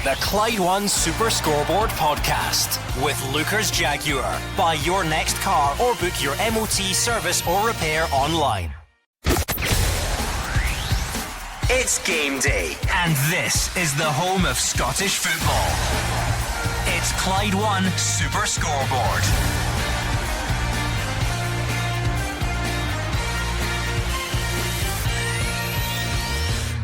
The Clyde One Super Scoreboard Podcast with Lucas Jaguar. Buy your next car or book your MOT service or repair online. It's game day, and this is the home of Scottish football. It's Clyde One Super Scoreboard.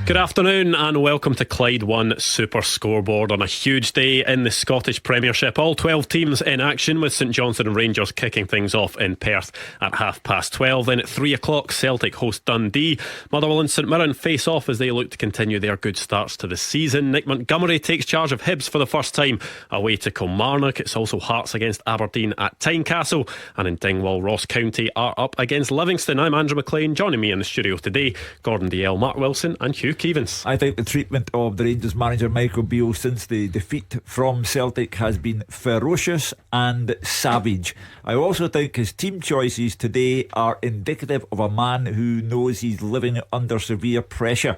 Good afternoon and welcome to Clyde One Super Scoreboard on a huge day in the Scottish Premiership. All 12 teams in action, with St Johnstone and Rangers kicking things off in Perth at 12:30. Then at 3 o'clock, Celtic host Dundee. Motherwell and St Mirren face off as they look to continue their good starts to the season. Nick Montgomery takes charge of Hibs for the first time away to Kilmarnock. It's also Hearts against Aberdeen at Tynecastle, and in Dingwall, Ross County are up against Livingston. I'm Andrew Maclean. Joining me in the studio today, Gordon Dalziel, Mark Wilson and Hugh Keevins. I think the treatment of the Rangers manager Michael Beale since the defeat from Celtic has been ferocious and savage. I also think his team choices today are indicative of a man who knows he's living under severe pressure,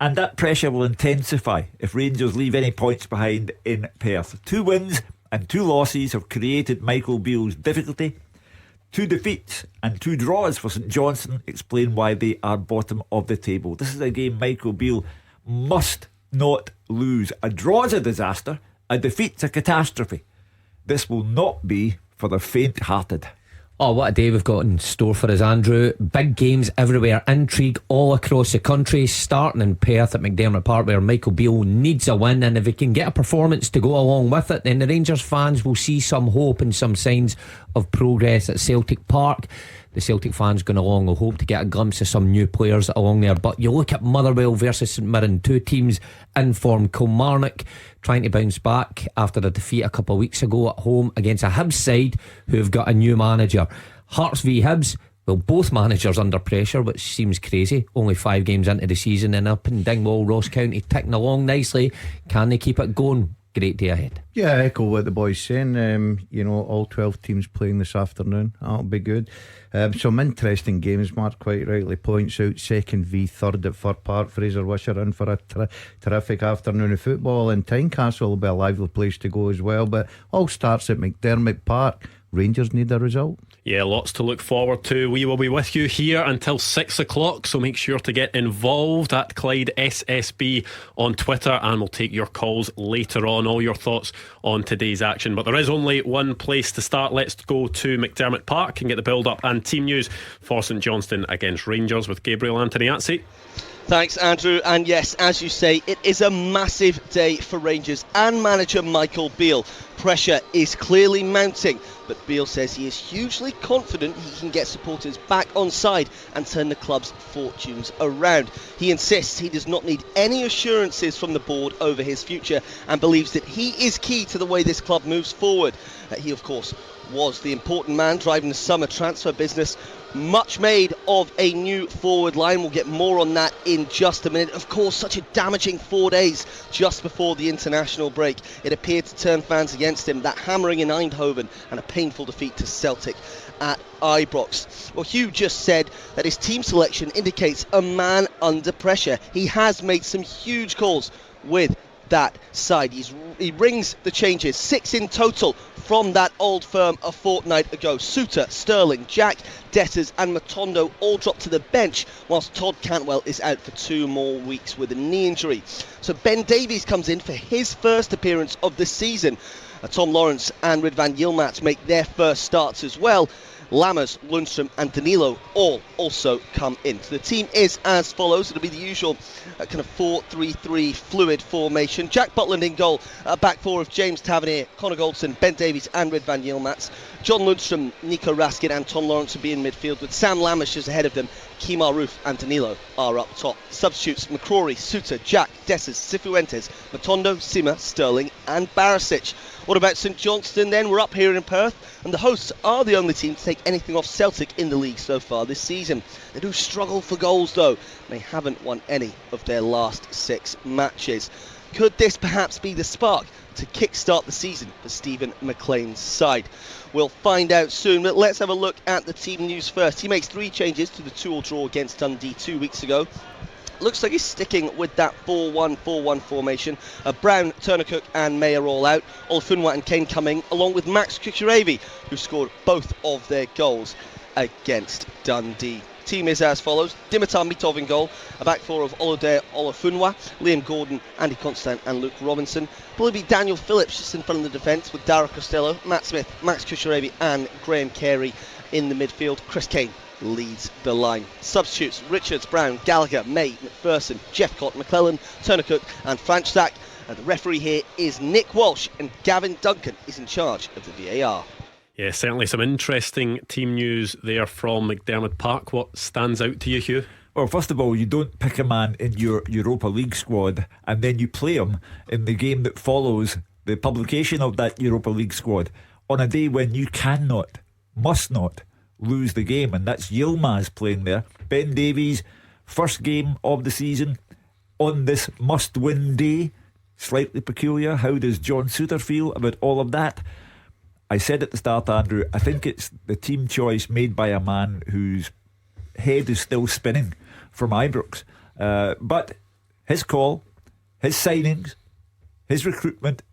and that pressure will intensify if Rangers leave any points behind in Perth. 2 wins and 2 losses have created Michael Beale's difficulty. 2 defeats and 2 draws for St Johnstone explain why they are bottom of the table. This is a game Michael Beale must not lose. A draw is a disaster, a defeat's a catastrophe. This will not be for the faint-hearted. Oh, what a day we've got in store for us, Andrew. Big games everywhere, intrigue all across the country, starting in Perth at McDermott Park, where Michael Beale needs a win, and if he can get a performance to go along with it, then the Rangers fans will see some hope and some signs of progress at Celtic Park. The Celtic fans going along will hope to get a glimpse of some new players along there. But you look at Motherwell versus St Mirren, 2 teams in form. Kilmarnock trying to bounce back after a defeat a couple of weeks ago at home against a Hibs side who have got a new manager. Hearts v Hibs, well, both managers under pressure, which seems crazy. Only 5 games into the season, and up in Dingwall, Ross County ticking along nicely. Can they keep it going? Great day ahead. Yeah, I echo what the boys saying. All 12 teams playing this afternoon. That'll be good. Some interesting games. Mark quite rightly points out 2nd v 3rd at Fir Park. Fraser Wisher in for a terrific afternoon of football, and Tynecastle will be a lively place to go as well. But all starts at McDermott Park. Rangers need a result. Yeah, lots to look forward to. We will be with you here until 6 o'clock, so make sure to get involved at Clyde SSB on Twitter, and we'll take your calls later on, all your thoughts on today's action. But there is only one place to start. Let's go to McDermott Park and get the build-up and team news for St Johnstone against Rangers with Gabriel Antoniazzi. Thanks, Andrew. And yes, as you say, it is a massive day for Rangers and manager Michael Beale. Pressure is clearly mounting, but Beale says he is hugely confident he can get supporters back on side and turn the club's fortunes around. He insists he does not need any assurances from the board over his future and believes that he is key to the way this club moves forward. He, of course, was the important man driving the summer transfer business. Much made of a new forward line. We'll get more on that in just a minute. Of course, such a damaging 4 days just before the international break. It appeared to turn fans against him. That hammering in Eindhoven and a painful defeat to Celtic at Ibrox. Well, Hugh just said that his team selection indicates a man under pressure. He has made some huge calls with that side. He rings the changes, 6 in total from that old firm a fortnight ago. Suter, Sterling, Jack, Dessers and Matondo all dropped to the bench, whilst Todd Cantwell is out for 2 more weeks with a knee injury. So Ben Davies comes in for his first appearance of the season. Tom Lawrence and Ridvan Yilmaz make their first starts as well. Lammers, Lundstrom and Danilo all also come in. So the team is as follows. It'll be the usual kind of 4-3-3 fluid formation. Jack Butland in goal. Back 4 of James Tavernier, Connor Goldson, Ben Davies and Ridvan Yilmaz. John Lundstrom, Nico Raskin and Tom Lawrence will be in midfield, with Sam Lammers just ahead of them. Kemar Roof and Danilo are up top. Substitutes: McCrory, Suter, Jack, Dessers, Cifuentes, Matondo, Sima, Sterling and Barisic. What about St Johnstone then? We're up here in Perth, and the hosts are the only team to take anything off Celtic in the league so far this season. They do struggle for goals though. They haven't won any of their last 6 matches. Could this perhaps be the spark to kickstart the season for Stephen Maclean's side? We'll find out soon, but let's have a look at the team news first. He makes 3 changes to the 2-2 draw against Dundee 2 weeks ago. looks like he's sticking with that 4-1-4-1 formation. Brown, Turner-Cook and May are all out. Olafunwa and Kane coming, along with Max Kukurevi, who scored both of their goals against Dundee. Team is as follows: Dimitar Mitov in goal, a back four of Olode Olafunwa, Liam Gordon, Andy Constant and Luke Robinson. Will be Daniel Phillips just in front of the defence, with Dara Costello, Matt Smith, Max Kukurevi and Graham Carey in the midfield. Chris Kane leads the line. Substitutes: Richards, Brown, Gallagher, May, McPherson, Jeffcott, McClellan, Turner-Cook and Franchsack. And the referee here is Nick Walsh, and Gavin Duncan is in charge of the VAR. Yeah, certainly some interesting team news there from McDermott Park. What stands out to you, Hugh? Well, first of all, you don't pick a man in your Europa League squad and then you play him in the game that follows the publication of that Europa League squad on a day when you must not lose the game, and that's Yilmaz playing there. Ben Davies, first game of the season on this must-win day. Slightly peculiar. How does John Souttar feel about all of that? I said at the start, Andrew, I think it's the team choice made by a man whose head is still spinning from Ibrox. But his call, his signings, his recruitment,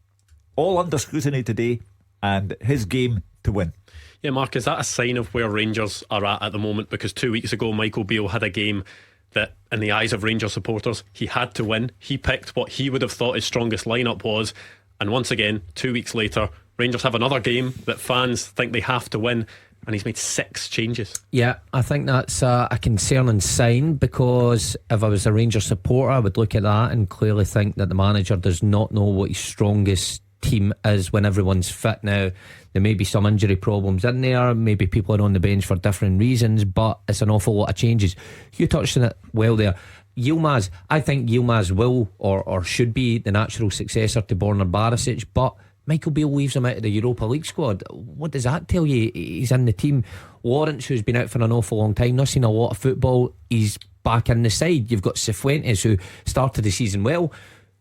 all under scrutiny today, and his game to win. Yeah, Mark, is that a sign of where Rangers are at the moment? Because 2 weeks ago, Michael Beale had a game that, in the eyes of Rangers supporters, he had to win. He picked what he would have thought his strongest lineup was, and once again, 2 weeks later, Rangers have another game that fans think they have to win, and he's made 6 changes. Yeah, I think that's a concerning sign, because if I was a Rangers supporter, I would look at that and clearly think that the manager does not know what his strongest team is when everyone's fit. Now, there may be some injury problems in there, maybe people are on the bench for different reasons, but it's an awful lot of changes. You touched on it well there. Yilmaz, I think Yilmaz will or should be the natural successor to Borna Barisic, but Michael Beale leaves him out of the Europa League squad. What does that tell you? He's in the team. Lawrence, who's been out for an awful long time, not seen a lot of football, he's back in the side. You've got Cifuentes, who started the season well,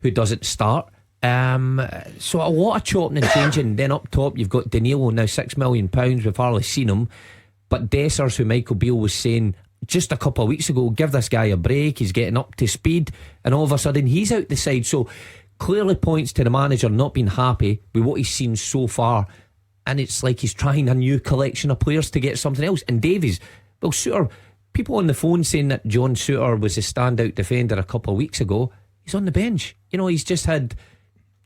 who doesn't start. So a lot of chopping and changing. Then up top you've got Danilo, now £6 million. We've hardly seen him, but Dessers, who Michael Beale was saying just a couple of weeks ago, give this guy a break, he's getting up to speed, and all of a sudden he's out the side. So clearly points to the manager not being happy with what he's seen so far, and it's like he's trying a new collection of players to get something else. And Davies, well, Souttar, people on the phone saying that John Souttar was a standout defender a couple of weeks ago, he's on the bench. You know, he's just had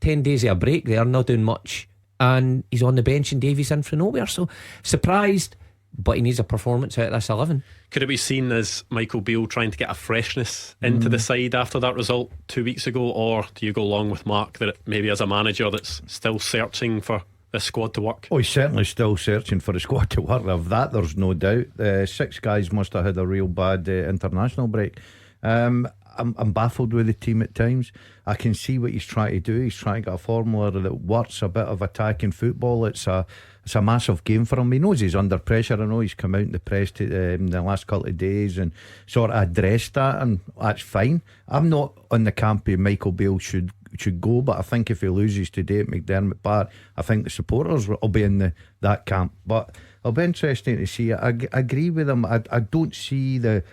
10 days of a break there, not doing much, and he's on the bench, and Davies in for nowhere. So surprised, but he needs a performance out of this 11. Could it be seen as Michael Beale trying to get a freshness into the side after that result 2 weeks ago, or do you go along with Mark that maybe as a manager that's still searching for the squad to work? Oh, he's certainly still searching for the squad to work. Of that, there's no doubt. 6 guys must have had a real bad international break. I'm baffled with the team at times. I can see what he's trying to do. He's trying to get a formula that works, a bit of attacking football. It's a massive game for him. He knows he's under pressure. I know he's come out in the press in the last couple of days and sort of addressed that, and that's fine. I'm not on the camp of Michael Beale should go, but I think if he loses today at McDermott Park, I think the supporters will be in that camp. But it'll be interesting to see. I agree with him. I don't see the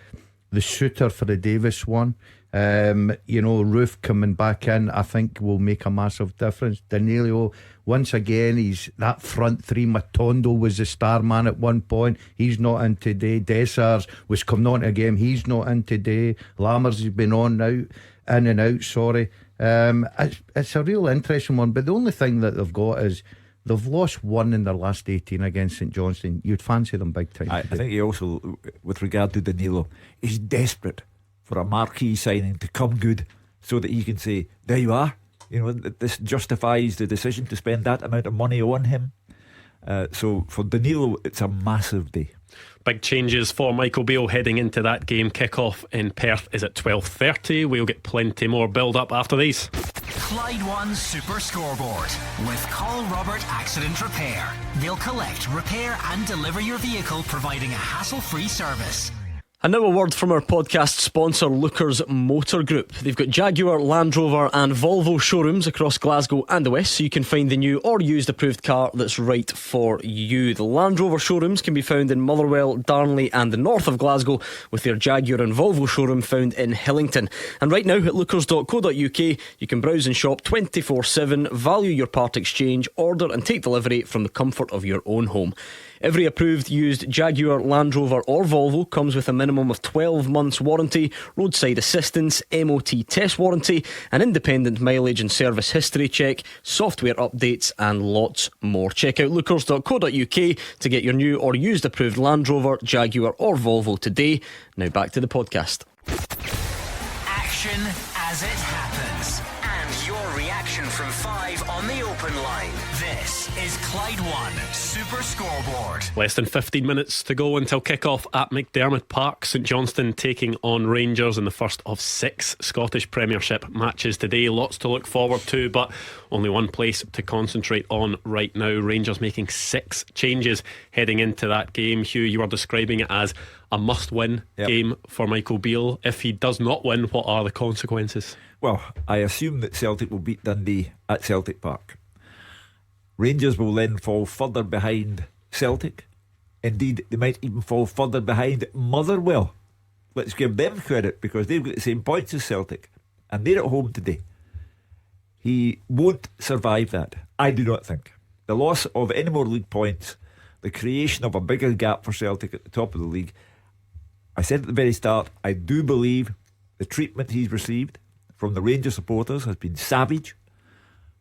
Souttar for the Davis one. Roof coming back in, I think will make a massive difference. Danilo, once again, he's that front three. Matondo was the star man at one point, he's not in today. Dessers was coming on again, he's not in today. Lammers has been in and out, sorry. It's a real interesting one, but the only thing that they've got is they've lost 1 in their last 18 against St Johnstone. You'd fancy them big time. I think he also, with regard to Danilo, he's desperate for a marquee signing to come good, so that he can say, there you are, this justifies the decision to spend that amount of money on him. So for Danilo, it's a massive day. Big changes for Michael Beale heading into that game. Kick-off in Perth is at 12:30. We'll get plenty more build-up after these. Clyde One Super Scoreboard with Call Robert Accident Repair. They'll collect, repair and deliver your vehicle, providing a hassle-free service. And now a word from our podcast sponsor, Lookers Motor Group. They've got Jaguar, Land Rover and Volvo showrooms across Glasgow and the West, so you can find the new or used approved car that's right for you. The Land Rover showrooms can be found in Motherwell, Darnley and the north of Glasgow, with their Jaguar and Volvo showroom found in Hillington. And right now at lookers.co.uk you can browse and shop 24/7, value your part exchange, order and take delivery from the comfort of your own home. Every approved used Jaguar, Land Rover or Volvo comes with a minimum of 12 months warranty, roadside assistance, MOT test warranty, an independent mileage and service history check, software updates and lots more. Check out lookers.co.uk to get your new or used approved Land Rover, Jaguar or Volvo today. Now back to the podcast. Action as it happens, and your reaction from 5 on the open line. This is Clyde One Super Scoreboard. Less than 15 minutes to go until kick-off at McDermott Park. St Johnstone taking on Rangers in the first of 6 Scottish Premiership matches today. Lots to look forward to, but only one place to concentrate on right now. Rangers making 6 changes heading into that game. Hugh, you were describing it as a must-win game for Michael Beale. If he does not win, what are the consequences? Well, I assume that Celtic will beat Dundee at Celtic Park. Rangers will then fall further behind Celtic. Indeed, they might even fall further behind Motherwell. Let's give them credit, because they've got the same points as Celtic and they're at home today. He won't survive that, I do not think. The loss of any more league points, the creation of a bigger gap for Celtic at the top of the league. I said at the very start, I do believe the treatment he's received from the Rangers supporters has been savage,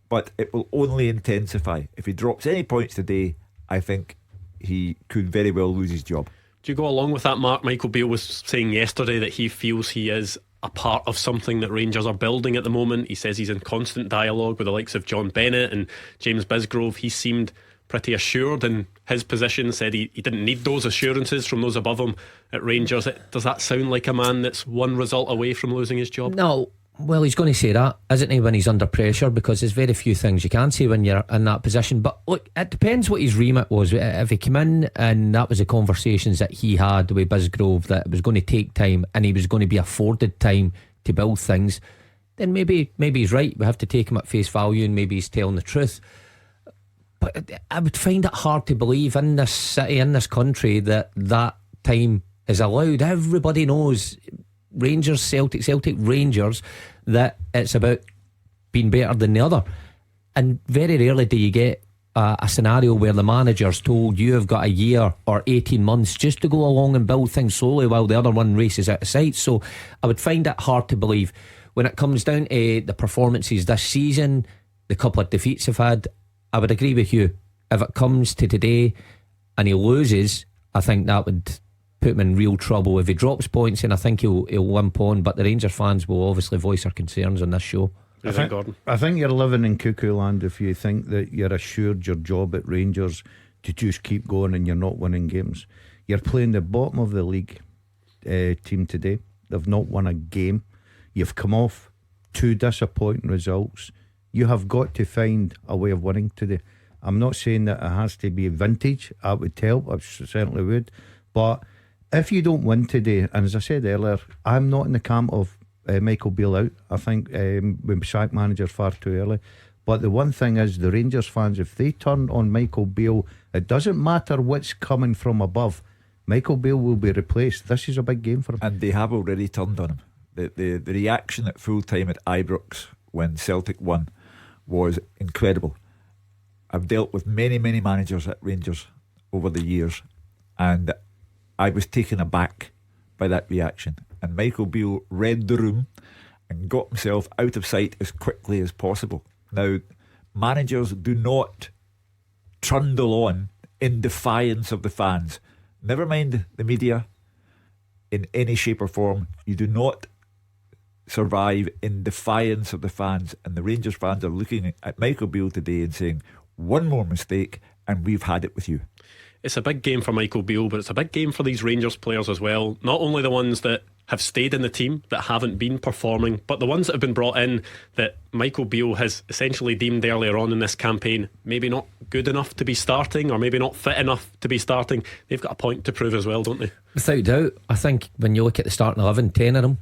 but it will only intensify. If he drops any points today, I think he could very well lose his job. Do you go along with that, Mark? Michael Beale was saying yesterday that he feels he is a part of something that Rangers are building at the moment. He says he's in constant dialogue with the likes of John Bennett and James Bisgrove. He seemed pretty assured in his position, said he didn't need those assurances from those above him at Rangers. Does that sound like a man that's one result away from losing his job? No. Well, he's going to say that, isn't he, when he's under pressure, because there's very few things you can say when you're in that position. But look, it depends what his remit was. If he came in and that was the conversations that he had with Bisgrove, that it was going to take time and he was going to be afforded time to build things, then maybe he's right. We have to take him at face value, and maybe he's telling the truth. But I would find it hard to believe in this city, in this country, that time is allowed. Everybody knows, Rangers, Celtic, Rangers, that it's about being better than the other. And very rarely do you get a scenario where the manager's told you have got a year or 18 months just to go along and build things slowly while the other one races out of sight. So I would find it hard to believe. When it comes down to the performances this season, the couple of defeats they've had, I would agree with you. If it comes to today and he loses, I think that would put him in real trouble. If he drops points, and I think he'll limp on, but the Rangers fans will obviously voice their concerns on this show. I think you're living in cuckoo land if you think that you're assured your job at Rangers to just keep going and you're not winning games. You're playing the bottom of the league team today. They've not won a game. You've come off 2 disappointing results. You have got to find a way of winning today. I'm not saying that it has to be vintage. I would help, I certainly would, but if you don't win today, and as I said earlier, I'm not in the camp of Michael Beale out. I think we sacked managers far too early. But the one thing is, the Rangers fans, if they turn on Michael Beale, it doesn't matter what's coming from above, Michael Beale will be replaced. This is a big game for him. And they have already turned on him. The reaction at full time at Ibrox when Celtic won was incredible. I've dealt with many managers at Rangers over the years, and I was taken aback by that reaction. And Michael Beale read the room and got himself out of sight as quickly as possible. Now, managers do not trundle on in defiance of the fans. Never mind the media in any shape or form. You do not survive in defiance of the fans. And the Rangers fans are looking at Michael Beale today and saying, one more mistake and we've had it with you. it's a big game for Michael Beale, but it's a big game for these Rangers players as well. Not only the ones that have stayed in the team that haven't been performing, but the ones that have been brought in that Michael Beale has essentially deemed earlier on in this campaign maybe not good enough to be starting, or maybe not fit enough to be starting. They've got a point to prove as well, don't they? Without doubt. I think when you look at the starting 11, 10 of them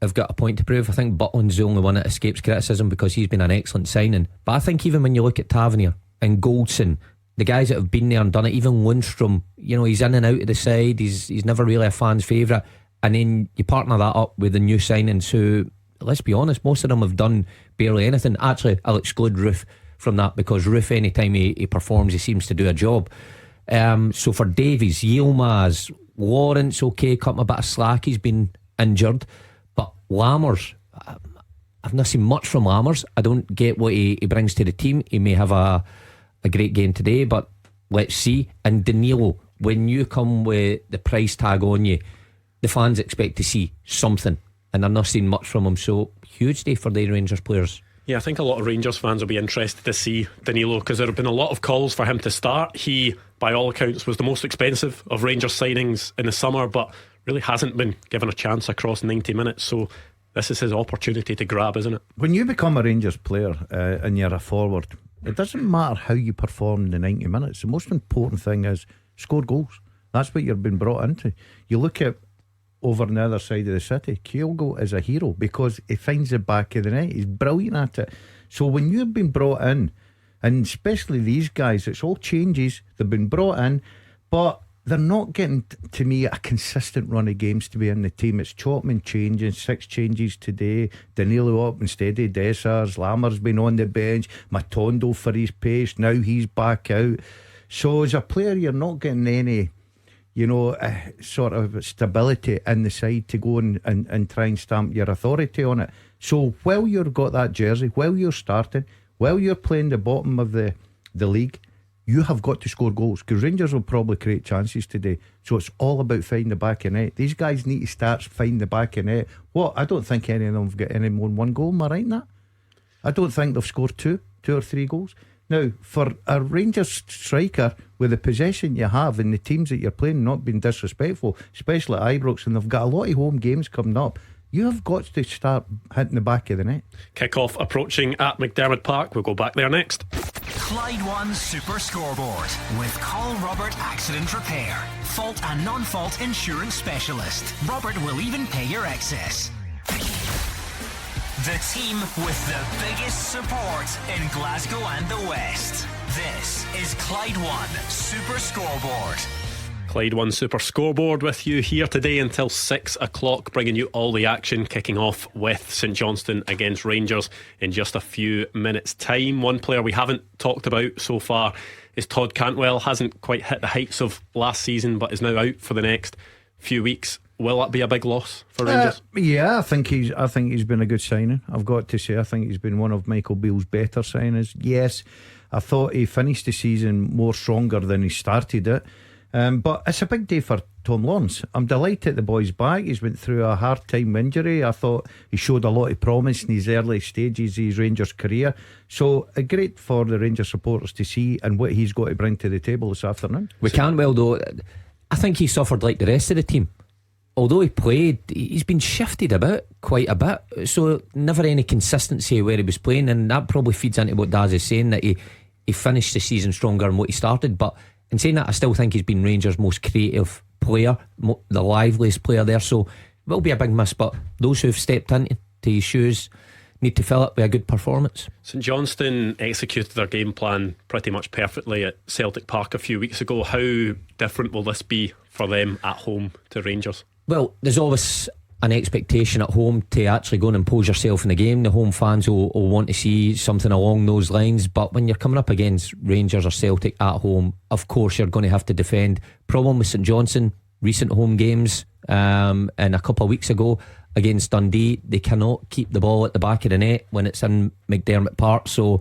have got a point to prove. I think Butland's the only one that escapes criticism because he's been an excellent signing. But I think even when you look at Tavernier and Goldson, the guys that have been there and done it, even Lundstrom, he's in and out of the side, he's never really a fan's favourite. And then you partner that up with the new signings who, let's be honest, most of them have done barely anything. Actually, I'll exclude Roof from that, because Roof, anytime he performs, he seems to do a job. So for Davies, Yilmaz, Lawrence, okay, cut him a bit of slack, he's been injured. But Lammers, I've not seen much from Lammers. I don't get what he brings to the team. He may have a great game today, but let's see. And Danilo, when you come with the price tag on you, the fans expect to see something, and I'm not seeing much from him. So huge day for the Rangers players. Yeah, I think a lot of Rangers fans will be interested to see Danilo, because there have been a lot of calls for him to start. He, by all accounts, was the most expensive of Rangers signings in the summer, but really hasn't been given a chance across 90 minutes. So this is his opportunity to grab, isn't it? When you become a Rangers player and you're a forward, it doesn't matter how you perform in the 90 minutes. The most important thing is score goals. That's what you've been brought into. You look at over on the other side of the city, Kyogo is a hero because he finds the back of the net. He's brilliant at it. So when you've been brought in, and especially these guys, it's all changes. They've been brought in, but they're not getting, to me, a consistent run of games to be in the team. It's Chopman changing, 6 changes today, Danilo up instead of Dessers, Lammer's been on the bench, Matondo for his pace, now he's back out. So as a player, you're not getting any sort of stability in the side to go and try and stamp your authority on it. So while you've got that jersey, while you're starting, while you're playing the bottom of the league, you have got to score goals, because Rangers will probably create chances today. So it's all about finding the back of net. These guys need to start finding the back of net. I don't think any of them have got any more than 1 goal. Am I right in that? I don't think they've scored 2 or 3 goals. Now, for a Rangers striker, with the possession you have and the teams that you're playing, not being disrespectful, especially at Ibrox, and they've got a lot of home games coming up, you have got to start hitting the back of the net. Kick-off approaching at McDermott Park. We'll go back there next. Clyde One Super Scoreboard with Call Robert Accident Repair. Fault and non-fault insurance specialist. Robert will even pay your excess. The team with the biggest support in Glasgow and the West. This is Clyde One Super Scoreboard. Clyde One Super Scoreboard with you here today until 6 o'clock, bringing you all the action, kicking off with St Johnstone against Rangers in just a few minutes' time. One player we haven't talked about so far is Todd Cantwell. Hasn't quite hit the heights of last season, but is now out for the next few weeks. Will that be a big loss for Rangers? Yeah, I think he's been a good signing. I've got to say, I think he's been one of Michael Beale's better signings. Yes, I thought he finished the season more stronger than he started it. But it's a big day for Tom Lawrence. I'm delighted the boy's back. He's went through a hard time injury. I thought he showed a lot of promise in his early stages of his Rangers career. So great for the Rangers supporters to see and what he's got to bring to the table this afternoon. We can't, well though, I think he suffered like the rest of the team. Although he played, he's been shifted about quite a bit, so never any consistency where he was playing, and that probably feeds into what Daz is saying, that he finished the season stronger than what he started. But in saying that, I still think he's been Rangers' most creative player, the liveliest player there, so it will be a big miss. But those who've stepped into his shoes need to fill it with a good performance. St Johnstone executed their game plan pretty much perfectly at Celtic Park a few weeks ago. How different will this be for them at home to Rangers? Well, there's always an expectation at home to actually go and impose yourself in the game. The home fans will want to see something along those lines. But when you're coming up against Rangers or Celtic at home, of course you're going to have to defend. Problem with St Johnstone, recent home games, and a couple of weeks ago against Dundee, they cannot keep the ball at the back of the net when it's in McDermott Park. So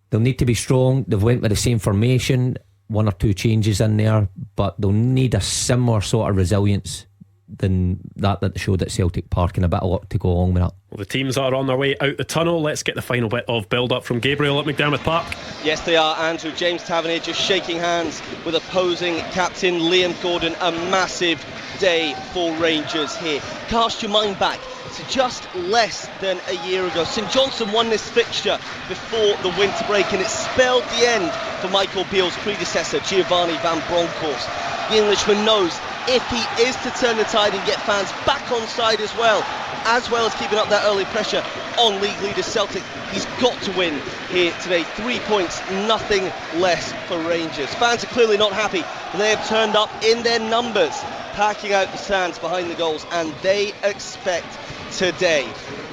they'll need to be strong. They've went with the same formation, 1 or 2 changes in there, but they'll need a similar sort of resilience than that they showed at Celtic Park, and a bit of luck to go along with that. Well, the teams are on their way out the tunnel. Let's get the final bit of build-up from Gabriel at McDermott Park. Yes, they are, Andrew. James Tavernier just shaking hands with opposing captain Liam Gordon. A massive day for Rangers here. Cast your mind back to just less than a year ago. St Johnstone won this fixture before the winter break, and it spelled the end for Michael Beale's predecessor, Giovanni Van Bronckhorst. The Englishman knows if he is to turn the tide and get fans back on side as well as keeping up that early pressure on league leader Celtic, he's got to win here today. 3 points, nothing less for Rangers. Fans are clearly not happy, but they have turned up in their numbers, packing out the stands behind the goals, and they expect today.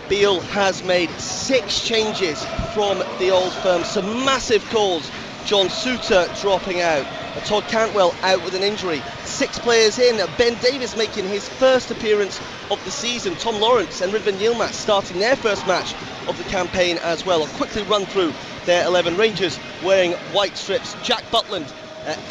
Beale has made 6 changes from the old firm, some massive calls. John Souttar dropping out, Todd Cantwell out with an injury, 6 players in, Ben Davies making his first appearance of the season, Tom Lawrence and Ridvan Yilmaz starting their first match of the campaign as well. I'll quickly run through their 11. Rangers wearing white strips. Jack Butland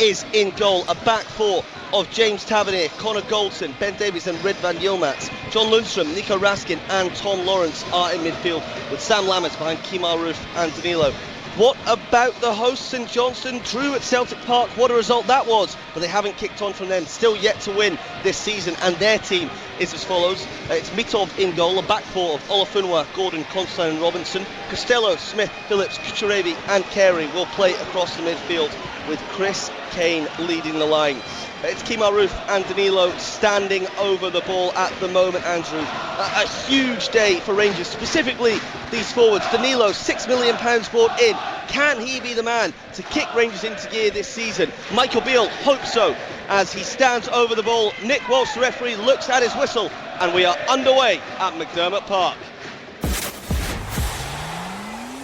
is in goal, a back 4 of James Tavernier, Connor Goldson, Ben Davies and Ridvan Yilmaz. John Lundstrom, Nico Raskin and Tom Lawrence are in midfield, with Sam Lammers behind Kemar Roof and Danilo. What about the hosts St Johnstone? Drew at Celtic Park, what a result that was, but they haven't kicked on from them, still yet to win this season, and their team is as follows. It's Mitov in goal, a back 4 of Olafunwa, Gordon, Constantine and Robinson. Costello, Smith, Phillips, Kucherevi and Carey will play across the midfield, with Chris Kane leading the line. It's Kemar Roof and Danilo standing over the ball at the moment, Andrew. A huge day for Rangers, specifically these forwards. Danilo, £6 million brought in. Can he be the man to kick Rangers into gear this season? Michael Beale hopes so, as he stands over the ball. Nick Walsh, the referee, looks at his whistle, and we are underway at McDermott Park.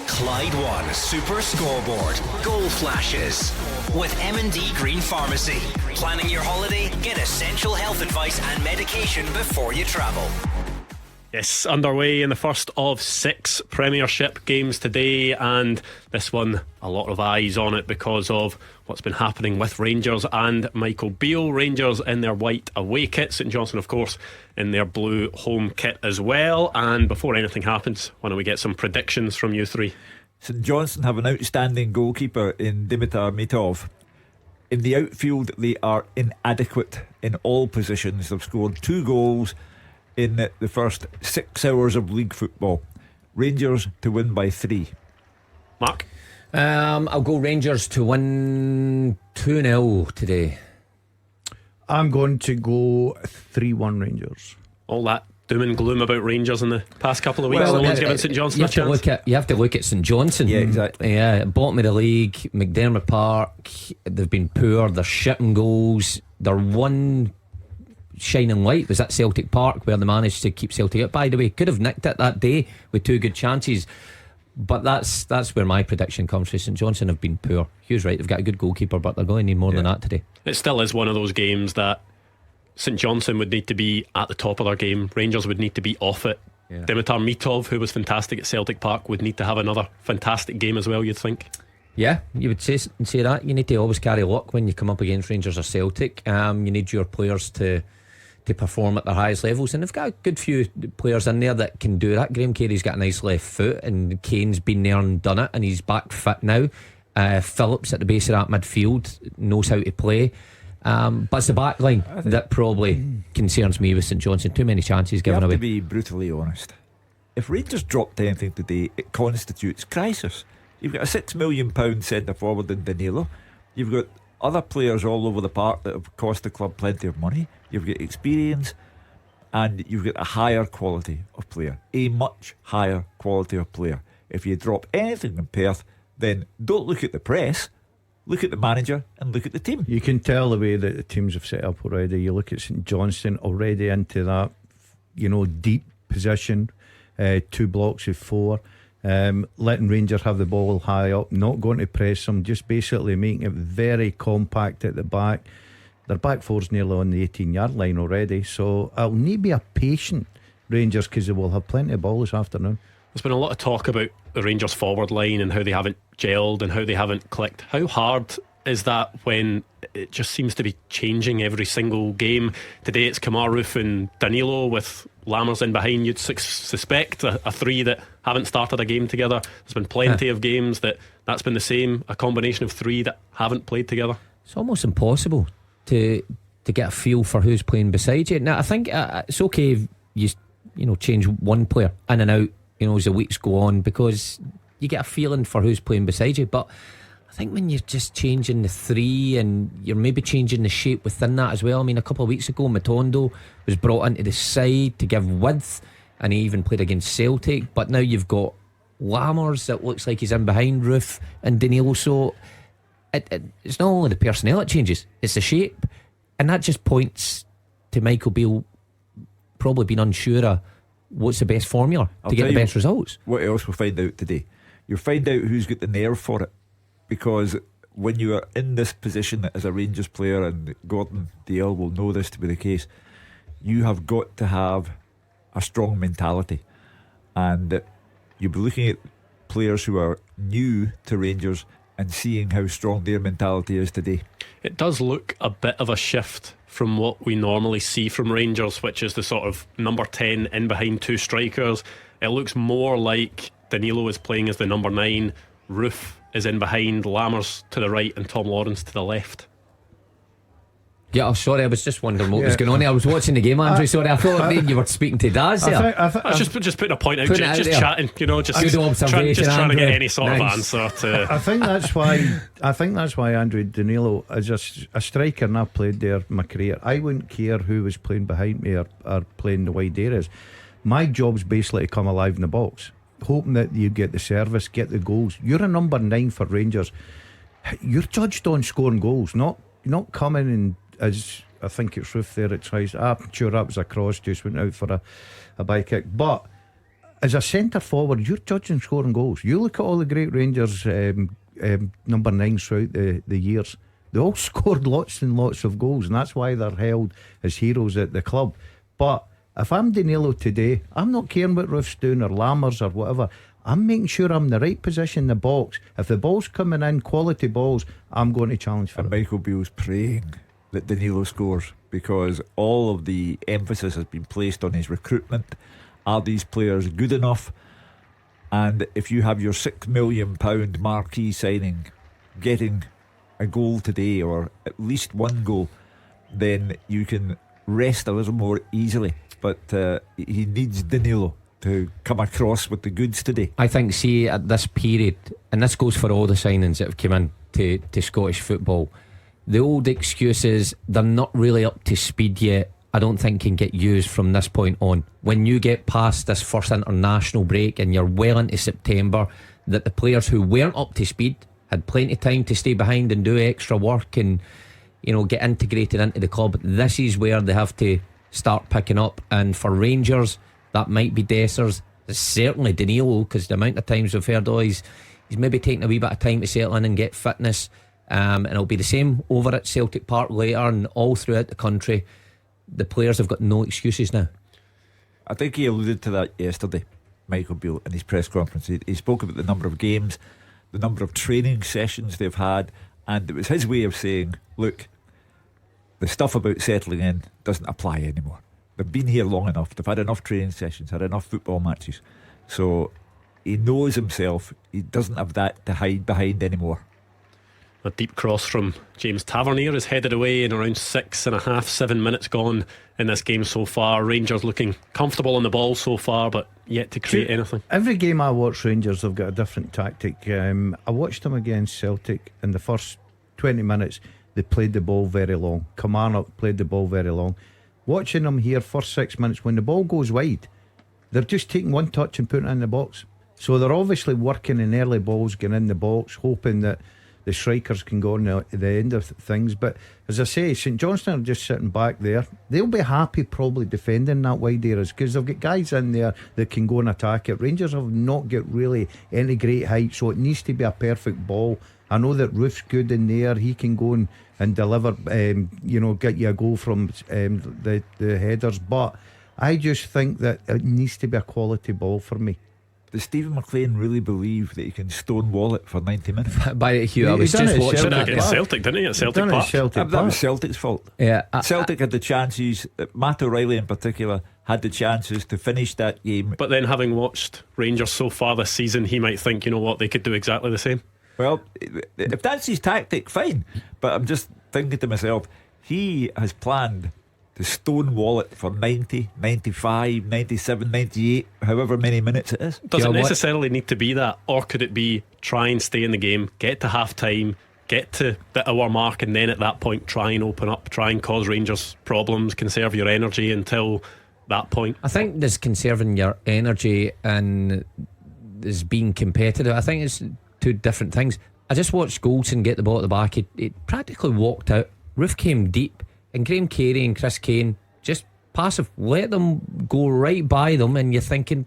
Clyde One Super Scoreboard. Goal flashes. With M&D Green Pharmacy. Planning your holiday? Get essential health advice and medication before you travel. Yes, underway in the first of 6 Premiership games today, and this one, a lot of eyes on it because of what's been happening with Rangers and Michael Beale. Rangers in their white away kit, St Johnstone of course in their blue home kit as well. And before anything happens, why don't we get some predictions from you three? St Johnstone have an outstanding goalkeeper in Dimitar Mitov. In the outfield, they are inadequate in all positions. They've scored 2 goals in the first 6 hours of league football. Rangers to win by 3. Mark? I'll go Rangers to win 2-0 today. I'm going to go 3-1 Rangers. All that doom and gloom about Rangers in the past couple of weeks. Well, no one's given St Johnstone a chance. You have to look at St Johnstone. Yeah, exactly. Yeah, bottom of the league, McDermott Park. They've been poor. They're shitting goals. They're one shining light was at Celtic Park, where they managed to keep Celtic up. By the way, could have nicked it that day with 2 good chances. But that's where my prediction comes from. St Johnstone have been poor. Hugh's right, they've got a good goalkeeper, but they're going to need more than that today. It still is one of those games that St Johnstone would need to be at the top of their game. Rangers would need to be off it. Dimitar Mitov, who was fantastic at Celtic Park, would need to have another fantastic game as well, you'd think. Yeah, you would say that. You need to always carry luck when you come up against Rangers or Celtic. You need your players to perform at their highest levels, and they've got a good few players in there that can do that. Graham Carey's got a nice left foot, and Kane's been there and done it, and he's back fit now. Phillips at the base of that midfield knows how to play. But it's the back line that probably concerns me with St Johnstone. Too many chances given away. You have to be brutally honest. If Rangers dropped anything today, it constitutes crisis. You've got a £6 million centre forward in Danilo. You've got other players all over the park that have cost the club plenty of money. You've got experience, and you've got a higher quality of player, a much higher quality of player. If you drop anything in Perth, then don't look at the press, look at the manager and look at the team. You can tell the way that the teams have set up already. You look at St Johnstone already into that, deep position, 2 blocks of 4, letting Rangers have the ball high up, not going to press them, just basically making it very compact at the back. Their back 4's nearly on the 18-yard line already, so I'll need to be a patient Rangers, because they will have plenty of ball this afternoon. There's been a lot of talk about the Rangers forward line and how they haven't gelled and how they haven't clicked. How hard is that when it just seems to be changing every single game. Today it's Kamaru and Danilo with Lammers in behind. You'd suspect a three that haven't started a game together. There's been plenty of games that's been the same, a combination of three that haven't played together. It's almost impossible to get a feel for who's playing beside you. Now I think it's okay if you change one player in and out as the weeks go on, because you get a feeling for who's playing beside you. But I think when you're just changing the three and you're maybe changing the shape within that as well. I mean, a couple of weeks ago Matondo was brought into the side to give width, and he even played against Celtic. But now you've got Lammers that looks like he's in behind Roof and Danilo. So it's not only the personnel that changes, it's the shape. And that just points to Michael Beale probably being unsure of what's the best formula to get the best results. What else we'll find out today? You'll find out who's got the nerve for it, because when you are in this position as a Rangers player, and Gordon Dalziel will know this to be the case, you have got to have a strong mentality, and you'll be looking at players who are new to Rangers and seeing how strong their mentality is today. It does look a bit of a shift from what we normally see from Rangers, which is the sort of number 10 in behind two strikers. It looks more like Danilo is playing as the number 9, Roof is in behind, Lammers to the right and Tom Lawrence to the left. Yeah, sorry, I was just wondering what was going on there. I was watching the game, Andrew. Sorry, I thought you were speaking to Daz there. I was just putting a point out, just chatting, good observation, just trying to get Andrew. any sort of answer to. I think that's why Andrew Danilo is a striker, and I've played there my career. I wouldn't care who was playing behind me or playing the wide areas. My job's basically to come alive in the box, hoping that you get the service, get the goals. You're a number 9 for Rangers. You're judged on scoring goals, not coming in. As I think it's Roof there at tries. Sure, that was a cross, just went out for a by kick. But as a centre forward, you're judging scoring goals. You look at all the great Rangers number 9s throughout the years. They all scored lots and lots of goals, and that's why they're held as heroes at the club. But if I'm Danilo today, I'm not caring what Roof's doing or Lammers or whatever. I'm making sure I'm in the right position in the box. If the ball's coming in, quality balls, I'm going to challenge for it. Michael Beale's praying that Danilo scores, because all of the emphasis has been placed on his recruitment. Are these players good enough? And if you have your £6 million marquee signing getting a goal today, or at least one goal, then you can rest a little more easily. But he needs Danilo to come across with the goods today. I think, see, at this period, and this goes for all the signings that have come in to Scottish football, the old excuses, they're not really up to speed yet, I don't think can get used from this point on. When you get past this first international break and you're well into September, that the players who weren't up to speed had plenty of time to stay behind and do extra work and get integrated into the club. This is where they have to start picking up. And for Rangers, that might be Dessers, it's certainly Danilo, because the amount of times we've heard he's maybe taking a wee bit of time to settle in and get fitness. And it'll be the same over at Celtic Park later and all throughout the country. The players have got no excuses now. I think he alluded to that yesterday, Michael Beale, in his press conference. He spoke about the number of games, the number of training sessions they've had, and it was his way of saying, look, the stuff about settling in doesn't apply anymore. They've been here long enough, they've had enough training sessions, had enough football matches, so he knows himself. He doesn't have that to hide behind anymore. A deep cross from James Tavernier is headed away in around 7 minutes gone in this game so far. Rangers looking comfortable on the ball so far, but yet to create anything. Every game I watch Rangers, they've got a different tactic. I watched them against Celtic. In the first 20 minutes they played the ball very long. Kilmarnock played the ball very long. Watching them here, first 6 minutes, when the ball goes wide, they're just taking one touch and putting it in the box. So they're obviously working in early balls, getting in the box, hoping that the strikers can go on the end of things. But as I say, St Johnstone are just sitting back there. They'll be happy probably defending that wide areas, because they've got guys in there that can go and attack it. Rangers have not got really any great height, so it needs to be a perfect ball. I know that Roof's good in there. He can go and deliver, get you a goal from the headers. But I just think that it needs to be a quality ball for me. Does Stephen Maclean really believe that he can stonewall it for 90 minutes? By it, Hugh, I He was done just it watching Did it that. against Celtic, didn't he? At Celtic Done it at Park. Celtic That Park. was Celtic's fault. Yeah, Celtic had the chances. Matt O'Reilly in particular had the chances to finish that game. But then, having watched Rangers so far this season, he might think, you know what, they could do exactly the same. Well, if that's his tactic, fine. But I'm just thinking to myself, he has planned to stonewall it for 90, 95, 97, 98, however many minutes it is. Does Yeah, it what- necessarily need to be that? Or could it be try and stay in the game, get to half time, get to the hour mark, and then at that point try and open up, try and cause Rangers problems, conserve your energy until that point? I think there's conserving your energy and there's being competitive. I think it's two different things. I just watched Goldson get the ball at the back. He practically walked out. Roof came deep, and Graham Carey and Chris Kane just passive. Let them go right by them, and you're thinking,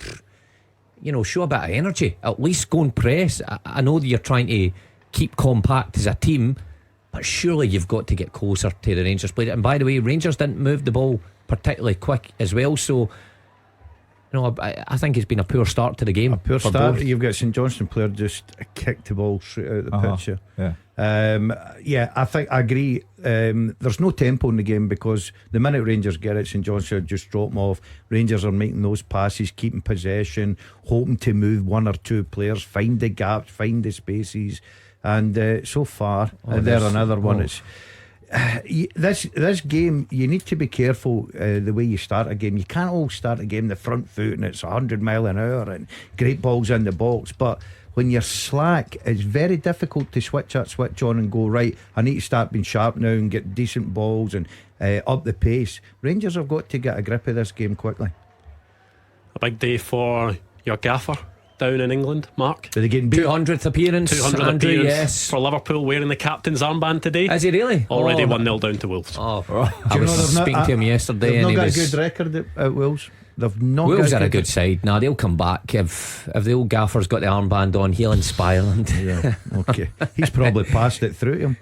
show a bit of energy. At least go and press. I know that you're trying to keep compact as a team, but surely you've got to get closer to the Rangers player. And by the way, Rangers didn't move the ball particularly quick as well, so I think it's been a poor start to the game. A poor for start. both. You've got St Johnstone player just kicked the ball straight out of the picture. Yeah. I think I agree. There's no tempo in the game because the minute Rangers get it, St Johnstone just drop them off. Rangers are making those passes, keeping possession, hoping to move one or two players, find the gaps, find the spaces, and so far they're another one. It's this game. You need to be careful the way you start a game. You can't all start a game the front foot and it's 100 mile an hour and great balls in the box, but when you're slack, it's very difficult to switch on and go, right, I need to start being sharp now and get decent balls and up the pace. Rangers have got to get a grip of this game quickly. A big day for your gaffer down in England, Mark. Are they getting beat? 200th appearance, 200 Andrew, appearance yes. for Liverpool, wearing the captain's armband today. Is he really? Already Oh. 1-0 down to Wolves. Oh, Do I you know was they've not- speaking to him yesterday, They've and not he got was. a good record at Wolves. They've not Wolves got are a good side. Nah, they'll come back if the old gaffer's got the armband on. He'll inspire them. Yeah, okay. He's probably passed it through to him.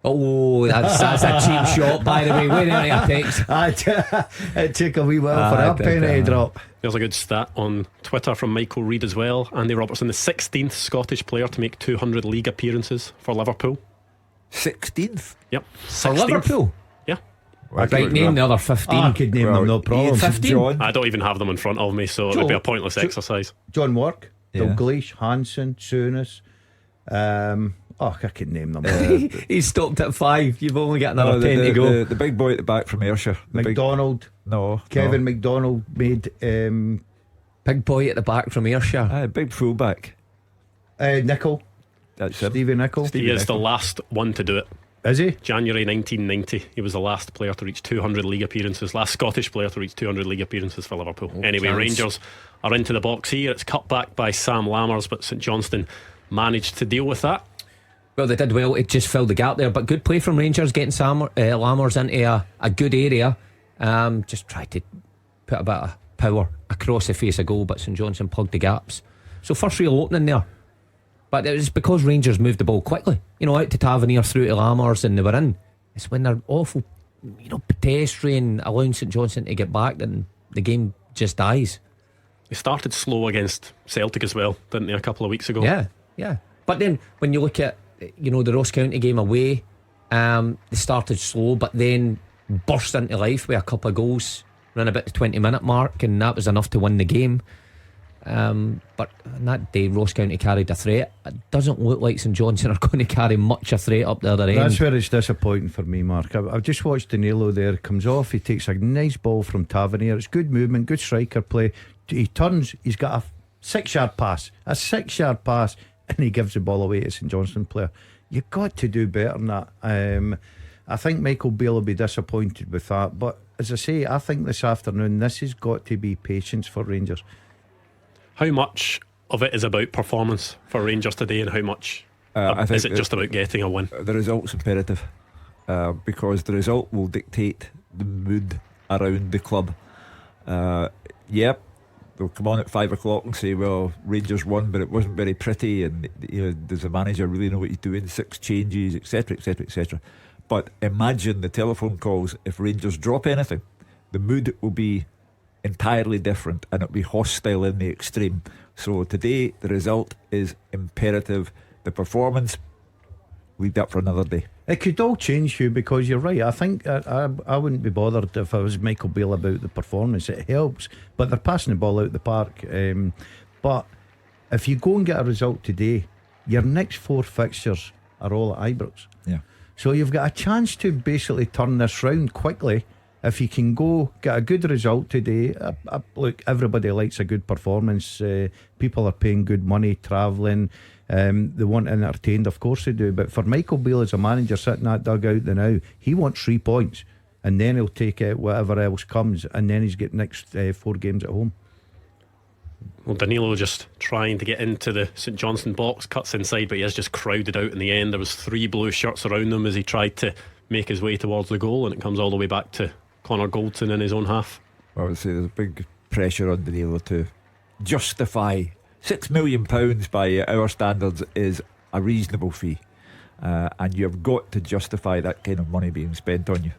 Oh, that's a cheap shot, by the way. Wait a minute, It took a wee while for that penalty drop. There's a good stat on Twitter from Michael Reid as well. Andy Robertson, the 16th Scottish player to make 200 league appearances for Liverpool. 16th? Yep. For 16th. Liverpool. Yeah. Right, name the other 15. I could name them, no problem. 15. John. I don't even have them in front of me, so it would be a pointless exercise. John Work, Yeah. Dalglish, Hansen, Souness. I could name them. He's stopped at 5. You've only got another 10 to go. The big boy at the back from Ayrshire. The big- McDonald, no, Kevin no. McDonald made Big boy at the back from Ayrshire. Big fullback. Nicol, That's him. Stevie Nicol. He is the last one to do it. Is he? January 1990, he was the last player to reach 200 league appearances, last Scottish player to reach 200 league appearances for Liverpool. Anyway, chance. Rangers are into the box here. It's cut back by Sam Lammers, but St Johnstone managed to deal with that. Well, they did well. It just filled the gap there. But good play from Rangers, getting Lammers into a good area. Just tried to put a bit of power across the face of goal, but St Johnstone plugged the gaps. So first real opening there. But it was because Rangers moved the ball quickly. Out to Tavernier, through to Lammers, and they were in. It's when they're awful, pedestrian, allowing St Johnstone to get back, and the game just dies. They started slow against Celtic as well, didn't they, a couple of weeks ago? Yeah. But then when you look at the Ross County game away, they started slow, but then burst into life with a couple of goals, ran about the 20-minute mark, and that was enough to win the game. But on that day, Ross County carried a threat. It doesn't look like St Johnstone are going to carry much a threat up the other end. That's where it's disappointing for me, Mark. I've just watched Danilo there. Comes off, he takes a nice ball from Tavernier. It's good movement, good striker play. He turns, he's got a 6-yard pass, and he gives the ball away to St Johnstone player. You've got to do better than that. I think Michael Beale will be disappointed with that. But as I say, I think this afternoon this has got to be patience for Rangers. How much of it is about performance for Rangers today, and how much I think is it just about getting a win? The result's imperative, because the result will dictate the mood around the club. They'll come on at 5 o'clock and say, well, Rangers won, but it wasn't very pretty, and does the manager really know what he's doing? 6 changes, etc, etc, etc. But imagine the telephone calls if Rangers drop anything. The mood will be entirely different, and it'll be hostile in the extreme. So today the result is imperative. The performance, leave that for another day. It could all change, Hugh, because you're right. I think I wouldn't be bothered if I was Michael Beale about the performance. It helps, but they're passing the ball out the park. But if you go and get a result today, your next 4 fixtures are all at Ibrox. Yeah. So you've got a chance to basically turn this round quickly. If you can go get a good result today, look, everybody likes a good performance. People are paying good money, travelling. They want entertained, of course they do. But for Michael Beale as a manager sitting at dugout now, he wants 3 points, and then he'll take out whatever else comes, and then he's got next 4 games at home. Well, Danilo just trying to get into the St Johnstone box, cuts inside, but he is just crowded out in the end. There was 3 blue shirts around him as he tried to make his way towards the goal, and it comes all the way back to Connor Goldson in his own half. I would say there's big pressure on Danilo to justify. £6 million by our standards is a reasonable fee, and you've got to justify that kind of money being spent on you.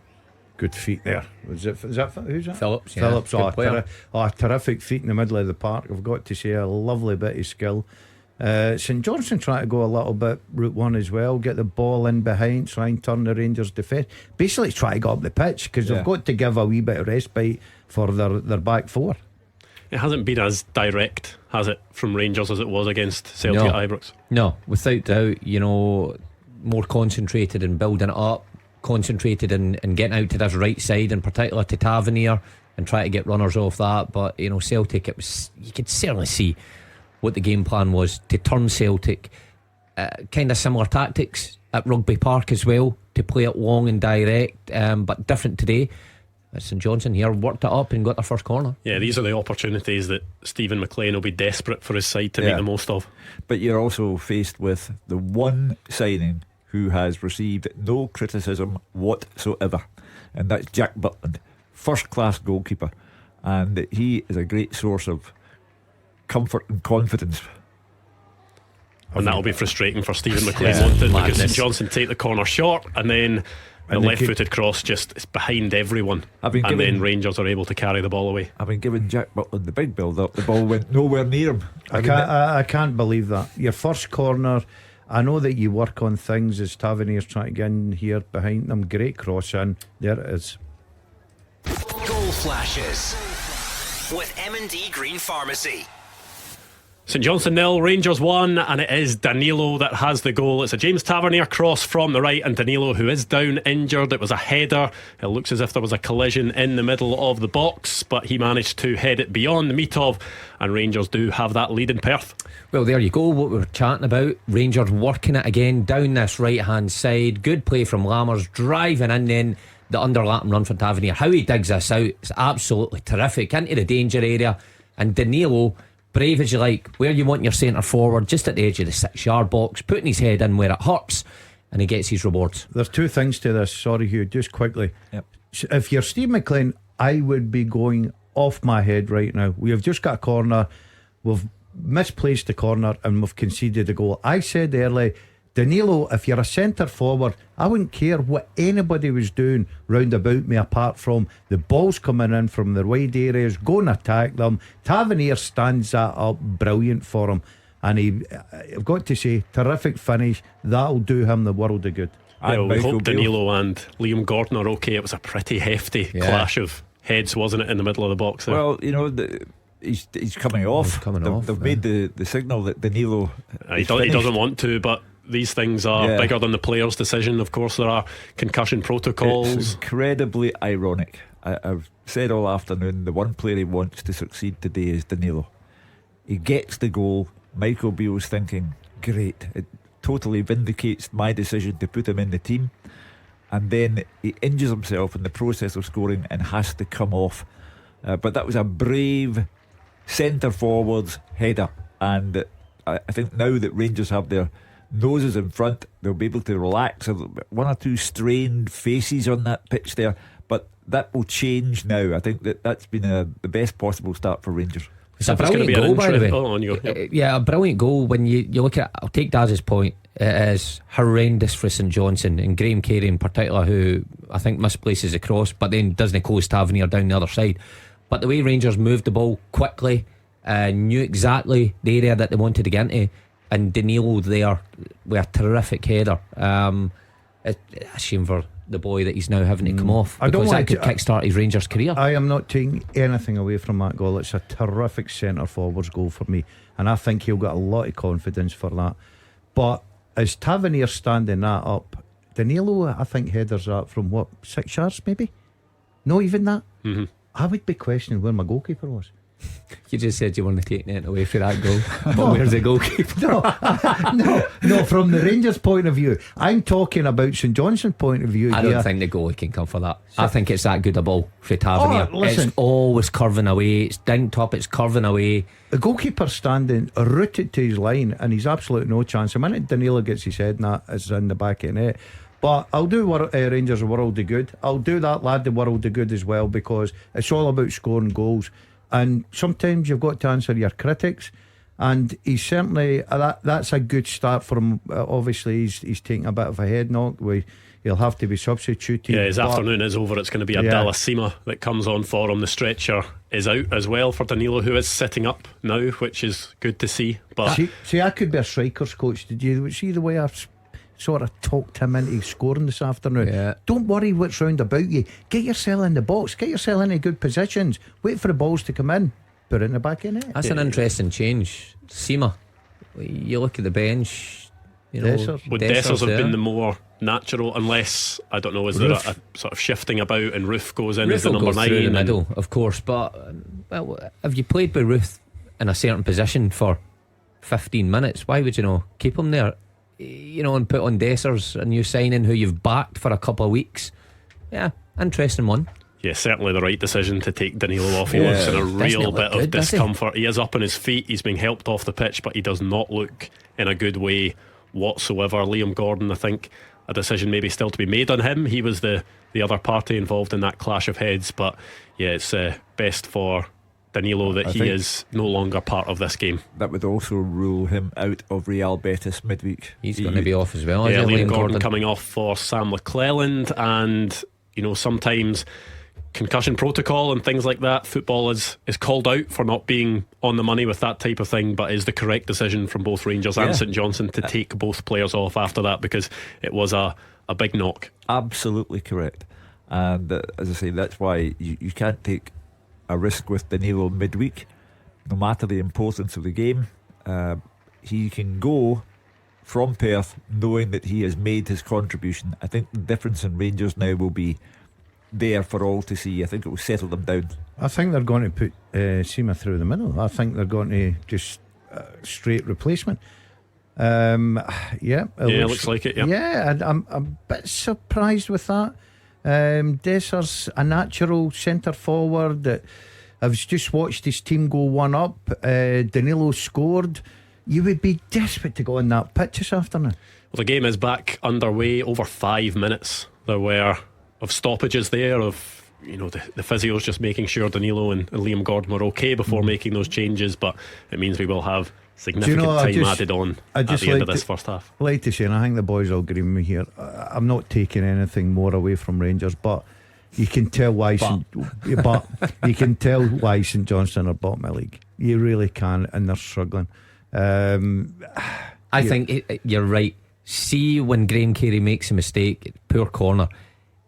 Good feet there. Is that who's that? Phillips. Phillips. Good player. Terrific feet in the middle of the park. I've got to say, a lovely bit of skill. St Johnstone trying to go a little bit route one as well, get the ball in behind, try and turn the Rangers defence. Basically try to go up the pitch, because they've got to give a wee bit of respite for their back 4. It hasn't been as direct, has it, from Rangers as it was against Celtic at Ibrox? No, without doubt. More concentrated in building it up, concentrated in getting out to this right side, in particular to Tavernier, and try to get runners off that. But Celtic, it was, you could certainly see what the game plan was to turn Celtic. Kind of similar tactics at Rugby Park as well, to play it long and direct, but different today. St Johnstone here worked it up and got their first corner. Yeah, these are the opportunities that Stephen Maclean will be desperate for his side to make the most of. But you're also faced with the one signing who has received no criticism whatsoever, and that's Jack Butland, first class goalkeeper, and he is a great source of comfort and confidence. And that'll be frustrating for Stephen Maclean, won't it? Because St Johnstone take the corner short, and then the left-footed cross just is behind everyone, and then Rangers are able to carry the ball away. I've been giving Jack Butland the big build-up. The ball went nowhere near him. I can't believe that. Your first corner, I know that you work on things as Tavernier's trying to get in here behind them. Great cross in. There it is. Goal flashes with M&D Green Pharmacy. St Johnstone 0, Rangers 1, and it is Danilo that has the goal. It's a James Tavernier cross from the right, and Danilo, who is down injured. It was a header. It looks as if there was a collision in the middle of the box, but he managed to head it beyond Mitov, and Rangers do have that lead in Perth. Well, there you go, what we were chatting about. Rangers working it again down this right hand side. Good play from Lammers, driving in, then the underlapping run for Tavernier. How he digs this out is absolutely terrific, into the danger area. And Danilo, brave as you like, where you want your centre forward, just at the edge of the 6-yard box, putting his head in where it hurts, and he gets his rewards. There's 2 things to this, sorry Hugh, just quickly. If you're Steve Maclean, I would be going off my head right now. We have just got a corner, we've misplaced the corner, and we've conceded a goal. I said earlier, Danilo, if you're a centre forward, I wouldn't care what anybody was doing round about me, apart from the balls coming in from the wide areas, go and attack them. Tavernier stands that up brilliant for him, and I've got to say, terrific finish. That'll do him the world of good. We hope Danilo and Liam Gordon are okay. It was a pretty hefty clash of heads, wasn't it, in the middle of the box there? Well, he's coming off. They've made the signal that Danilo he doesn't want to, but these things are bigger than the player's decision. Of course, there are concussion protocols. It's incredibly ironic. I've said all afternoon, the one player he wants to succeed today is Danilo. He gets the goal. Michael Beale's thinking, great, it totally vindicates my decision to put him in the team, and then he injures himself in the process of scoring and has to come off. But that was a brave centre forwards header, and I think now that Rangers have their noses in front, they'll be able to relax a little bit. 1 or 2 strained faces on that pitch there, but that will change now. I think that's been the best possible start for Rangers. It's a brilliant goal, by the way. Yeah, a brilliant goal. When you look at it, I'll take Daz's point. It is horrendous for St Johnstone, and Graham Carey in particular, who I think misplaces the cross, but then doesn't close Tavernier down the other side. But the way Rangers moved the ball quickly, knew exactly the area that they wanted to get into, and Danilo there with a terrific header. It's a shame for the boy that he's now having to come off, I don't because that want could to- kickstart his Rangers career. I am not taking anything away from that goal. It's a terrific centre forwards goal for me, and I think he'll get a lot of confidence for that. But as Tavernier standing that up, Danilo, I think, headers that from what, 6 yards maybe? Not even that. I would be questioning where my goalkeeper was. You just said you weren't taking it away for that goal. But where's the goalkeeper? No, from the Rangers' point of view. I'm talking about St Johnstone's point of view. I here. don't think the goalie can come for that. I think it's that good a ball for Tavernier. Listen. It's always curving away. It's dinked up, it's curving away. The goalkeeper standing rooted to his line, and he's absolutely no chance. The minute Danilo gets his head in that, it's in the back of the net. But I'll do Rangers a world of good. I'll do that lad the world of good as well, because it's all about scoring goals. And sometimes you've got to answer your critics, and he's certainly that's a good start for him. Obviously he's taking a bit of a head knock. He'll have to be substituted. Yeah, his afternoon is over. It's going to be Abdallah Sima that comes on for him. The stretcher is out as well for Danilo, who is sitting up now, which is good to see. But see, I could be a strikers coach. Did you see the way I've sort of talked him into scoring this afternoon? Yeah. Don't worry what's round about you. Get yourself in the box, get yourself into good positions, wait for the balls to come in, put it in the back of the net. That's an interesting change. Sima, you look at the bench, you know, Dessers. would Dessers have there. been the more natural, unless, I don't know, is there a sort of shifting about and Ruth goes in as the Ruth will number go 9 through the and middle, of course. But well, if you played with Ruth in a certain position for 15 minutes, why would you not keep him there? You know, and put on Dessers, a new signing who you've backed for a couple of weeks. Yeah, interesting one. Yeah, certainly the right decision to take Danilo off. He Yeah. looks in a Doesn't real it look bit of good, does he? discomfort. He is up on his feet. He's being helped off the pitch, but he does not look in a good way whatsoever. Liam Gordon, I think a decision maybe still to be made on him. He was the other party involved in that clash of heads. But yeah, it's best for Danilo that I he think is no longer part of this game. that would also rule him out of Real Betis midweek. He's going to be off as well. Yeah, isn't he, Liam Gordon coming off for Sam Macleland, and you know, sometimes concussion protocol and things like that, football is called out for not being on the money with that type of thing, but is the correct decision from both Rangers and St Johnstone to take both players off after that, because it was a big knock. Absolutely correct. And as I say, that's why you can't take a risk with Danilo midweek, no matter the importance of the game. He can go from Perth knowing that he has made his contribution. I think the difference in Rangers now will be there for all to see. I think it will settle them down. I think they're going to put Sima through the middle. I think they're going to just straight replacement. It looks like it. Yeah, and I'm a bit surprised with that. Dessers, a natural centre forward that I've just watched his team go one up. Danilo scored. You would be desperate to go on that pitch this afternoon. Well, the game is back underway. Over 5 minutes there were of stoppages there, of, you know, the physios just making sure Danilo and Liam Gordon were okay before making those changes. But it means we will have significant time added on at the end of this first half. I like to say, and I think the boys will agree with me here, I'm not taking anything more away from Rangers, but you can tell why you can tell why St Johnstone are bottom of the league. You really can, and they're struggling. I think you're right. See, when Graham Carey makes a mistake, poor corner,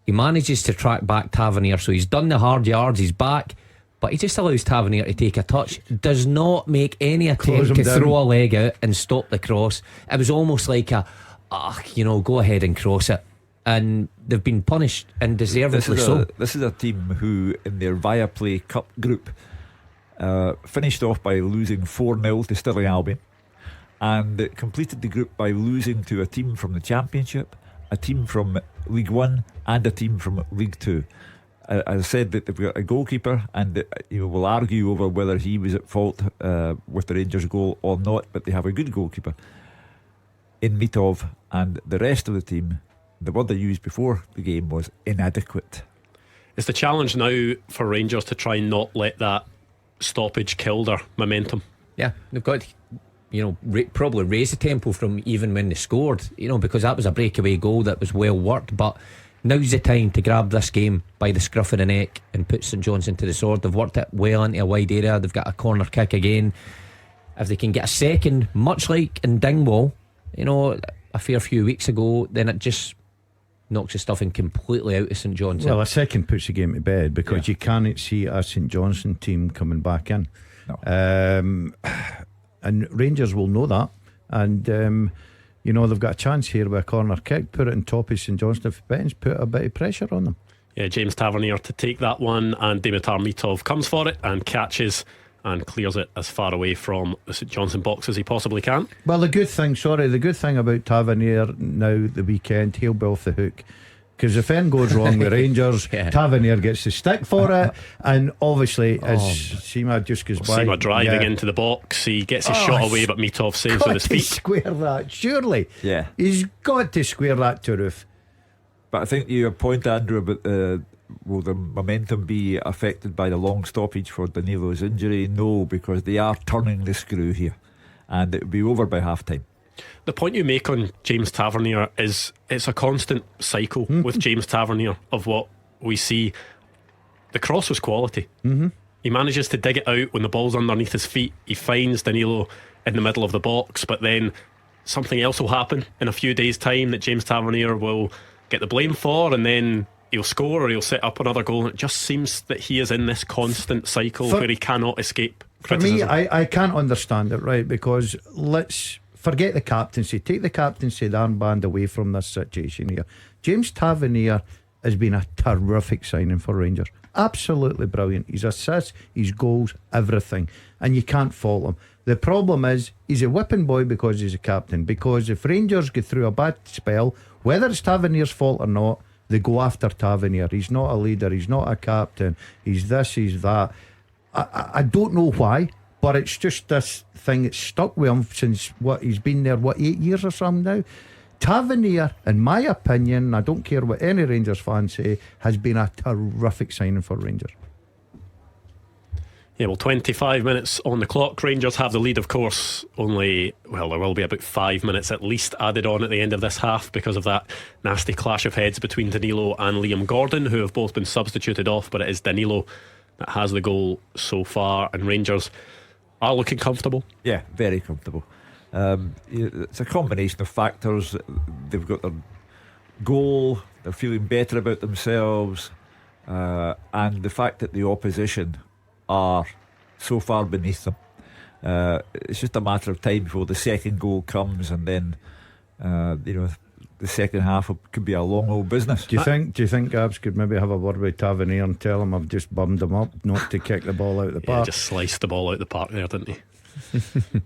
he manages to track back Tavernier, so he's done the hard yards, he's back, but he just allows Tavernier to take a touch, does not make any attempt to throw a leg out and stop the cross. It was almost like go ahead and cross it, and they've been punished, and deservedly so. This is a team who, in their Viaplay Cup group, finished off by losing 4-0 to Stirling Albion, and completed the group by losing to a team from the Championship, a team from League One, and a team from League Two. I said that they've got a goalkeeper, and we'll argue over whether he was at fault with the Rangers goal or not, but they have a good goalkeeper in Mitov, and the rest of the team, the word they used before the game was inadequate. It's the challenge now for Rangers to try and not let that stoppage kill their momentum. Yeah, they've got to, probably raise the tempo from even when they scored, because that was a breakaway goal that was well worked, but Now's the time to grab this game by the scruff of the neck and put St Johnstone to the sword. They've worked it well into a wide area. They've got a corner kick again. If they can get a second, much like in Dingwall, a fair few weeks ago, then it just knocks the stuffing completely out of St Johnstone. Well, a second puts the game to bed, because you can't see a St Johnstone team coming back in. No. And Rangers will know that. And they've got a chance here with a corner kick. Put it on top of St Johnstone for Bench, put a bit of pressure on them. Yeah, James Tavernier to take that one, and Dimitar Mitov comes for it and catches and clears it as far away from the St Johnstone box as he possibly can. Well, the good thing about Tavernier now the weekend, he'll be off the hook. Because if anything goes wrong with Rangers, Tavernier gets the stick for it. And obviously, as Seema just goes by, Seema driving into the box, he gets his shot away, but Mitov saves with his feet. Square that, surely. Yeah. He's got to square that to roof. But I think your point, Andrew, about will the momentum be affected by the long stoppage for Danilo's injury? No, because they are turning the screw here, and it will be over by half time. The point you make on James Tavernier is it's a constant cycle with James Tavernier of what we see. The cross was quality. He manages to dig it out when the ball's underneath his feet. He finds Danilo in the middle of the box, but then something else will happen in a few days' time that James Tavernier will get the blame for, and then he'll score or he'll set up another goal. And it just seems that he is in this constant cycle where he cannot escape criticism. For me, I can't understand it, right? Because let's forget the captaincy, take the captaincy, the armband away from this situation here. James Tavernier has been a terrific signing for Rangers. Absolutely brilliant. His assists, his goals, everything, and you can't fault him. The problem is he's a whipping boy because he's a captain. Because if Rangers get through a bad spell, whether it's Tavernier's fault or not, they go after Tavernier. He's not a leader, he's not a captain, he's this, he's that. I don't know why, but it's just this thing that's stuck with him since he's been there 8 years or something now. Tavernier, in my opinion, I don't care what any Rangers fans say, has been a terrific signing for Rangers. Yeah, well, 25 minutes on the clock. Rangers have the lead, of course. There will be about 5 minutes at least added on at the end of this half because of that nasty clash of heads between Danilo and Liam Gordon, who have both been substituted off, but it is Danilo that has the goal so far, and Rangers are looking comfortable. Yeah, very comfortable. It's a combination of factors. They've got their goal, they're feeling better about themselves, and the fact that the opposition are so far beneath them. It's just a matter of time before the second goal comes, and then the second half could be a long old business. Do you think Gabs could maybe have a word with Tavernier and tell him I've just bummed him up not to kick the ball out of the park? Just sliced the ball out of the park there, didn't he?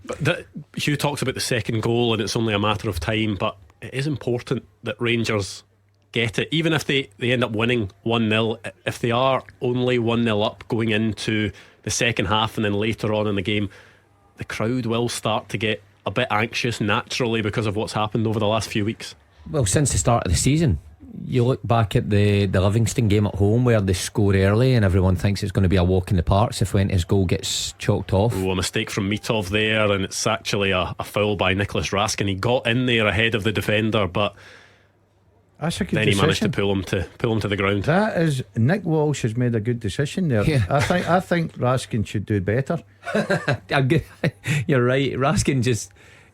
But Hugh talks about the second goal and it's only a matter of time, but it is important that Rangers get it, even if they end up winning 1-0. If they are only 1-0 up going into the second half and then later on in the game, the crowd will start to get a bit anxious naturally because of what's happened over the last few weeks. Well, since the start of the season, you look back at the Livingston game at home where they score early and everyone thinks it's going to be a walk in the park. Cifuentes' goal gets chalked off. A mistake from Mitov there, and it's actually a foul by Nicholas Raskin. He got in there ahead of the defender, but that's a good then decision. He managed to pull him to the ground. That is, Nick Walsh has made a good decision there. Yeah. I think Raskin should do better. You're right. Raskin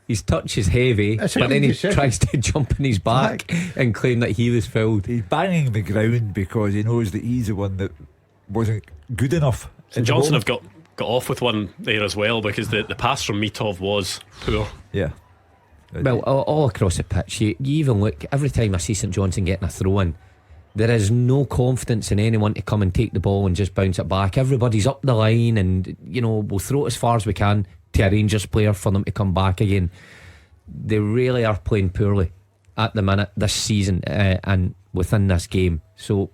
his touch is heavy, but then he tries to jump in his back and claim that he was fouled. He's banging the ground because he knows that he's the one that wasn't good enough. St Johnstone have got off with one there as well because the pass from Mitov was poor. Yeah. Well, all across the pitch, you even look, every time I see St Johnstone getting a throw in, there is no confidence in anyone to come and take the ball and just bounce it back. Everybody's up the line and we'll throw it as far as we can to a Rangers player for them to come back again. They really are playing poorly at the minute this season and within this game. So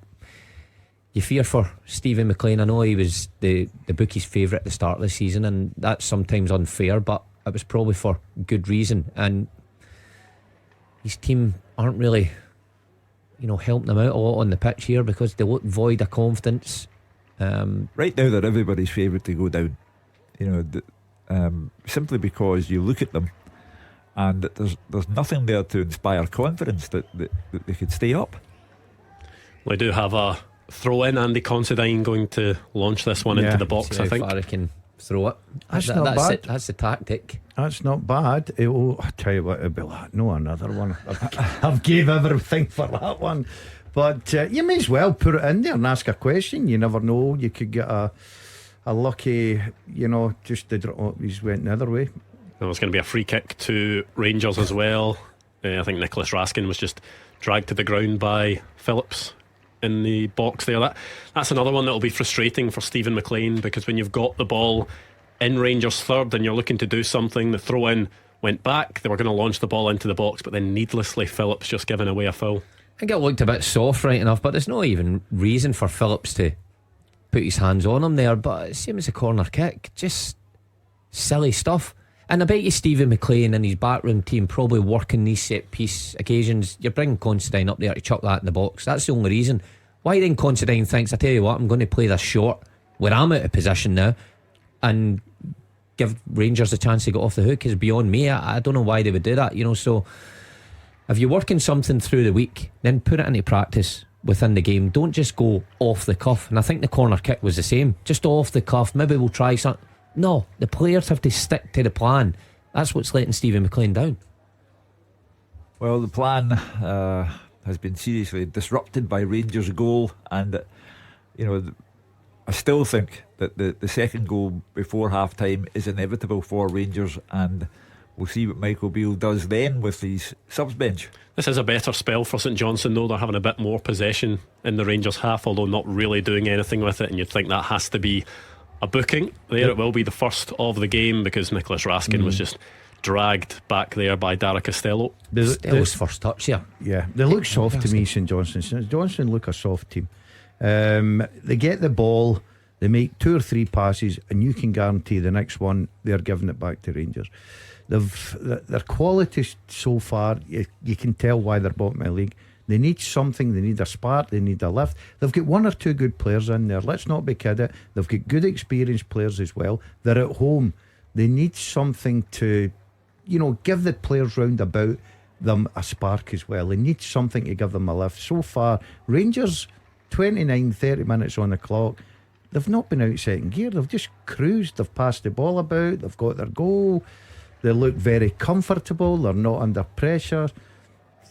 you fear for Stephen Maclean. I know he was the bookie's favourite at the start of the season, and that's sometimes unfair, but it was probably for good reason. And his team aren't really helping them out a lot on the pitch here because they look void of confidence. Right now they're everybody's favourite to go down, simply because you look at them and there's nothing there to inspire confidence that they could stay up. We do have a throw in. Andy Considine going to launch this one into the box, See I how think. far he can throw it. That's not that's bad. it. That's the tactic. That's not bad. I tell you what, it'll be like, no, another one. I've gave everything for that one. But you may as well put it in there and ask a question. You never know. You could get a lucky, just he's went the other way. There's going to be a free kick to Rangers as well. I think Nicholas Raskin was just dragged to the ground by Phillips in the box there. That's another one that will be frustrating for Stephen Maclean, because when you've got the ball in Rangers third and you're looking to do something, the throw in went back, they were going to launch the ball into the box, but then needlessly Phillips just giving away a foul. I think it looked a bit soft, right enough, but there's no even reason for Phillips to put his hands on him there. But it seems a corner kick, just silly stuff. And I bet you Stephen McLean and his backroom team probably working these set piece occasions. You're bringing Considine up there to chuck that in the box. That's the only reason. Why then Considine thinks, I tell you what, I'm going to play this short where I'm out of position now and give Rangers a chance to get off the hook is beyond me. I don't know why they would do that, so if you're working something through the week, then put it into practice within the game. Don't just go off the cuff. And I think the corner kick was the same, just off the cuff. Maybe we'll try something. No, the players have to stick to the plan. That's what's letting Stephen McLean down. Well, the plan has been seriously disrupted by Rangers' goal, and I still think that the second goal before half time is inevitable for Rangers, and we'll see what Michael Beale does then with his subs bench. This is a better spell for St Johnstone, though. They're having a bit more possession in the Rangers half, although not really doing anything with it, and you'd think that has to be a booking there. It will be the first of the game, because Nicholas Raskin was just dragged back there by Dara Costello. Costello's first touch here. Yeah, they look soft to me, St Johnstone. St Johnstone look a soft team. They get the ball, they make 2 or 3 passes, and you can guarantee the next one they're giving it back to Rangers. Their quality so far, you can tell why they're bottom of the league. They need something, they need a spark, they need a lift. They've got 1 or 2 good players in there, let's not be kidding. They've got good experienced players as well. They're at home. They need something to give the players round about them a spark as well. They need something to give them a lift. So far Rangers, 29-30 minutes on the clock, they've not been out second gear. They've just cruised, they've passed the ball about, they've got their goal, they look very comfortable, they're not under pressure.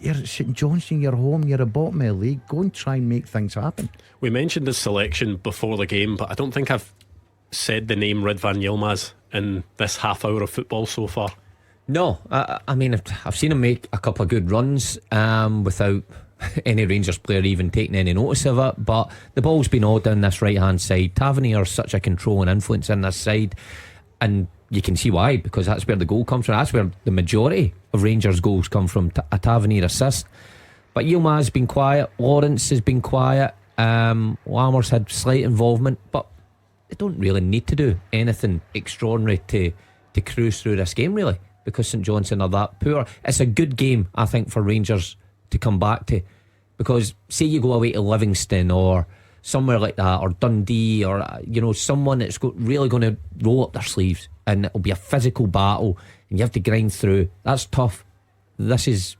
You're at St Johnstone, you're home, you're at bottom of the league. Go and try and make things happen. We mentioned his selection before the game, but I don't think I've said the name Ridvan Yilmaz in this half hour of football so far. No, I mean, I've seen him make a couple of good runs without any Rangers player even taking any notice of it. But the ball's been all down this right hand side. Tavernier is such a controlling influence in this side, and you can see why, because that's where the goal comes from. That's where the majority of Rangers goals come from, a Tavernier assist. But Yilmaz has been quiet, Lawrence has been quiet, Lammers had slight involvement, but they don't really need to do anything extraordinary to cruise through this game, really, because St Johnstone are that poor. It's a good game, I think, for Rangers to come back to, because say you go away to Livingston or somewhere like that, or Dundee, or someone that's really going to roll up their sleeves, and it'll be a physical battle and you have to grind through. That's tough. This is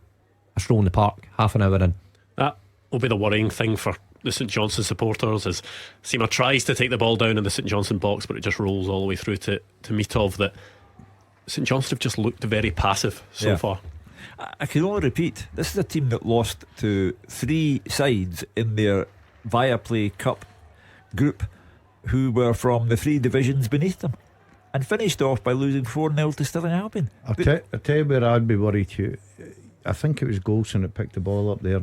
a stroll in the park, half an hour in. That will be the worrying thing for the St Johnstone supporters, is Seema tries to take the ball down in the St Johnstone box, but it just rolls all the way through to Mitov. That St Johnstone have just looked very passive so far. I can only repeat, this is a team that lost to 3 sides in their Viaplay Cup group who were from the 3 divisions beneath them, and finished off by losing 4-0 to Stirling Albion. I'll tell you where I'd be worried, Hugh. I think it was Golson that picked the ball up there,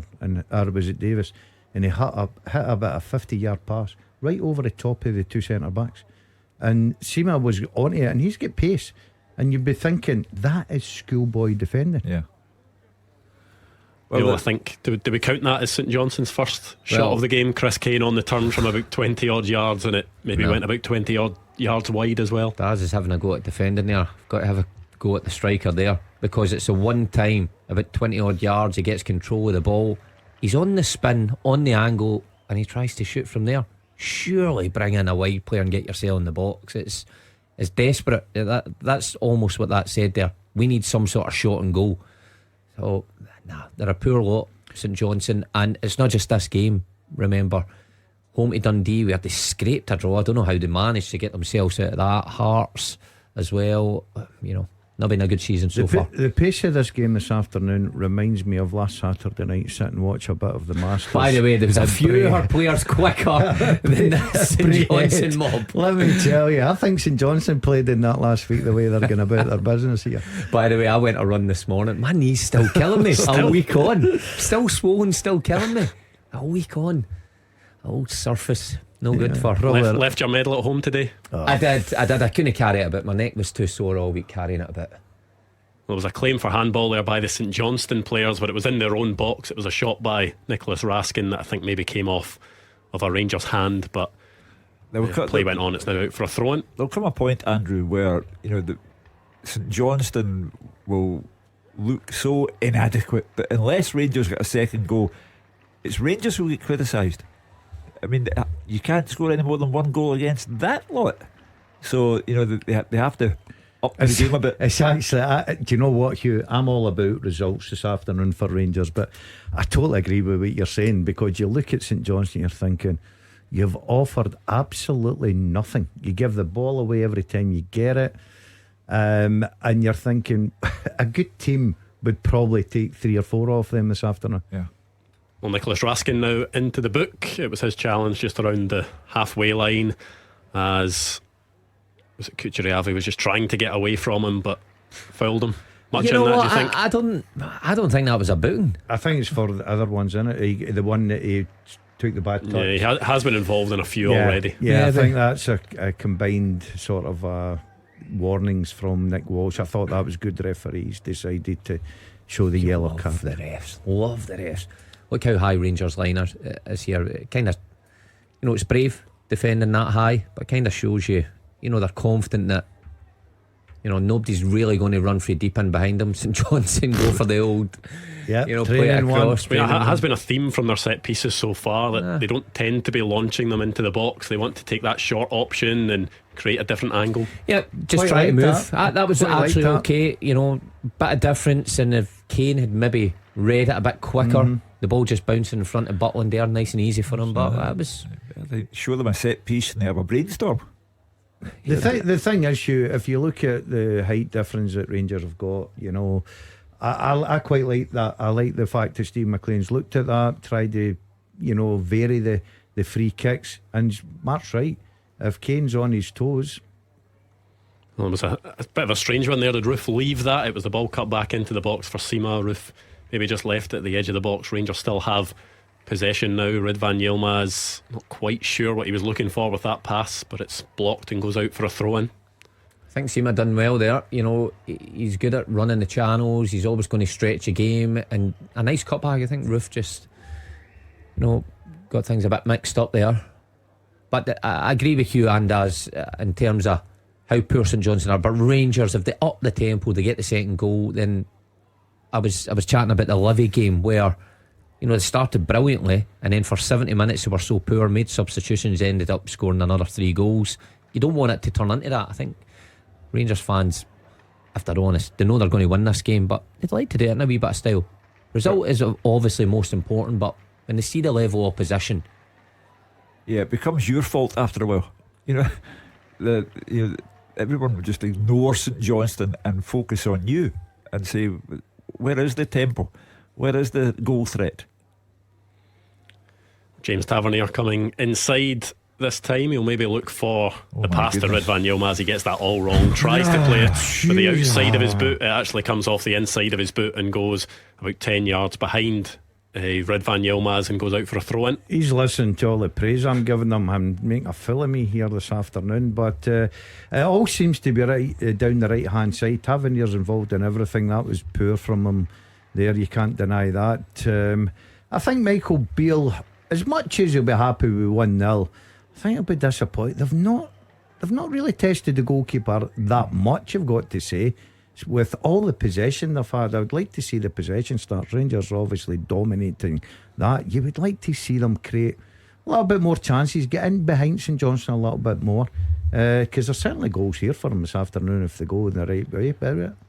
or was it Davis, and he hit a bit of 50-yard pass right over the top of the 2 centre backs, and Seema was onto it, and he's got pace, and you'd be thinking that is schoolboy defending. Yeah. Well, I think, do we count that as St Johnstone's first shot of the game? Chris Kane on the turn from about 20 odd yards, and it maybe went about 20 odd yards wide as well. Daz is having a go at defending there. Got to have a go at the striker there, because it's the one time about 20 odd yards he gets control of the ball, he's on the spin, on the angle, and he tries to shoot from there. Surely bring in a wide player and get yourself in the box. It's desperate. That's almost what that said there. We need some sort of shot and goal. So they're a poor lot, St Johnstone, and it's not just this game. remember. Home to Dundee, we had they scraped a draw. I don't know how they managed to get themselves out of that. Hearts as well, not been a good season so far. The pace of this game this afternoon reminds me of last Saturday night. Sit and watch a bit of the Masters. By the way, there was a few of our players quicker than this St Johnstone mob. Let me tell you, I think St Johnstone played in that last week the way they're going about their business here. By the way, I went a run this morning. My knee's still killing me. A week on, still swollen, still killing me. A week on, old surface. No good for. Left your medal at home today? I did. I couldn't carry it a bit. My neck was too sore all week carrying it a bit. There was a claim for handball there by the St Johnstone players, but it was in their own box. It was a shot by Nicholas Raskin that I think maybe came off of a Rangers hand, but the play went on. It's now out for a throw-in. There'll come a point, Andrew, where the St Johnstone will look so inadequate that unless Rangers get a second goal, it's Rangers who get criticised. I mean, you can't score any more than one goal against that lot. So, they have to up the game a bit. It's actually, do you know what, Hugh? I'm all about results this afternoon for Rangers, but I totally agree with what you're saying, because you look at St Johnstone, you're thinking, you've offered absolutely nothing. You give the ball away every time you get it, and you're thinking a good team would probably take 3 or 4 off them this afternoon. Yeah. Well, Nicholas Raskin now into the book. It was his challenge just around the halfway line, as was it Kucheriavy was just trying to get away from him, but fouled him. Much in that, do you think? I don't think that was a booting. I think it's for the other ones, isn't it? The one that he took the bad touch. Yeah, he has been involved in a few already. Yeah, I think that's a combined sort of warnings from Nick Walsh. I thought that was good. The referees decided to show the yellow card. Love the refs. Look how high Rangers line is here. It kind of, it's brave defending that high, but it kind of shows you, they're confident that, nobody's really going to run for deep in behind them. St Johnstone go for the old, play it across. It has been a theme from their set pieces so far that they don't tend to be launching them into the box. They want to take that short option and create a different angle. Yeah, just try to move. That was actually okay. Bit of difference, and if Kane had maybe read it a bit quicker, the ball just bouncing in front of Butland there, nice and easy for him. But that was. They show them a set piece and they have a brainstorm. The thing is, if you look at the height difference that Rangers have got, I quite like that. I like the fact that Steve Maclean's looked at that, tried to, vary the free kicks, and Mark's right. If Kane's on his toes. Well, it was a bit of a strange one there. Did Roof leave that? It was the ball cut back into the box for Sima. Roof maybe just left it at the edge of the box. Rangers still have possession now. Ridvan Yilmaz not quite sure what he was looking for with that pass, but it's blocked and goes out for a throw-in. I think Sima done well there. He's good at running the channels. He's always going to stretch a game, and a nice cutback. I think Roof just got things a bit mixed up there. But I agree with Hugh and us in terms of how poor St Johnstone are. But Rangers, if they up the tempo, they get the second goal. Then I was chatting about the Livy game where they started brilliantly, and then for 70 minutes they were so poor, made substitutions, ended up scoring another 3 goals. You don't want it to turn into that. I think Rangers fans, if they're honest, they know they're going to win this game, but they'd like to do it in a wee bit of style. Result is obviously most important, but when they see the level of opposition, it becomes your fault after a while. Everyone would just ignore St Johnstone and focus on you and say, where is the tempo? Where is the goal threat? James Tavernier coming inside this time. He'll maybe look for the pass to Ridvan Yilmaz. He gets that all wrong, tries to play it for the outside of his boot. It actually comes off the inside of his boot and goes about 10 yards behind Ridvan Yilmaz and goes out for a throw-in. He's listening to all the praise I'm giving him. I'm making a fool of me here this afternoon, but it all seems to be right down the right hand side. Tavernier's involved in everything. That was poor from him there, you can't deny that. I think Michael Beale, as much as he'll be happy with 1-0, I think he'll be disappointed. They've not really tested the goalkeeper that much, I've got to say. With all the possession they've had, I would like to see the possession start. Rangers are obviously dominating that. You would like to see them create a little bit more chances, get in behind St Johnstone a little bit more, because there's certainly goals here for them this afternoon if they go in the right way.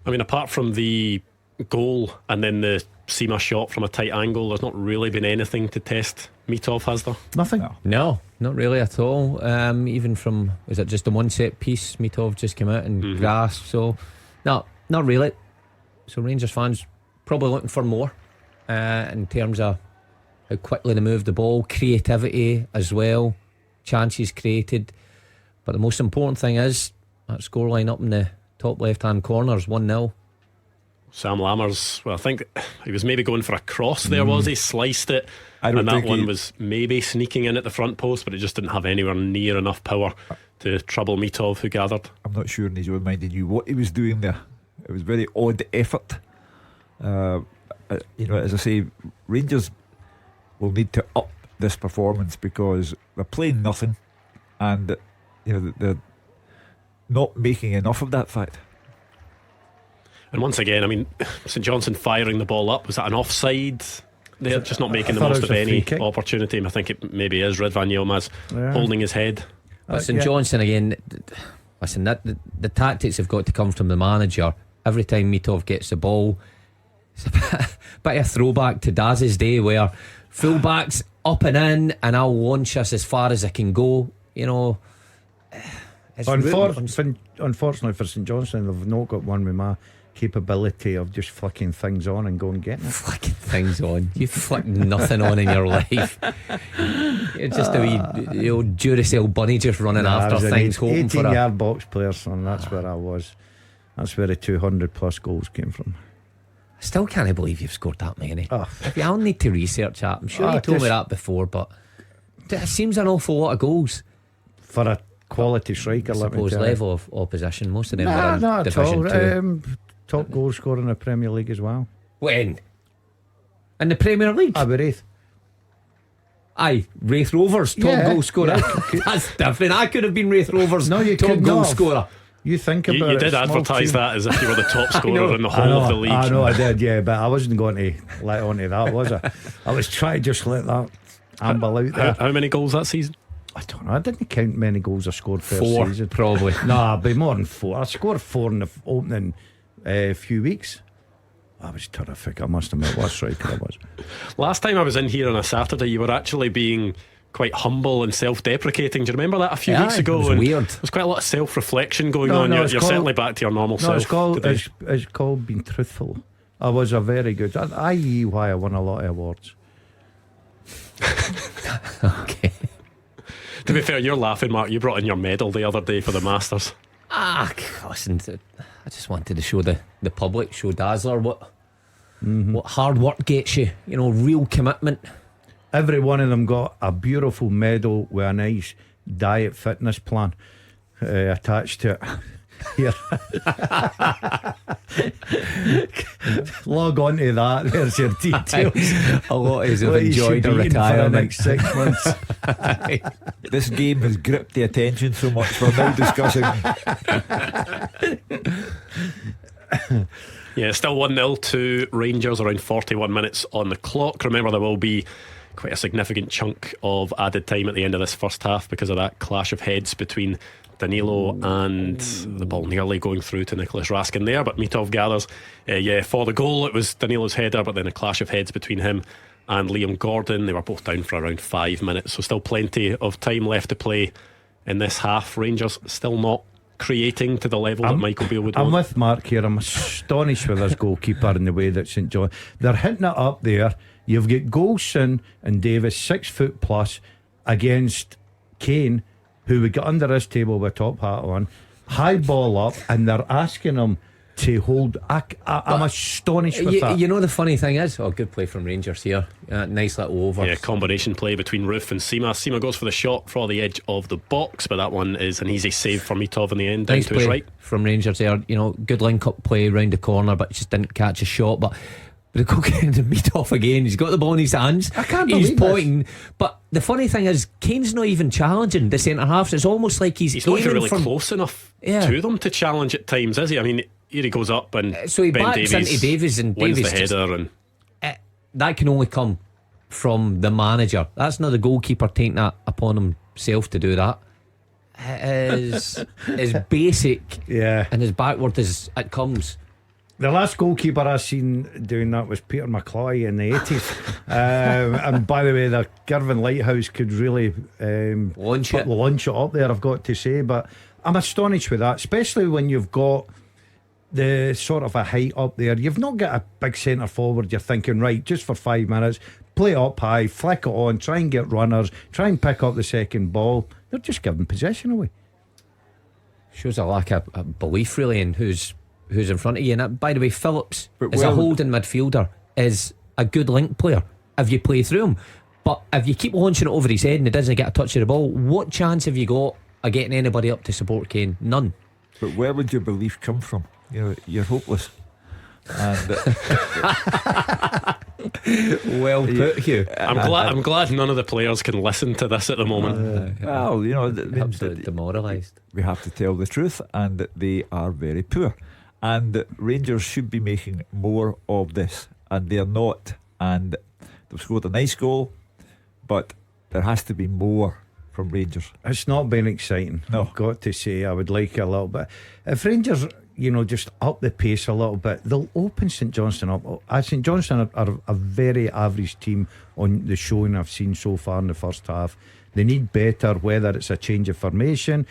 I mean, apart from the goal and then the Seema shot from a tight angle, there's not really been anything to test Mitov, has there? Nothing. No, not really at all. Even from, was it just the one set piece Mitov just came out and grasped? So, no, not really. So Rangers fans probably looking for more in terms of how quickly they move the ball, creativity as well, chances created. But the most important thing is that scoreline up in the top left hand corner is 1-0. Sam Lammers, well, I think he was maybe going for a cross there, was he? Sliced it, I don't and that think one he- was maybe sneaking in at the front post, but it just didn't have anywhere near enough power to trouble Mitov, who gathered. I'm not sure in his own mind he knew what he was doing there. It was very odd effort. As I say, Rangers will need to up this performance because they're playing nothing, and they're not making enough of that fact. And once again, I mean, St Johnstone firing the ball up, was that an offside? They're just not making the thought most it was of a any free kick. opportunity, and I think it maybe is Ridvan Yilmaz holding his head. But St yeah. Johnstone again, listen, the tactics have got to come from the manager. Every time Mitov gets the ball, it's a bit of a throwback to Daz's day where fullbacks up and in, and I'll launch us as far as I can go. It's Unfortunately for St Johnstone, they've not got one with my capability of just flicking things on and going getting it. flicking things on. You flick nothing on in your life. You're just a wee Duracell bunny just running I after was an things, hoping for a. 18-yard box player, son. That's where I was. That's where the 200 plus goals came from. I still can't believe you've scored that many. Oh. I'll need to research that. I'm sure you told me that before, but it seems an awful lot of goals. For a quality striker, I let me suppose tell you. level of opposition. Most of them Nah, were in not at Division all. 2. Top goal scorer in the Premier League as well. When? In the Premier League? Wraith. Aye, Wraith Rovers top Yeah, goal scorer. yeah. That's different. I could have been Wraith Rovers No, you top could goal not. scorer. You think about You it. did small advertise team. that as if you were the top scorer know. in the whole of the league. I know I did, yeah, but I wasn't going to let on to that, was I? I was trying to just let that amble out there. How many goals that season? I don't know. I didn't count many goals I scored per 4 season. probably. Nah, it'd be more than 4. I scored 4 in the opening few weeks. I was terrific. I must admit, what a striker I was. Last time I was in here on a Saturday, you were actually being quite humble and self-deprecating. Do you remember that a few Yeah, weeks ago? it was And weird. There's quite a lot of self-reflection going No, on. no, You're it's you're called- certainly back to your normal No, self it's called today. it's called being truthful. I was a very good, i.e. why I won a lot of awards. Okay. To be fair, you're laughing, Mark. You brought in your medal the other day for the Masters. Listen, I just wanted to show the public, show Dazzler what hard work gets you. Real commitment. Every one of them got a beautiful medal with a nice diet fitness plan attached to it. Here. Log on to that. There's your details. A lot of us have What you should enjoyed a be eating for the retirement. next 6 months. This game has gripped the attention so much we're now discussing. Yeah, still 1-0 to Rangers, around 41 minutes on the clock. Remember, there will be quite a significant chunk of added time at the end of this first half because of that clash of heads between Danilo and the ball nearly going through to Nicholas Raskin there, but Mitov gathers for the goal. It was Danilo's header, but then a clash of heads between him and Liam Gordon. They were both down for around 5 minutes, so still plenty of time left to play in this half. Rangers still not creating to the level that Michael Beale would I'm want. with Mark here. I'm astonished with this goalkeeper in the way that St John, they're hitting it up there. You've got Golson and Davis 6 foot plus against Kane, who would get under his table with top hat on, high ball up, and they're asking him to hold. I'm astonished with that. The funny thing is, good play from Rangers here. Nice little over. Yeah, combination play between Roof and Seema. Seema goes for the shot for the edge of the box, but that one is an easy save for Mitov in the end, down Nice to his play right. from Rangers there. Good link up play round the corner, but just didn't catch a shot. But the goalkeeper to meet off again. He's got the ball in his hands. I can't He's believe pointing. But the funny thing is, Kane's not even challenging the centre halves. It's almost like he's not even aiming really from close enough Yeah. to them to challenge at times, is he? I mean, here he goes up and So he Ben backs Davies into Davies, and wins Davies the just- header. And that can only come from the manager. That's not the goalkeeper taking that upon himself to do that. It is as basic Yeah. and as backward as it comes. The last goalkeeper I seen doing that was Peter Maclean in the 80s. And by the way, the Girvan Lighthouse could really Launch put it. the lunch it up there, I've got to say. But I'm astonished with that, especially when you've got the sort of a height up there. You've not got a big centre forward. You're thinking, right, just for 5 minutes, play it up high, flick it on, try and get runners, try and pick up the second ball. They're just giving possession away. Shows a lack of belief really in who's in front of you. And by the way, Phillips But as a well- holding midfielder is a good link player if you play through him. But if you keep launching it over his head and he doesn't get a touch of the ball, what chance have you got of getting anybody up to support Kane? None. But where would your belief come from? You know, you're hopeless. And Well put, Hugh. I'm glad none of the players can listen to this at the moment. well, you know, it means Absolutely that demoralised. we have to tell the truth, and that they are very poor. And Rangers should be making more of this, and they're not. And they've scored a nice goal, but there has to be more from Rangers. It's not been exciting. No. I've got to say, I would like a little bit. If Rangers, you know, just up the pace a little bit, they'll open St Johnstone up. St Johnstone are a very average team on the showing I've seen so far in the first half. They need better, whether it's a change of formation,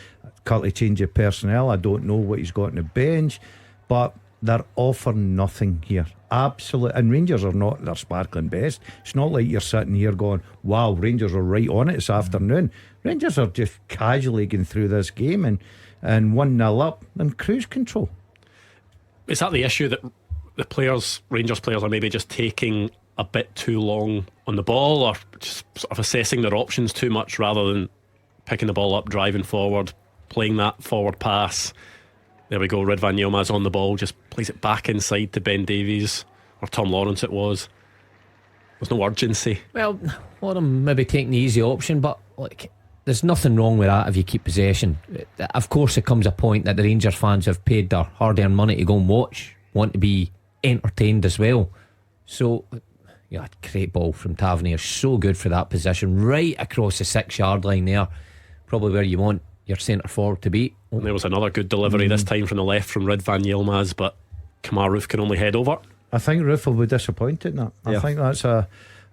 a change of personnel. I don't know what he's got on the bench, but they're offering nothing here. Absolutely. And Rangers are not their sparkling best. It's not like you're sitting here going, wow, Rangers are right on it this afternoon. Rangers are just casually going through this game and 1-0 up and cruise control. Is that the issue, that the Rangers players, are maybe just taking a bit too long on the ball, or just sort of assessing their options too much rather than picking the ball up, driving forward, playing that forward pass? There we go, Ridvan Yilmaz on the ball, just plays it back inside to Ben Davies, or Tom Lawrence it was. There's no urgency. Well, a lot of them maybe taking the easy option, but like, there's nothing wrong with that if you keep possession. Of course, there comes a point that the Rangers fans have paid their hard-earned money to go and watch, want to be entertained as well. So, yeah, great ball from Tavernier, so good for that position, right across the 6-yard line there, probably where you want your centre forward to be. And there was another good delivery this time from the left from Ridvan Yilmaz, but Kamar Roof can only head over. I think Roof will be disappointed in that. Yeah.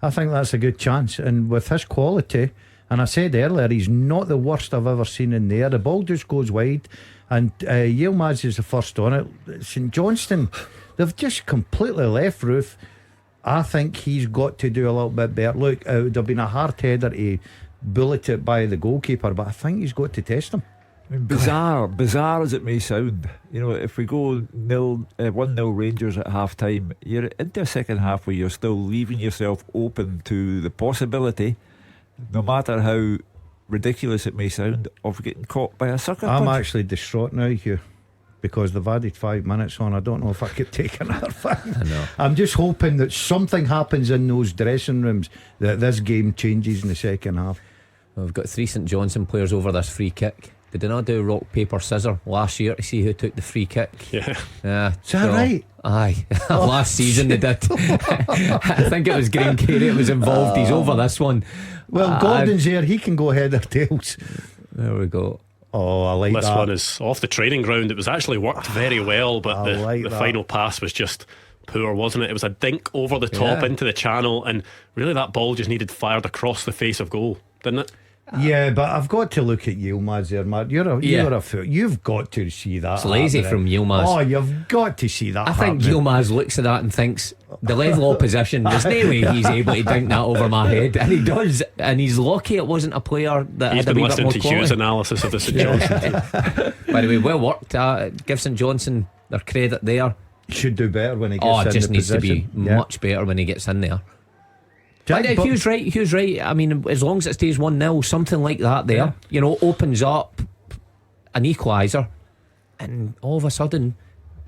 I think that's a good chance. And with his quality, and I said earlier, he's not the worst I've ever seen in there. The ball just goes wide, and Yilmaz is the first on it. St Johnstone, they've just completely left Roof. I think he's got to do a little bit better. Look, it would have been a hard header to bullet it by the goalkeeper, but I think he's got to test him. I mean, bizarre as it may sound, you know, if we go 1-0 Rangers at half time, you're into a second half where you're still leaving yourself open to the possibility, no matter how ridiculous it may sound, of getting caught by a sucker I'm punch. actually distraught now, Hugh, because they've added 5 minutes on. I don't know if I could take another 5. I know. I'm just hoping that something happens in those dressing rooms, that this game changes in the second half. Well, we've got 3 St Johnstone players over this free kick. Did they not do rock, paper, scissors last year to see who took the free kick? Yeah. Is that right? Aye. Last season they did. I think it was Graham Carey that was involved. He's over this one. Well, Gordon's here, he can go head or tails. There we go. Oh, I like This that. one is off the training ground. It was actually worked very well, but I like the that. final pass was just poor, wasn't it? It was a dink over the top Yeah. into the channel, and really that ball just needed fired across the face of goal, didn't it? Yeah, but I've got to look at Yilmaz there, Matt. You're a fool. You've got to see that. It's lazy happening. from Yilmaz. Oh, you've got to see that. I think happening. Yilmaz looks at that and thinks, the level of opposition, there's no way he's able to dink that over my head. And he does. And he's lucky it wasn't a player that He's had a been wee bit listening more to quality. Hugh's analysis of the St Johnstone team. By the way, well worked. Give St Johnstone their credit there. should do better when he gets Oh, in it just the needs to be position. Yeah. much better when he gets in there. Jack, But Hugh's right. I mean, as long as it stays 1-0, something like that there, you know, opens up an equaliser, and all of a sudden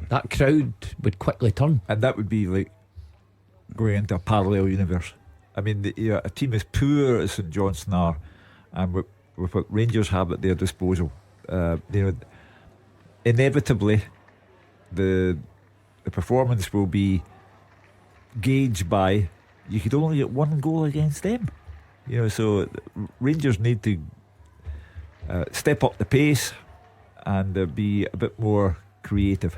that crowd would quickly turn. And that would be like going into a parallel universe. I mean, a team as poor as St Johnstone are, and with what Rangers have at their disposal, inevitably the performance will be gauged by, you could only get one goal against them. So Rangers need to step up the pace and be a bit more creative.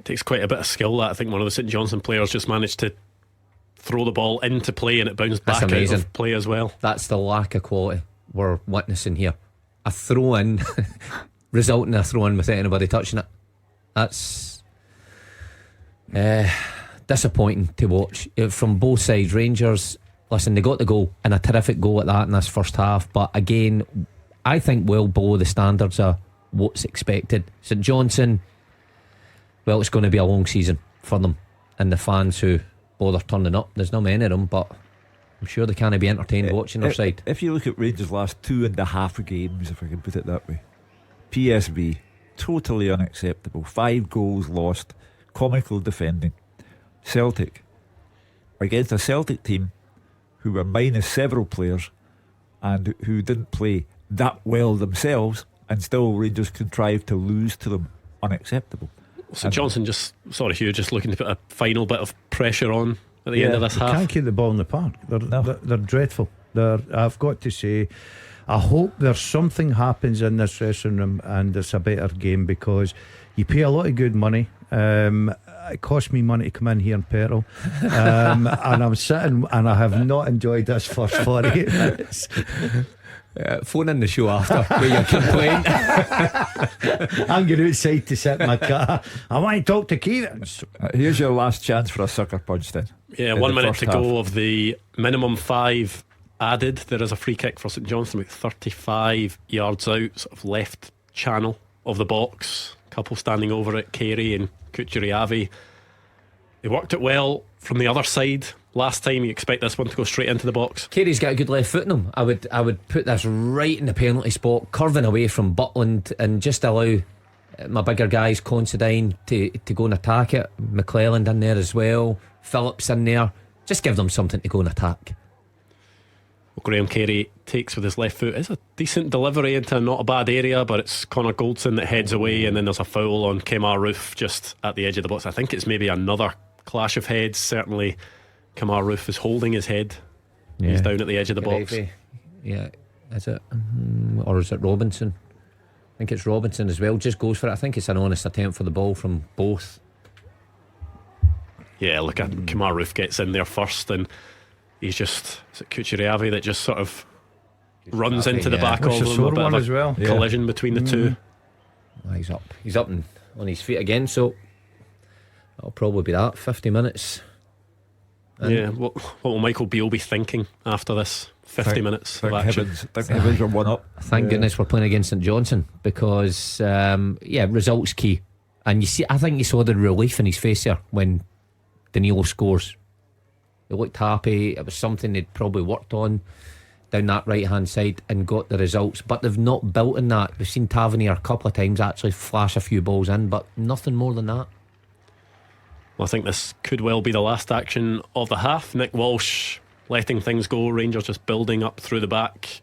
It takes quite a bit of skill. That I think one of the St Johnstone players just managed to throw the ball into play and it bounced back out of play as well. That's the lack of quality we're witnessing here. A throw in resulting in a throw in without anybody touching it. That's disappointing to watch from both sides. Rangers, listen, they got the goal, and a terrific goal at that in this first half, but again, I think well below the standards of what's expected. St Johnstone, well, it's going to be a long season for them and the fans who bother turning up. There's not many of them, but I'm sure they can't be entertained watching their side. If you look at Rangers' last 2.5 games, if I can put it that way, PSV, totally unacceptable. 5 goals lost, comical defending. Celtic, against a Celtic team who were minus several players and who didn't play that well themselves, and still Rangers contrived to lose to them. Unacceptable. St Johnstone Hugh, just looking to put a final bit of pressure on at the end of this half. They can't keep the ball in the park. They're dreadful. I've got to say, I hope there's something happens in this dressing room and it's a better game, because you pay a lot of good money. It cost me money to come in here in petrol, and I'm sitting and I have not enjoyed this first 48 minutes. Phone in the show after with your complaint. I'm going outside to sit in my car. I want to talk to Keevins. Here's your last chance for a sucker punch then. Yeah, 1 minute to go of the minimum 5 added. There is a free kick for St Johnstone about 35 yards out, sort of left channel of the box. Couple standing over it, Carey and Kucheriavi. They worked it well from the other side last time. You expect this one to go straight into the box. Carey's got a good left foot in him. I would put this right in the penalty spot, curving away from Butland, and just allow my bigger guys, Considine, to go and attack it. Maclean in there as well, Phillips in there. Just give them something to go and attack. Well, Graham Carey takes with his left foot. It's a decent delivery into not a bad area, but it's Connor Goldson that heads away, and then there's a foul on Kemar Roof just at the edge of the box. I think it's maybe another clash of heads. Certainly Kemar Roof is holding his head. Yeah. He's down at the edge of the box. Yeah, is it? Or is it Robinson? I think it's Robinson as well. Just goes for it. I think it's an honest attempt for the ball from both. Yeah, look at Kemar Roof gets in there first, and he's just, is it Kucheriavi that just sort of runs into the back of him? A bit of a as well. collision between the two. He's up and on his feet again, so that'll probably be that 50 minutes. Yeah, what will Michael Beale be thinking after this 50 minutes of action? Heavens are one up. Thank goodness we're playing against St Johnstone, because results key. And I think you saw the relief in his face here when Danilo scores. They looked happy. It was something they'd probably worked on down that right hand side and got the results, but they've not built on that. We've seen Tavernier a couple of times actually flash a few balls in, but nothing more than that. Well, I think this could well be the last action of the half. Nick Walsh letting things go, Rangers just building up through the back,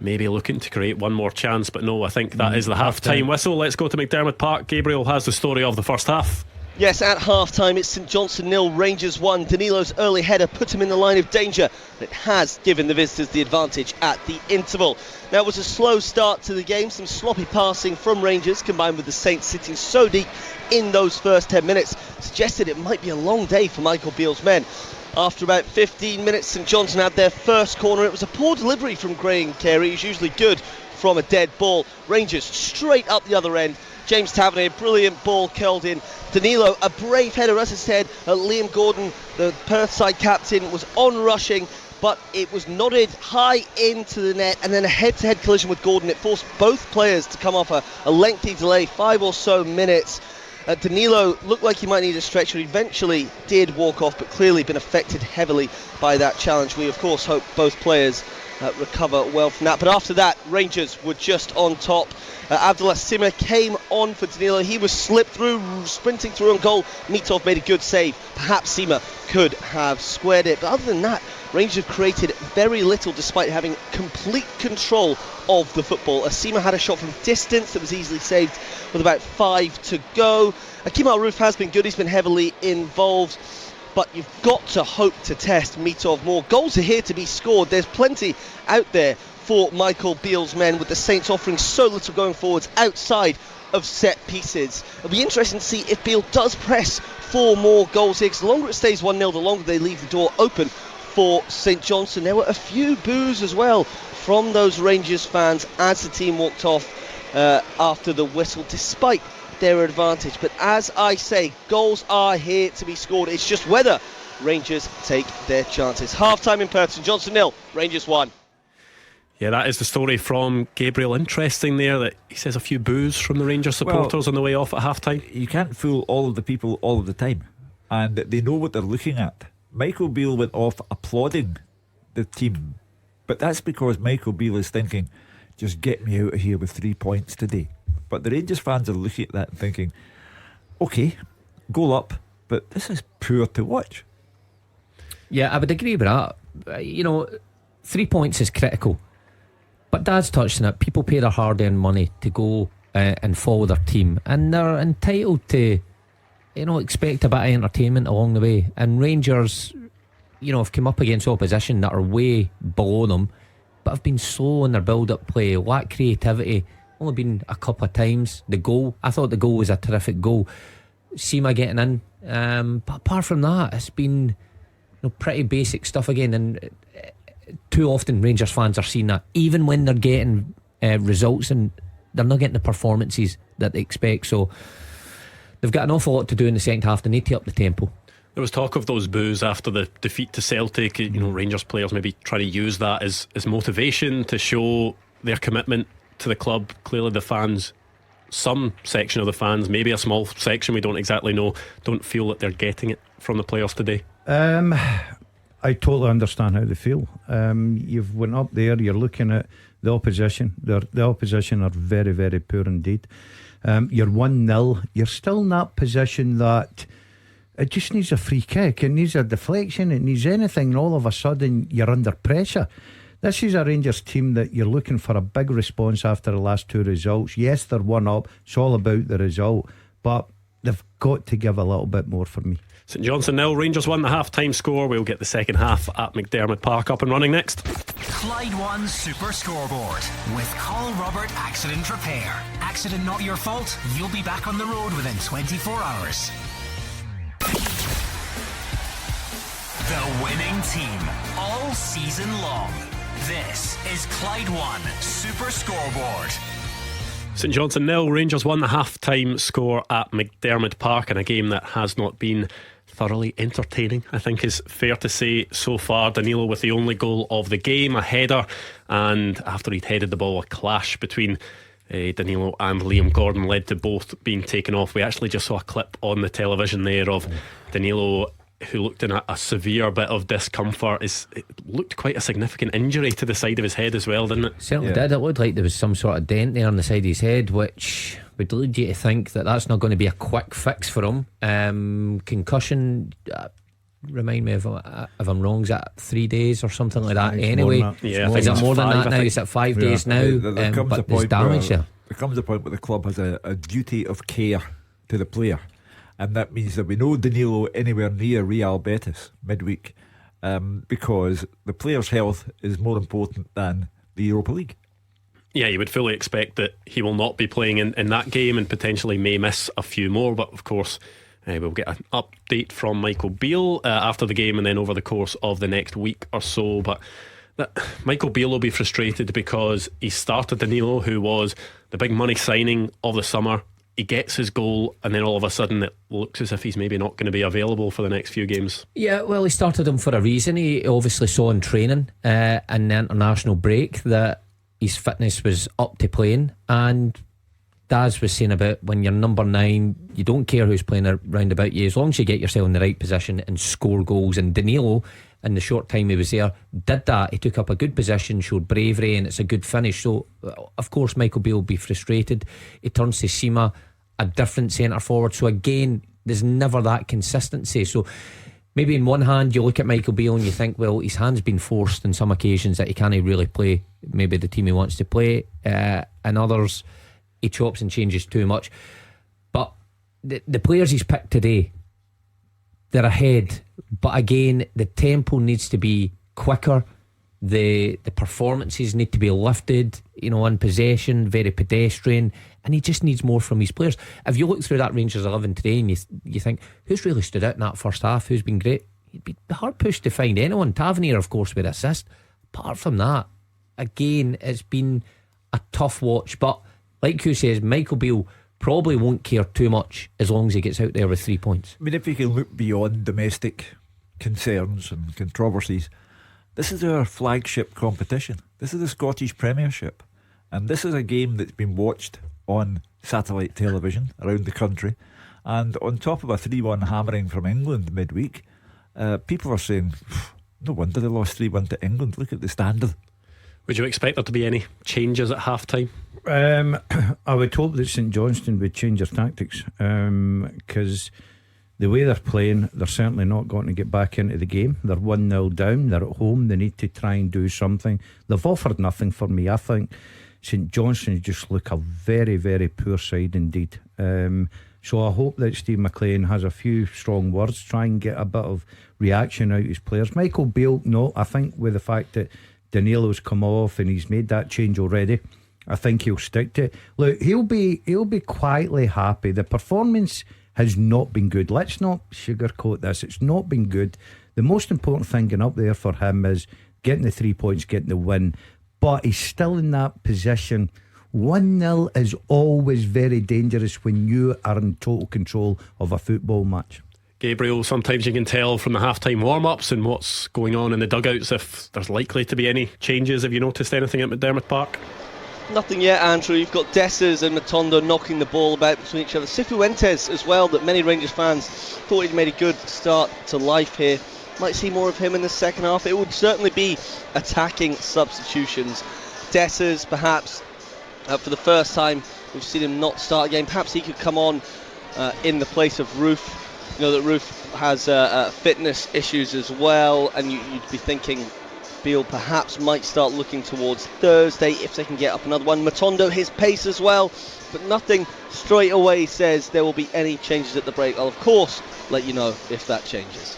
maybe looking to create one more chance, but no, I think that is the half-time whistle. Let's go to McDermott Park. Gabriel has the story of the first half. Yes, at half-time it's St Johnstone 0, Rangers 1. Danilo's early header put him in the line of danger, but it has given the visitors the advantage at the interval. Now, it was a slow start to the game, some sloppy passing from Rangers combined with the Saints sitting so deep in those first 10 minutes suggested it might be a long day for Michael Beale's men. After about 15 minutes, St Johnstone had their first corner. It was a poor delivery from Graham Carey, who's usually good from a dead ball. Rangers straight up the other end. James Tavernier, brilliant ball curled in. Danilo, a brave header, as I said. Liam Gordon, the Perth side captain, was on rushing, but it was nodded high into the net, and then a head-to-head collision with Gordon. It forced both players to come off a lengthy delay, 5 or so minutes. Danilo looked like he might need a stretcher. He eventually did walk off, but clearly been affected heavily by that challenge. We, of course, hope both players recover well from that. But after that, Rangers were just on top. Abdullah Sima came on for Danilo. He was slipped through, sprinting through on goal. Mitov made a good save. Perhaps Sima could have squared it. But other than that, Rangers created very little despite having complete control of the football. Sima had a shot from distance that was easily saved with about 5 to go. Kemar Roof has been good. He's been heavily involved. But you've got to hope to test Mitov more. Goals are here to be scored. There's plenty out there for Michael Beale's men, with the Saints offering so little going forwards outside of set pieces. It'll be interesting to see if Beale does press for more goals here, because the longer it stays 1-0, the longer they leave the door open for St Johnstone. There were a few boos as well from those Rangers fans as the team walked off after the whistle, despite their advantage. But as I say, goals are here to be scored. It's just whether Rangers take their chances. Half-time in Perth, St Johnstone 0, Rangers 1. Yeah, that is the story from Gabriel. Interesting there that he says a few boos from the Rangers supporters on the way off at half time. You can't fool all of the people all of the time, and they know what they're looking at. Michael Beale went off applauding the team, but that's because Michael Beale is thinking, just get me out of here with 3 points today. But the Rangers fans are looking at that and thinking, okay, goal up, but this is poor to watch. Yeah, I would agree with that. 3 points is critical. But Dad's touched on it. People pay their hard-earned money to go and follow their team, and they're entitled to, expect a bit of entertainment along the way. And Rangers, have come up against opposition that are way below them, but have been slow in their build-up play, lack creativity. Only been a couple of times. The goal, I thought the goal was a terrific goal. Seema getting in, but apart from that, it's been pretty basic stuff again. And too often Rangers fans are seeing that even when they're getting results, and they're not getting the performances that they expect. So they've got an awful lot to do in the second half. They need to up the tempo. There was talk of those boos after the defeat to Celtic. Rangers players maybe trying to use that as motivation to show their commitment to the club. Clearly the fans, some section of the fans, maybe a small section, we don't exactly know, don't feel that they're getting it from the players today. I totally understand how they feel. You've went up there, you're looking at the opposition. The opposition are very, very poor indeed. You're 1-0. You're still in that position that it just needs a free kick, it needs a deflection, it needs anything, and all of a sudden you're under pressure. This is a Rangers team that you're looking for a big response after the last two results. Yes, they're 1 up, it's all about the result, but they've got to give a little bit more for me. St Johnstone 0, Rangers 1, the half-time score. We'll get the second half at McDermott Park up and running next. Clyde 1 Super Scoreboard with Call Robert Accident Repair. Accident not your fault? You'll be back on the road within 24 hours. The winning team all season long. This is Clyde 1 Super Scoreboard. St Johnstone 0, Rangers 1, the half-time score at McDermott Park, in a game that has not been thoroughly entertaining, I think is fair to say so far. Danilo with the only goal of the game, a header, and after he'd headed the ball, a clash between Danilo and Liam Gordon led to both being taken off. We actually just saw a clip on the television there of Danilo, who looked in a severe bit of discomfort. It looked quite a significant injury to the side of his head as well, didn't it? Certainly did. It looked like there was some sort of dent there on the side of his head, which would lead you to think that that's not going to be a quick fix for him. Concussion, remind me if I'm wrong, is that 3 days or something like that? Anyway, yeah, is it more than that now? Think. It's at 5 days now. But there's damage there. There comes a point where the club has a duty of care to the player, and that means that we know Danilo anywhere near Real Betis midweek, because the player's health is more important than the Europa League. Yeah, you would fully expect that he will not be playing in that game, and potentially may miss a few more. But of course, we'll get an update from Michael Beale after the game and then over the course of the next week or so. But Michael Beale will be frustrated because he started Danilo, who was the big money signing of the summer. He gets his goal, and then all of a sudden it looks as if he's maybe not going to be available for the next few games. Yeah, well, he started him for a reason. He obviously saw in training in the international break that his fitness was up to playing, and Daz was saying about when you're number 9, you don't care who's playing around about you, as long as you get yourself in the right position and score goals. And Danilo, in the short time he was there, did that. He took up a good position, showed bravery, and it's a good finish. So of course Michael Beale will be frustrated. He turns to Seema, a different centre forward. So again, there's never that consistency. So maybe in one hand you look at Michael Beale and you think, well, his hand's been forced on some occasions that he can't really play maybe the team he wants to play, and others he chops and changes too much. But the players he's picked today, they're ahead, but again the tempo needs to be quicker The performances need to be lifted, in possession, very pedestrian, and he just needs more from his players. If you look through that Rangers 11 today and you think, who's really stood out in that first half, who's been great, you'd be hard pushed to find anyone. Tavernier, of course, with assist. Apart from that, again, it's been a tough watch, but like you says, Michael Beale probably won't care too much as long as he gets out there with 3 points. I mean, if you can look beyond domestic concerns and controversies, this is our flagship competition. This is the Scottish Premiership, and this is a game that's been watched on satellite television around the country. And on top of a 3-1 hammering from England midweek, people are saying, no wonder they lost 3-1 to England. Look at the standard. Would you expect there to be any changes at half time? I would hope that St Johnstone would change their tactics, because the way they're playing, they're certainly not going to get back into the game. They're 1-0 down, they're at home, they need to try and do something. They've offered nothing for me. I think St Johnstone just look a very, very poor side indeed. So I hope that Steve Maclean has a few strong words, try and get a bit of reaction out of his players. Michael Beale, no, I think with the fact that Danilo's come off and he's made that change already, I think he'll stick to it. Look, he'll be quietly happy. The performance has not been good. Let's not sugarcoat this. It's not been good. The most important thing going up there for him is getting the 3 points, getting the win. But he's still in that position. 1-0 is always very dangerous when you are in total control of a football match. Gabriel, sometimes you can tell from the half-time warm-ups and what's going on in the dugouts if there's likely to be any changes. Have you noticed anything at McDermott Park? Nothing yet, Andrew. You've got Dessers and Matondo knocking the ball about between each other. Cifuentes as well, that many Rangers fans thought he'd made a good start to life here. Might see more of him in the second half. It would certainly be attacking substitutions. Dessers, perhaps, for the first time, we've seen him not start a game. Perhaps he could come on in the place of Roof. You know that Roof has fitness issues as well, and you'd be thinking Beale perhaps might start looking towards Thursday if they can get up another one. Matondo, his pace as well, but nothing straight away says there will be any changes at the break. I'll of course let you know if that changes.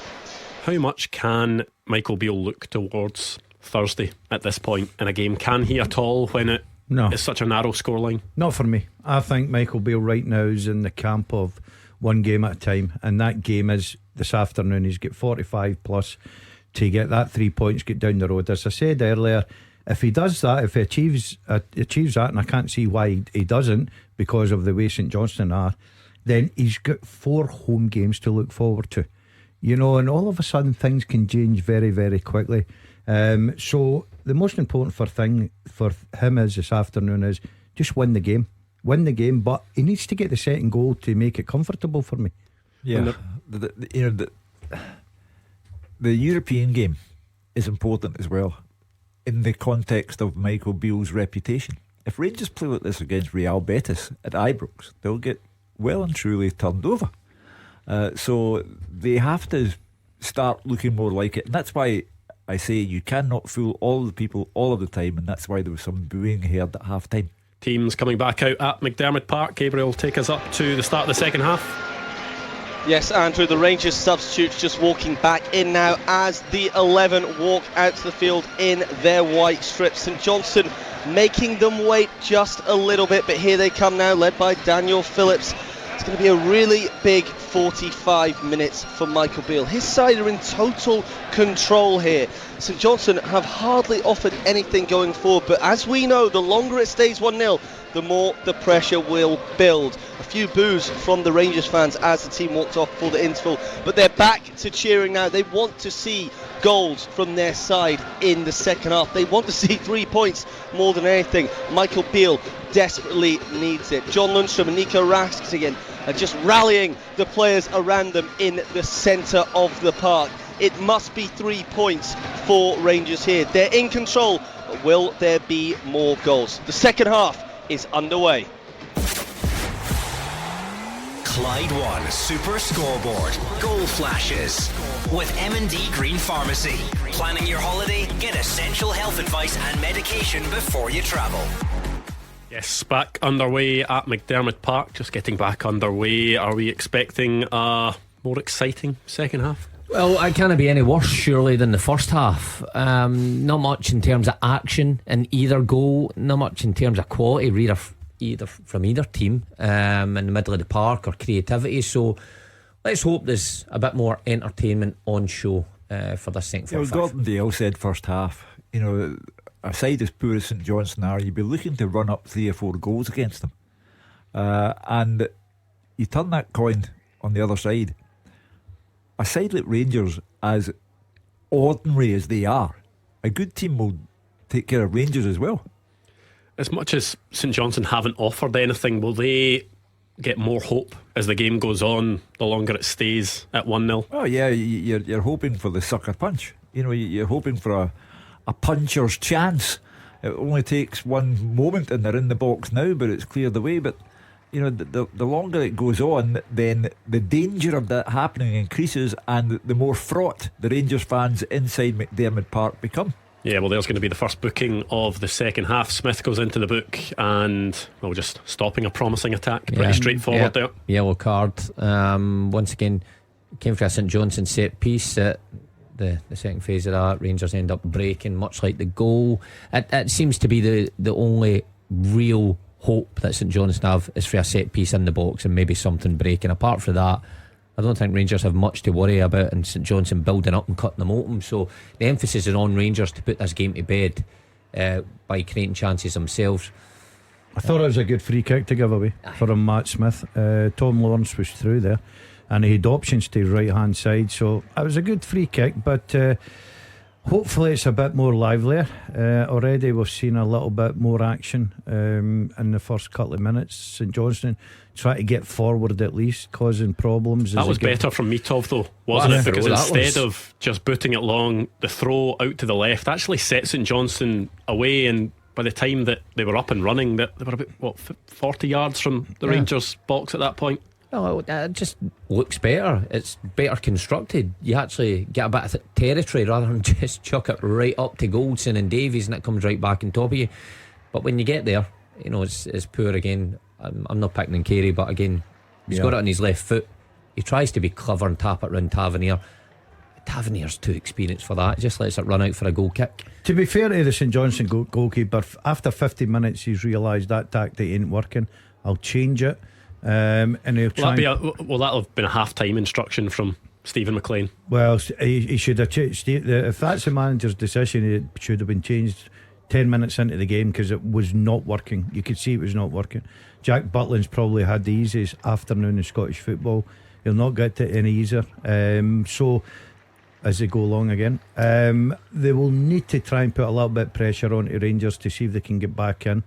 How much can Michael Beale look towards Thursday at this point in a game? Can he at all when it is such a narrow scoreline? Not for me. I think Michael Beale right now is in the camp of one game at a time, and that game is this afternoon. He's got 45 plus to get that 3 points, get down the road. As I said earlier, if he does that, if he achieves that, and I can't see why he doesn't because of the way St Johnstone are, then he's got 4 home games to look forward to, and all of a sudden things can change very, very quickly. So the most important thing for him is this afternoon is just win the game, but he needs to get the second goal to make it comfortable for me. Yeah, the European game is important as well in the context of Michael Beale's reputation. If Rangers play like this against Real Betis at Ibrox, they'll get well and truly turned over. So they have to start looking more like it, and that's why I say you cannot fool all the people all of the time, and that's why there was some booing heard at half time. Teams coming back out at McDermott Park. Gabriel, take us up to the start of the second half. Yes, Andrew, the Rangers substitutes just walking back in now as the 11 walk out to the field in their white strips. St Johnstone making them wait just a little bit, but here they come now, led by Daniel Phillips. It's going to be a really big 45 minutes for Michael Beale. His side are in total control here. St Johnstone have hardly offered anything going forward, but as we know, the longer it stays 1-0, the more the pressure will build. A few boos from the Rangers fans as the team walked off for the interval, but they're back to cheering now. They want to see goals from their side in the second half. They want to see 3 points more than anything. Michael Beale desperately needs it. John Lundstrom and Nico Raskinen are just rallying the players around them in the centre of the park. It must be 3 points for Rangers here. They're in control, but will there be more goals? The second half is underway. Clyde One Super Scoreboard. Goal flashes. With M&D Green Pharmacy. Planning your holiday? Get essential health advice and medication before you travel. Yes, back underway at McDermott Park. Just getting back underway. Are we expecting a more exciting second half? Well, it can't be any worse, surely, than the first half. Not much in terms of action in either goal, not much in terms of quality, either from either team in the middle of the park or creativity. So let's hope there's a bit more entertainment on show for this second half. Gordon Dale said first half, a side as poor as St Johnstone are, you'd be looking to run up 3 or 4 goals against them. And you turn that coin on the other side. A side like Rangers, as ordinary as they are, a good team will take care of Rangers as well. As much as St Johnstone haven't offered anything, will they get more hope as the game goes on, the longer it stays at 1-0? Oh yeah, you're hoping for the sucker punch. You're hoping for a puncher's chance. It only takes one moment and they're in the box now, but it's cleared away. But the longer it goes on, then the danger of that happening increases, and the more fraught the Rangers fans inside McDermott Park become. Yeah, well, there's going to be the first booking of the second half. Smith goes into the book and, well, just stopping a promising attack. Pretty straightforward there. Yellow card. Once again, came for a St Johnstone set piece at the second phase of that. Rangers end up breaking, much like the goal. It seems to be the only real hope that St Johnstone have is for a set piece in the box and maybe something breaking. Apart from that, I don't think Rangers have much to worry about, and St Johnstone building up and cutting them open. So the emphasis is on Rangers to put this game to bed by creating chances themselves. I thought it was a good free kick to give away from Matt Smith. Tom Lawrence was through there and he had options to his right hand side, so it was a good free kick. But hopefully it's a bit more livelier. Already we've seen a little bit more action in the first couple of minutes. St Johnstone try to get forward, at least causing problems. That was better from Mitov though, wasn't it? Because instead of just booting it long, the throw out to the left actually set St Johnstone away, and by the time that they were up and running, they were about 40 yards from the Rangers box at that point. No, it just looks better. It's better constructed. You actually get a bit of territory rather than just chuck it right up to Goldson and Davies and it comes right back on top of you. But when you get there, it's poor again. I'm not picking on Carey, but again, he's got it on his left foot. He tries to be clever and tap it round Tavernier. Tavernier's too experienced for that. He just lets it run out for a goal kick. To be fair to the St Johnstone goalkeeper, after 50 minutes he's realised that tactic ain't working. I'll change it. And he'll try. That'll have been a half-time instruction from Stephen Maclean. Well, he should have changed. If that's the manager's decision, it should have been changed 10 minutes into the game, because it was not working. You could see it was not working. Jack Butland's probably had the easiest afternoon in Scottish football. He'll not get to any easier. So as they go along again, they will need to try and put a little bit of pressure on to Rangers to see if they can get back in.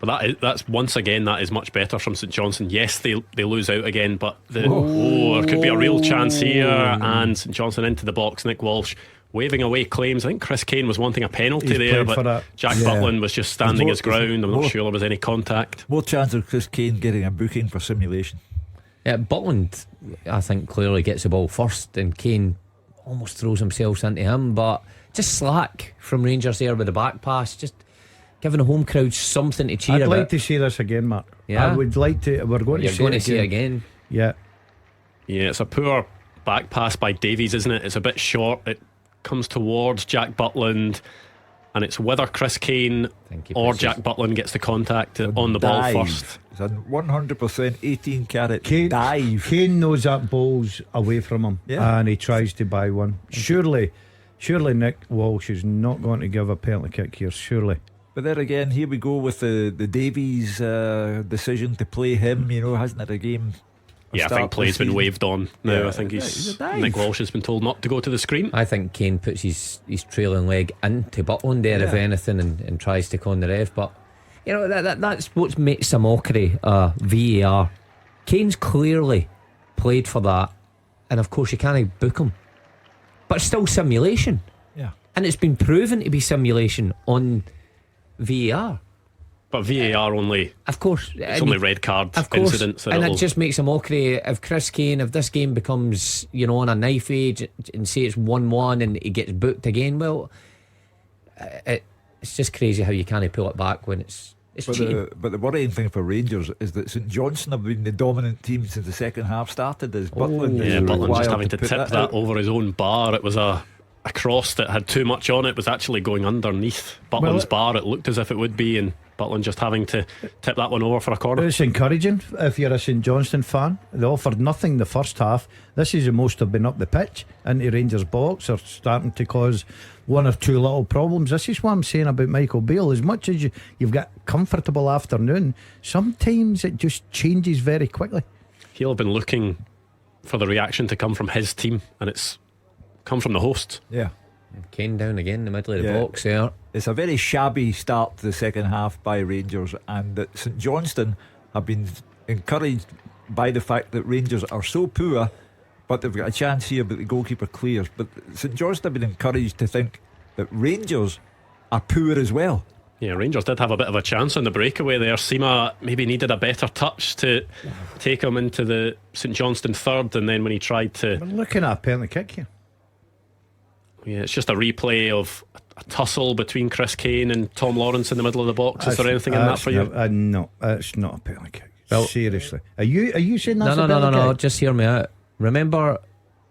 But that's once again, that is much better from St Johnstone. Yes, they lose out again, but there could be a real chance here. And St Johnstone into the box. Nick Walsh waving away claims. I think Chris Kane was wanting a penalty there, but Jack Butland was just standing his ground. I'm not sure there was any contact. More chance of Chris Kane getting a booking for simulation. Yeah, Butland, I think, clearly gets the ball first, and Kane almost throws himself into him. But just slack from Rangers there with the back pass, just giving the home crowd something to cheer about. I'd like to see this again, Mark. Yeah, I would like to. We're going to see it again. Yeah, it's a poor back pass by Davies, isn't it? It's a bit short. It comes towards Jack Butland, and it's whether Chris Kane or Jack Butland gets the contact on the ball first. It's a 100% 18 carat dive. Kane knows that ball's away from him, and he tries to buy one. Surely Nick Walsh is not going to give a penalty kick here, surely. But there again, here we go with the Davies decision to play him. Hasn't had a game. I think play's been waved on now. I think Nick Walsh has been told not to go to the screen. I think Kane puts his trailing leg into Butland there, if anything, and tries to con the ref. But that's what makes a mockery VAR. Kane's clearly played for that, and of course you can't book him, but it's still simulation. And it's been proven to be simulation on VAR. But VAR only, of course, it's only red card incidents, and it just makes a mockery. If Chris Kane, if this game becomes on a knife edge and say it's 1-1 and he gets booked again, well, it's just crazy how you can't pull it back when it's It's But cheating. the worrying thing for Rangers is that St Johnstone have been the dominant team since the second half started. As Butland is Yeah, Butland required just having to put tip that out. over his own bar. It was a cross that had too much on it. Was actually going underneath Butland's bar. It looked as if it would be, and Butland just having to tip that one over for a corner. It's encouraging if you're a St Johnstone fan. They offered nothing the first half. This is the most they've been up the pitch into Rangers' box, are starting to cause one or two little problems. This is what I'm saying about Michael Beale. As much as you've got comfortable afternoon, sometimes it just changes very quickly. He'll have been looking for the reaction to come from his team, and it's come from the host. Yeah. Kane down again in the middle of the Yeah. box there. It's a very shabby start to the second half by Rangers, and that St Johnstone have been encouraged by the fact that Rangers are so poor, but they've got a chance here, but the goalkeeper clears. But St Johnstone have been encouraged to think that Rangers are poor as well. Yeah, Rangers did have a bit of a chance on the breakaway there. Sima maybe needed a better touch to take him into the St Johnstone third, and then when he tried to, We're looking at a penalty kick here. yeah, it's just a replay of a tussle between Chris Kane and Tom Lawrence in the middle of the box. Is there anything in that for you? No, it's not a penalty kick. Well- Seriously, are you saying that's No, a no, penalty no. kick? Just hear me out. Remember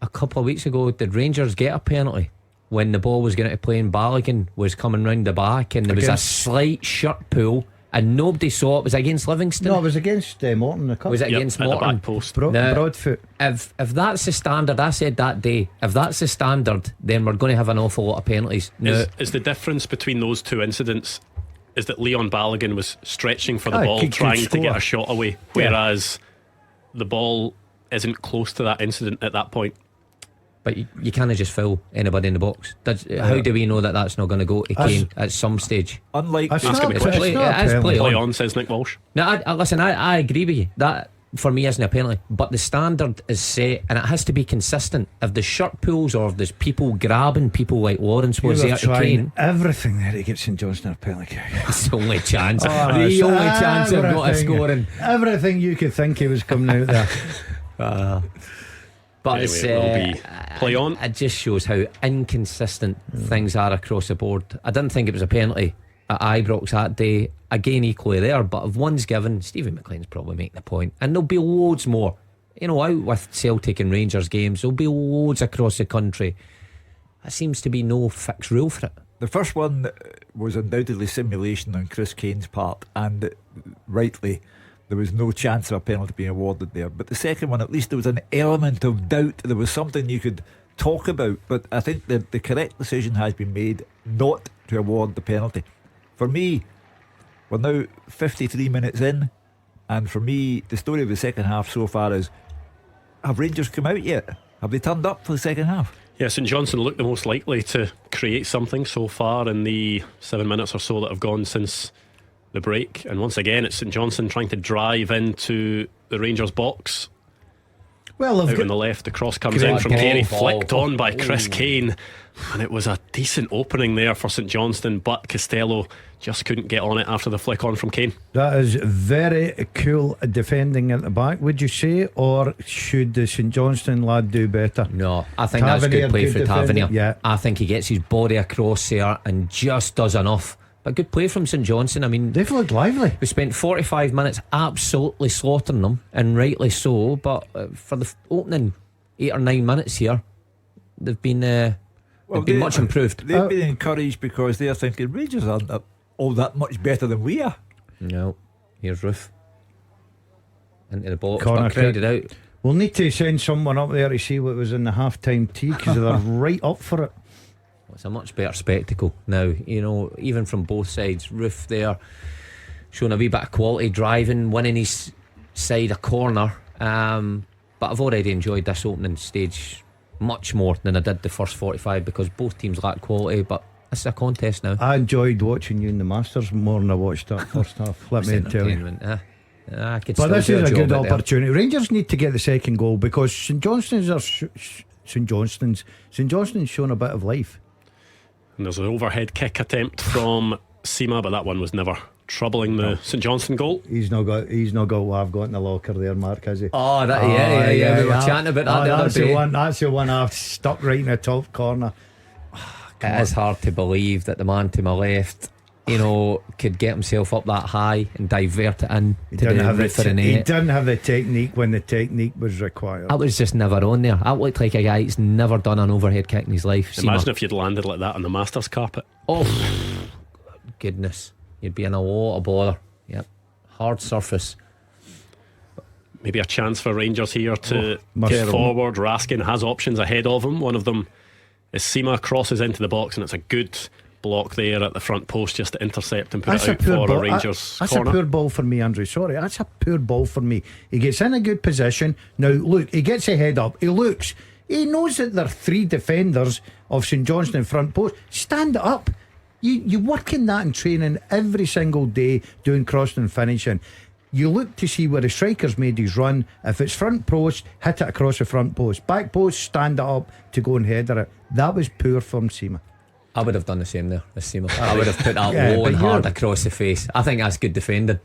a couple of weeks ago, did Rangers get a penalty when the ball was going to play and Balogun was coming round the back and there was a Against- slight shirt pull and nobody saw it? Was it against Livingston? No, it was against Morton. The cup. Was it Yep, against at the Morton? back post. Now, Broadfoot. If that's the standard, I said that day, if that's the standard, then we're going to have an awful lot of penalties. Now, Is the difference between those two incidents is that Leon Balogun was stretching for the Aye, ball, could trying to score. get a shot away, whereas the ball isn't close to that incident at that point. but you can't just foul anybody in the box. How do we know that that's not going to go to Kane at some stage? Unlike That's Ask not, him a question. it's not a It is penalty. play Play on, says Nick Walsh. Now, listen, I agree with you. That for me isn't a penalty, but the standard is set and it has to be consistent. If there's shirt pulls or if there's people grabbing people like Lawrence You was were there to trying Kane, everything there to get St Johnstone a penalty kick. it's the only chance. It's the only chance I've got of everything. scoring. Everything you could think he was coming out there. But Anyway, it's, it will be play on. It just shows how inconsistent things are across the board. I didn't think it was a penalty at Ibrox that day. Again, equally there. But if one's given, Stephen Maclean's probably making the point, and there'll be loads more. You know, out with Celtic and Rangers games, there'll be loads across the country. There seems to be no fixed rule for it. the first one was undoubtedly simulation on Chris Kane's part, and rightly there was no chance of a penalty being awarded there. But the second one, at least there was an element of doubt. There was something you could talk about. But I think the correct decision has been made not to award the penalty. For me, we're now 53 minutes in, and for me the story of the second half so far is, have Rangers come out yet? Have they turned up for the second half? Yeah, St Johnstone looked the most likely to create something so far in the 7 minutes or so that have gone since the break. And once again, it's St Johnstone trying to drive into the Rangers box. Well, Out on the left, the cross comes in from Carey, flicked on by Chris Kane, and it was a decent opening there for St Johnstone, but Costello just couldn't get on it after the flick on from Kane. that is very cool defending at the back, would you say, or should the St Johnstone lad do better? No, I think that's good play for defending. Tavernier. Yeah. I think he gets his body across there and just does enough. But good play from St Johnstone. I mean, They've looked lively. we spent 45 minutes absolutely slaughtering them, and rightly so. But for the opening 8 or 9 minutes here, they've been much improved. They've been encouraged because they're thinking Rangers aren't all that much better than we are. No, here's Roof into the box, Corner but crowded out. We'll need to send someone up there to see what was in the half-time tea, because they're right up for it. It's a much better spectacle now, you know, even from both sides. Roof there showing a wee bit of quality, driving, winning his side a corner. But I've already enjoyed this opening stage much more than I did the first 45, because both teams lack quality. But it's a contest now. I enjoyed watching you in the Masters more than I watched that first half. Let me tell you. Entertainment, I could But still this do is a job good out there. opportunity. Rangers need to get the second goal, because St Johnstone's shown a bit of life. And there's an overhead kick attempt from Sima, but that one was never troubling the St Johnstone goal. He's not got what I've got in the locker there, Mark, has he? Oh, that, yeah. We were chatting about that the other that's day. That's the one I've stuck right in the top corner. It is hard to believe that the man to my left could get himself up that high and divert it in He to didn't the have roof of the he net. didn't have the technique when the technique was required. That was just never on there. That looked like a guy that's never done an overhead kick in his life. Imagine if you'd landed like that on the Masters carpet. Oh goodness, you'd be in a lot of bother. Yep, hard surface. Maybe a chance for Rangers here to must get have. forward. Raskin has options ahead of him. One of them is Seema, crosses into the box, and it's a good block there at the front post just to intercept and put That's it a out poor for ball. a Rangers That's corner. a poor ball for me, Andrew. Sorry, that's a poor ball for me. He gets in a good position. Now, look, he gets a head up. He looks. He knows that there are 3 defenders of St Johnstone in front post. Stand up. You work in that in training every single day, doing crossing and finishing. You look to see where the striker's made his run. If it's front post, hit it across the front post. Back post, stand it up to go and header it. That was poor from Seema. I would have done the same there, Miss Seamer. I would have put that Yeah, low but and hard you're- across the face. I think that's good defending.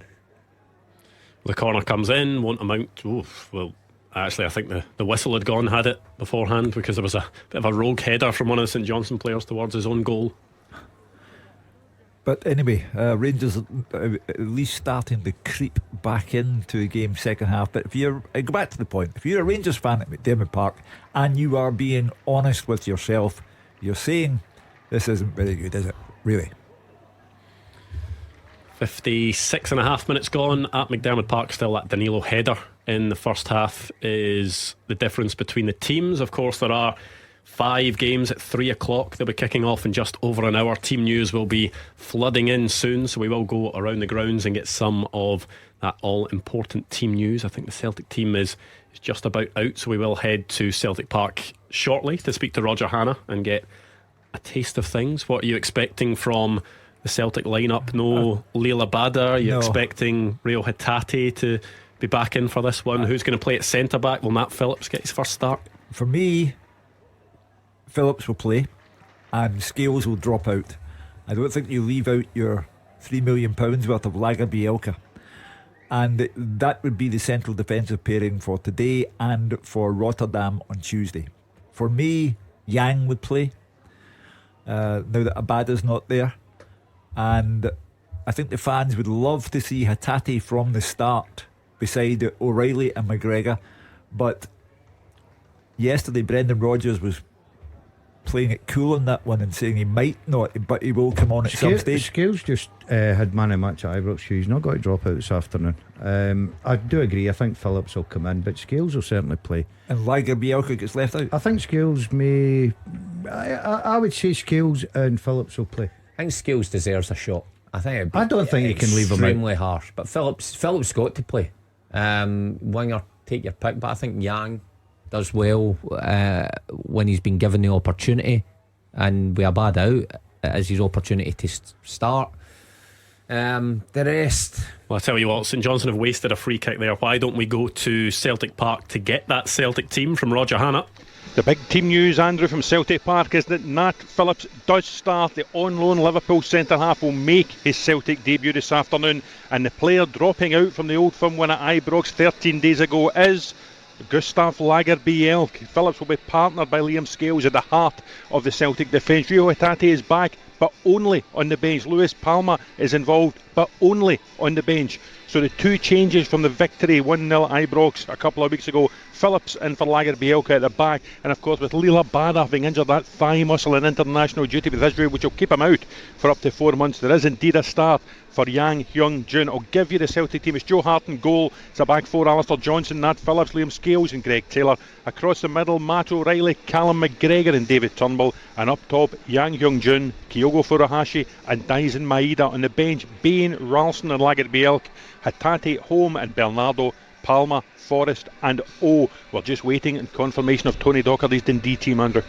The corner comes in, won't amount. Well, actually, I think the whistle had gone, had it beforehand, because there was a bit of a rogue header from one of the St Johnstone players towards his own goal. But anyway, Rangers at least starting to creep back into the game second half. But if you're, I go back to the point, if you're a Rangers fan at McDermott Park and you are being honest with yourself, you're saying this isn't very good, is it? Really? 56 and a half minutes gone at McDermott Park. Still that Danilo header in the first half is the difference between the teams. Of course, there are 5 games at 3 o'clock. They'll be kicking off in just over an hour. Team news will be flooding in soon, so we will go around the grounds and get some of that all important team news. I think the Celtic team is just about out, so we will head to Celtic Park shortly to speak to Roger Hannah and get a taste of things. What are you expecting from the Celtic lineup? No Leila Bada. Are you No. expecting Rio Hatate to be back in for this one? Who's going to play at centre back? Will Matt Phillips get his first start? For me, Phillips will play and Scales will drop out. I don't think you leave out your £3 million worth of Lager Bielka, and that would be the central defensive pairing for today and for Rotterdam on Tuesday. For me, Yang would play now that Abada's not there, and I think the fans would love to see Hatate from the start beside O'Reilly and McGregor. But yesterday Brendan Rodgers was playing it cool on that one and saying he might not, but he will come on at some stage. Scales just had man of match at Ibrox. He's not got to drop out this afternoon. I do agree. I think Phillips will come in, but Scales will certainly play. And Lager Bielka gets left out. I think Scales may. I would say Scales and Phillips will play. I think Scales deserves a shot. I think it'd be I don't think you can leave him out. extremely harsh, but Phillips got to play. Winger, take your pick, but I think Yang does well when he's been given the opportunity, and with a bad out as his opportunity to start. The rest, Well, I tell you what, St Johnstone have wasted a free kick there. Why don't we go to Celtic Park to get that Celtic team from Roger Hannah? The big team news, Andrew, from Celtic Park is that Nat Phillips does start. The on loan Liverpool centre half will make his Celtic debut this afternoon, and the player dropping out from the Old Firm win at Ibrox 13 days ago is Gustav Lagerbielk. Phillips will be partnered by Liam Scales at the heart of the Celtic defence. Rio Hatate is back, but only on the bench. Lewis Palma is involved, but only on the bench. So the 2 changes from the victory 1-0 Ibrox a couple of weeks ago. Phillips in for Lagerbielka at the back, and of course with Leila Bada having injured that thigh muscle in international duty with Israel, which will keep him out for up to 4 months. There is indeed a start for Yang Hyung Jun. I'll give you the Celtic team. It's Joe Hart in goal. It's a back 4: Alistair Johnson, Nat Phillips, Liam Scales and Greg Taylor. Across the middle, Matt O'Reilly, Callum McGregor and David Turnbull. And up top, Yang Hyung Jun, Kyogo Furuhashi and Daisen Maeda. On the bench, Bain, Ralston and Lagerbielk, Hatate, Home and Bernardo, Palma, Forrest and O. We're just waiting on confirmation of Tony Docherty's Dundee team, Andrew.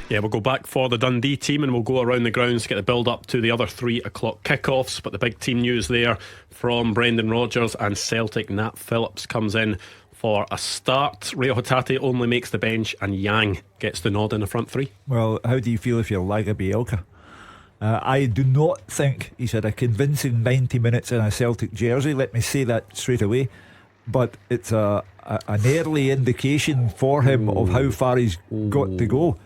Yeah, we'll go back for the Dundee team and we'll go around the grounds to get the build up to the other 3 o'clock kickoffs. But the big team news there from Brendan Rodgers and Celtic. Nat Phillips comes in for a start. Rio Hatate only makes the bench and Yang gets the nod in the front 3. Well, how do you feel if you're Lager Bielka? I do not think he's had a convincing 90 minutes in a Celtic jersey. Let me say that straight away. But it's an early indication for him of how far he's got to go.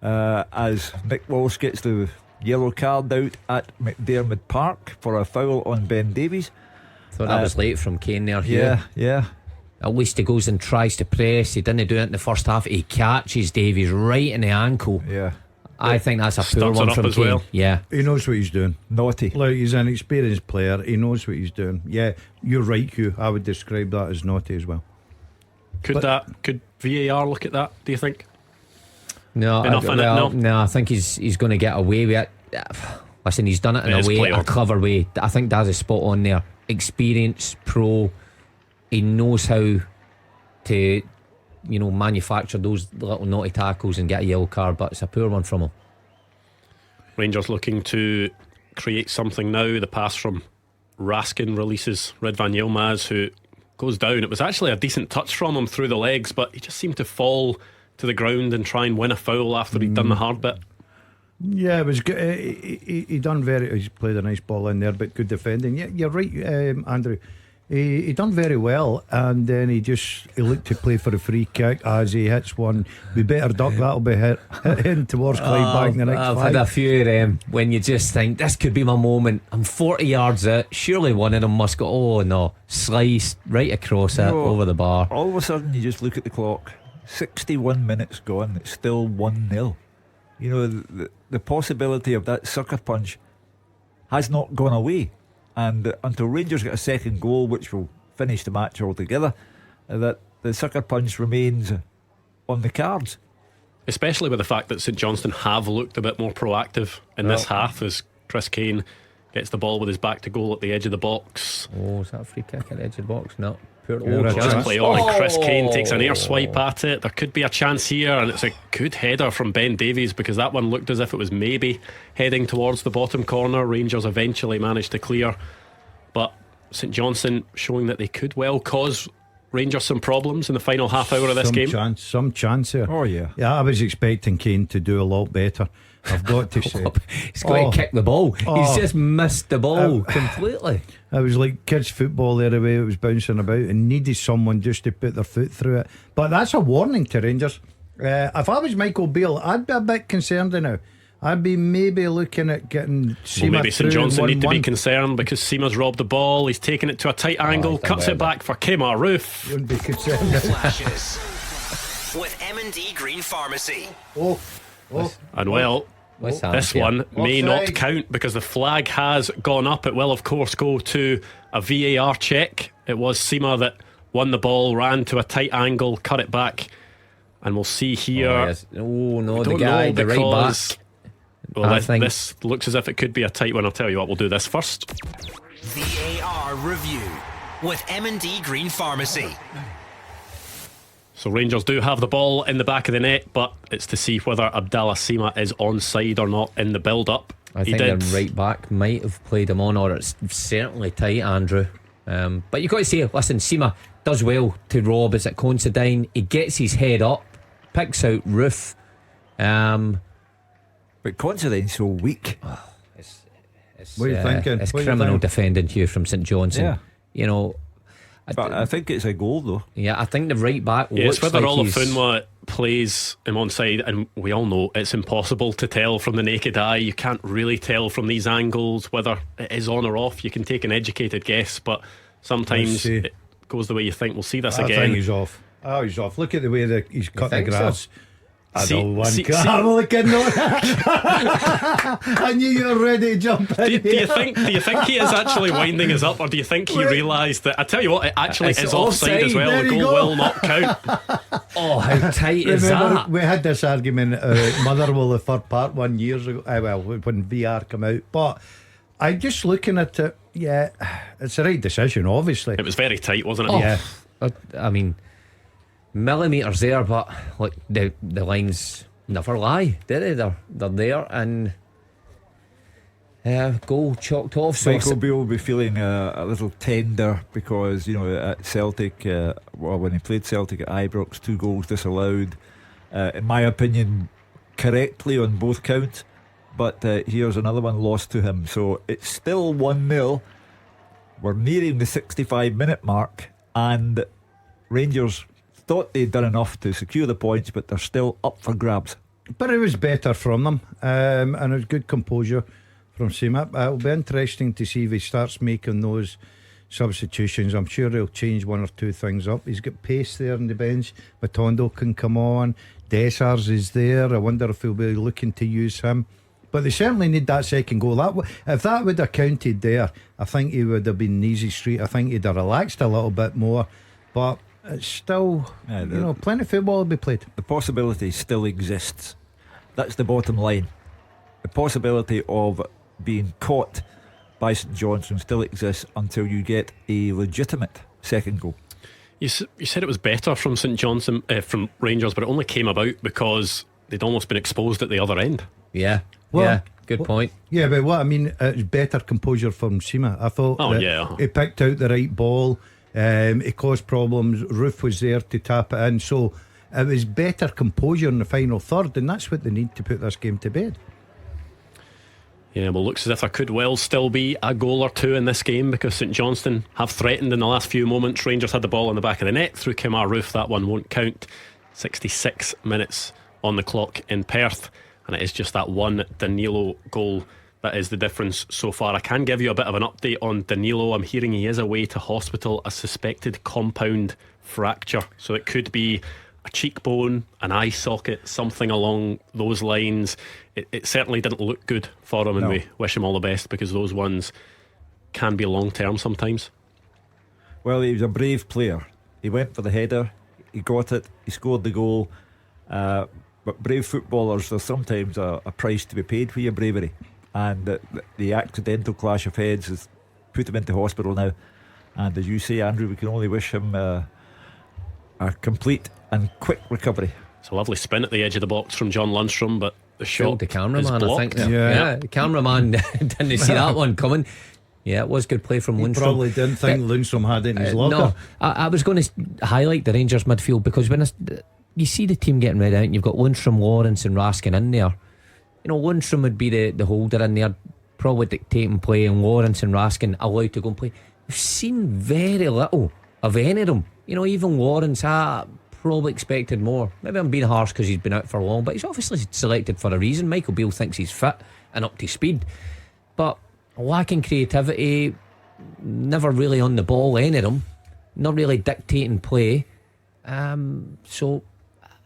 As Mick Walsh gets the Yellow card out at McDermott Park for a foul on Ben Davies. Thought that was late from Kane there, Hugh. Yeah. At least he goes and tries to press. He didn't do it in the first half. He catches Davies right in the ankle. Yeah. I think that's a poor Stumps one it up from as Kane. well. Yeah. He knows what he's doing. Naughty. Like, he's an experienced player. He knows what he's doing. Yeah, you're right, Hugh. I would describe that as naughty as well. Could VAR look at that, do you think? No, Enough in it, no? No, I think he's going to get away with it. Listen, he's done it in It is a way, play a on. clever way. I think Daz is spot on there. Experience, pro. He knows how to, manufacture those little naughty tackles and get a yellow card, but it's a poor one from him. Rangers looking to create something now. The pass from Raskin releases Red Van Yilmaz, who goes down. It was actually a decent touch from him through the legs, but he just seemed to fall to the ground and try and win a foul after he'd done the hard bit. Yeah, it was good. He done he's played a nice ball in there, but good defending. Yeah, you're right, Andrew. He done very well, and then he looked to play for a free kick as he hits one. We better duck, that'll be hit in towards Clyde back in the next I've five. had a few of them when you just think this could be my moment. I'm 40 yards out. Surely one of them must go. Oh no! Slice right across it over the bar. All of a sudden, you just look at the clock. 61 minutes gone. It's still 1-0. The possibility of that sucker punch has not gone away. And until Rangers get a second goal, which will finish the match altogether, that the sucker punch remains on the cards. Especially with the fact that St Johnstone have looked a bit more proactive in this half, as Chris Kane gets the ball with his back to goal at the edge of the box. Oh, is that a free kick at the edge of the box? No. Poor Yeah, old that's Just chance. play on, and Chris Kane takes an air swipe at it. There could be a chance here, and it's a good header from Ben Davies, because that one looked as if it was maybe heading towards the bottom corner. Rangers eventually managed to clear, but St Johnstone showing that they could well cause Rangers some problems in the final half hour of this game. Some chance here. Oh, yeah. Yeah, I was expecting Kane to do a lot better, I've got to say. He's got to kick the ball. He's just missed the ball completely. It was like kids' football there, the way it was bouncing about, and needed someone just to put their foot through it. But that's a warning to Rangers. If I was Michael Beale, I'd be a bit concerned now. I'd be maybe looking at getting Seema Maybe St through Johnstone need to be 1-1. concerned, because Seema's robbed the ball. He's taken it to a tight angle, he's done cuts well it back for Kemar Roof. Wouldn't be concerned. Flashes with M&D Green Pharmacy. And well, What's this happened one may Offside. not count, because the flag has gone up. It will of course go to a VAR check. It was Seema that won the ball, ran to a tight angle, cut it back, and we'll see here. Oh no, the Don't guy, know, the right because- back. Well, I think- this looks as if it could be a tight one. I'll tell you what, we'll do this first. VAR review with M&D Green Pharmacy. So Rangers do have the ball in the back of the net, but it's to see whether Abdallah Seema is onside or not in the build-up. I think the right back might have played him on, or it's certainly tight, Andrew. But you've got to say, listen, Seema does well to rob. Is at Considine. He gets his head up, picks out Roof. But Considine's so weak. What are you thinking? It's What are you criminal thinking? defending here from St Johnstone. Yeah. You know, But I think it's a goal, though. yeah, I think the right back Yeah, looks it's whether like he's... Olafunwa plays him onside, and we all know it's impossible to tell from the naked eye. You can't really tell from these angles whether it is on or off. You can take an educated guess, but sometimes Let's see. it goes the way you think. We'll see this I again. think he's off. Oh, he's off. Look at the way that he's cut the think so? grass. I See- don't want see- to. see- I'm looking on. I knew you were ready to jump in. Do you think he is actually winding us up, or do you think he realised that? I tell you what, it actually It's is offside as offside. well. There The you goal go. will not count. Oh, how tight is Remember, that? we had this argument at Motherwell, the third part, 1 year ago. Well, when VR came out. But I just looking at it, yeah, it's the right decision, obviously. It was very tight, wasn't it? Oh, Yeah. I mean, millimetres there, but look, the lines never lie, do they? They're there, and goal chalked off. So Michael Beale will be feeling a little tender because, you know, at Celtic, when he played Celtic at Ibrox, 2 goals disallowed. In my opinion, correctly on both counts. But here's another one lost to him. So it's still 1-0. We're nearing the 65-minute mark, and Rangers thought they'd done enough to secure the points, but they're still up for grabs. But it was better from them, and it was good composure from Seema. It'll be interesting to see if he starts making those substitutions. I'm sure he'll change one or two things up. He's got pace there on the bench. Matondo can come on. Dessars is there. I wonder if he'll be looking to use him. But they certainly need that second goal. If that would have counted there, I think he would have been an easy street. I think he'd have relaxed a little bit more. But it's still, plenty of football will be played. The possibility still exists. That's the bottom line. The possibility of being caught by St Johnstone still exists until you get a legitimate second goal. You said it was better from St Johnstone, from Rangers, but it only came about because they'd almost been exposed at the other end. Yeah, good point. Yeah, but what I mean, it's better composure from Seema. I thought he picked out the right ball. It caused problems. Roof was there to tap it in, so it was better composure in the final third, and that's what they need to put this game to bed. Yeah, well, looks as if there could well still be a goal or two in this game, because St Johnstone have threatened in the last few moments. Rangers had the ball in the back of the net through Kemar Roof. That one won't count. 66 minutes on the clock in Perth, and it is just that one Danilo goal that is the difference so far. I can give you a bit of an update on Danilo. I'm hearing he is away to hospital, a suspected compound fracture, so it could be a cheekbone, an eye socket, something along those lines. It certainly didn't look good for him, and we wish him all the best, because those ones can be long term sometimes. Well, he was a brave player. He went for the header, he got it, he scored the goal. But brave footballers, there's sometimes a price to be paid for your bravery, and the accidental clash of heads has put him into hospital now. And as you say, Andrew, we can only wish him a complete and quick recovery. It's a lovely spin at the edge of the box from John Lundstrom, but the shot, the cameraman, is I think. Yeah, the cameraman didn't see that one coming. Yeah, it was good play from Lundstrom. Probably didn't think Lundstrom had it in his locker. No, I was going to highlight the Rangers midfield, because when you see the team getting read out and you've got Lundstrom, Lawrence and Raskin in there, Lundstrom would be the holder in there, probably dictating play, and Lawrence and Raskin allowed to go and play. We've seen very little of any of them. Even Lawrence, I probably expected more. Maybe I'm being harsh because he's been out for long, but he's obviously selected for a reason. Michael Beale thinks he's fit and up to speed, but lacking creativity, never really on the ball, any of them, not really dictating play. So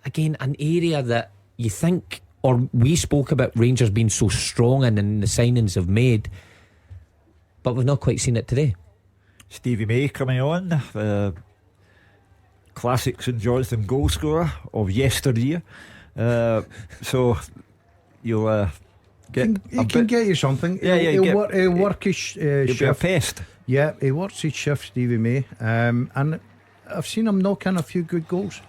again, an area that you think, or we spoke about Rangers being so strong in, and the signings have made, but we've not quite seen it today. Stevie May coming on, classic St Johnstone goal scorer of yesteryear. So you'll get he can get you something. He'll work his shift. Be a pest. Yeah, he works his shift, Stevie May, and I've seen him knock in a few good goals.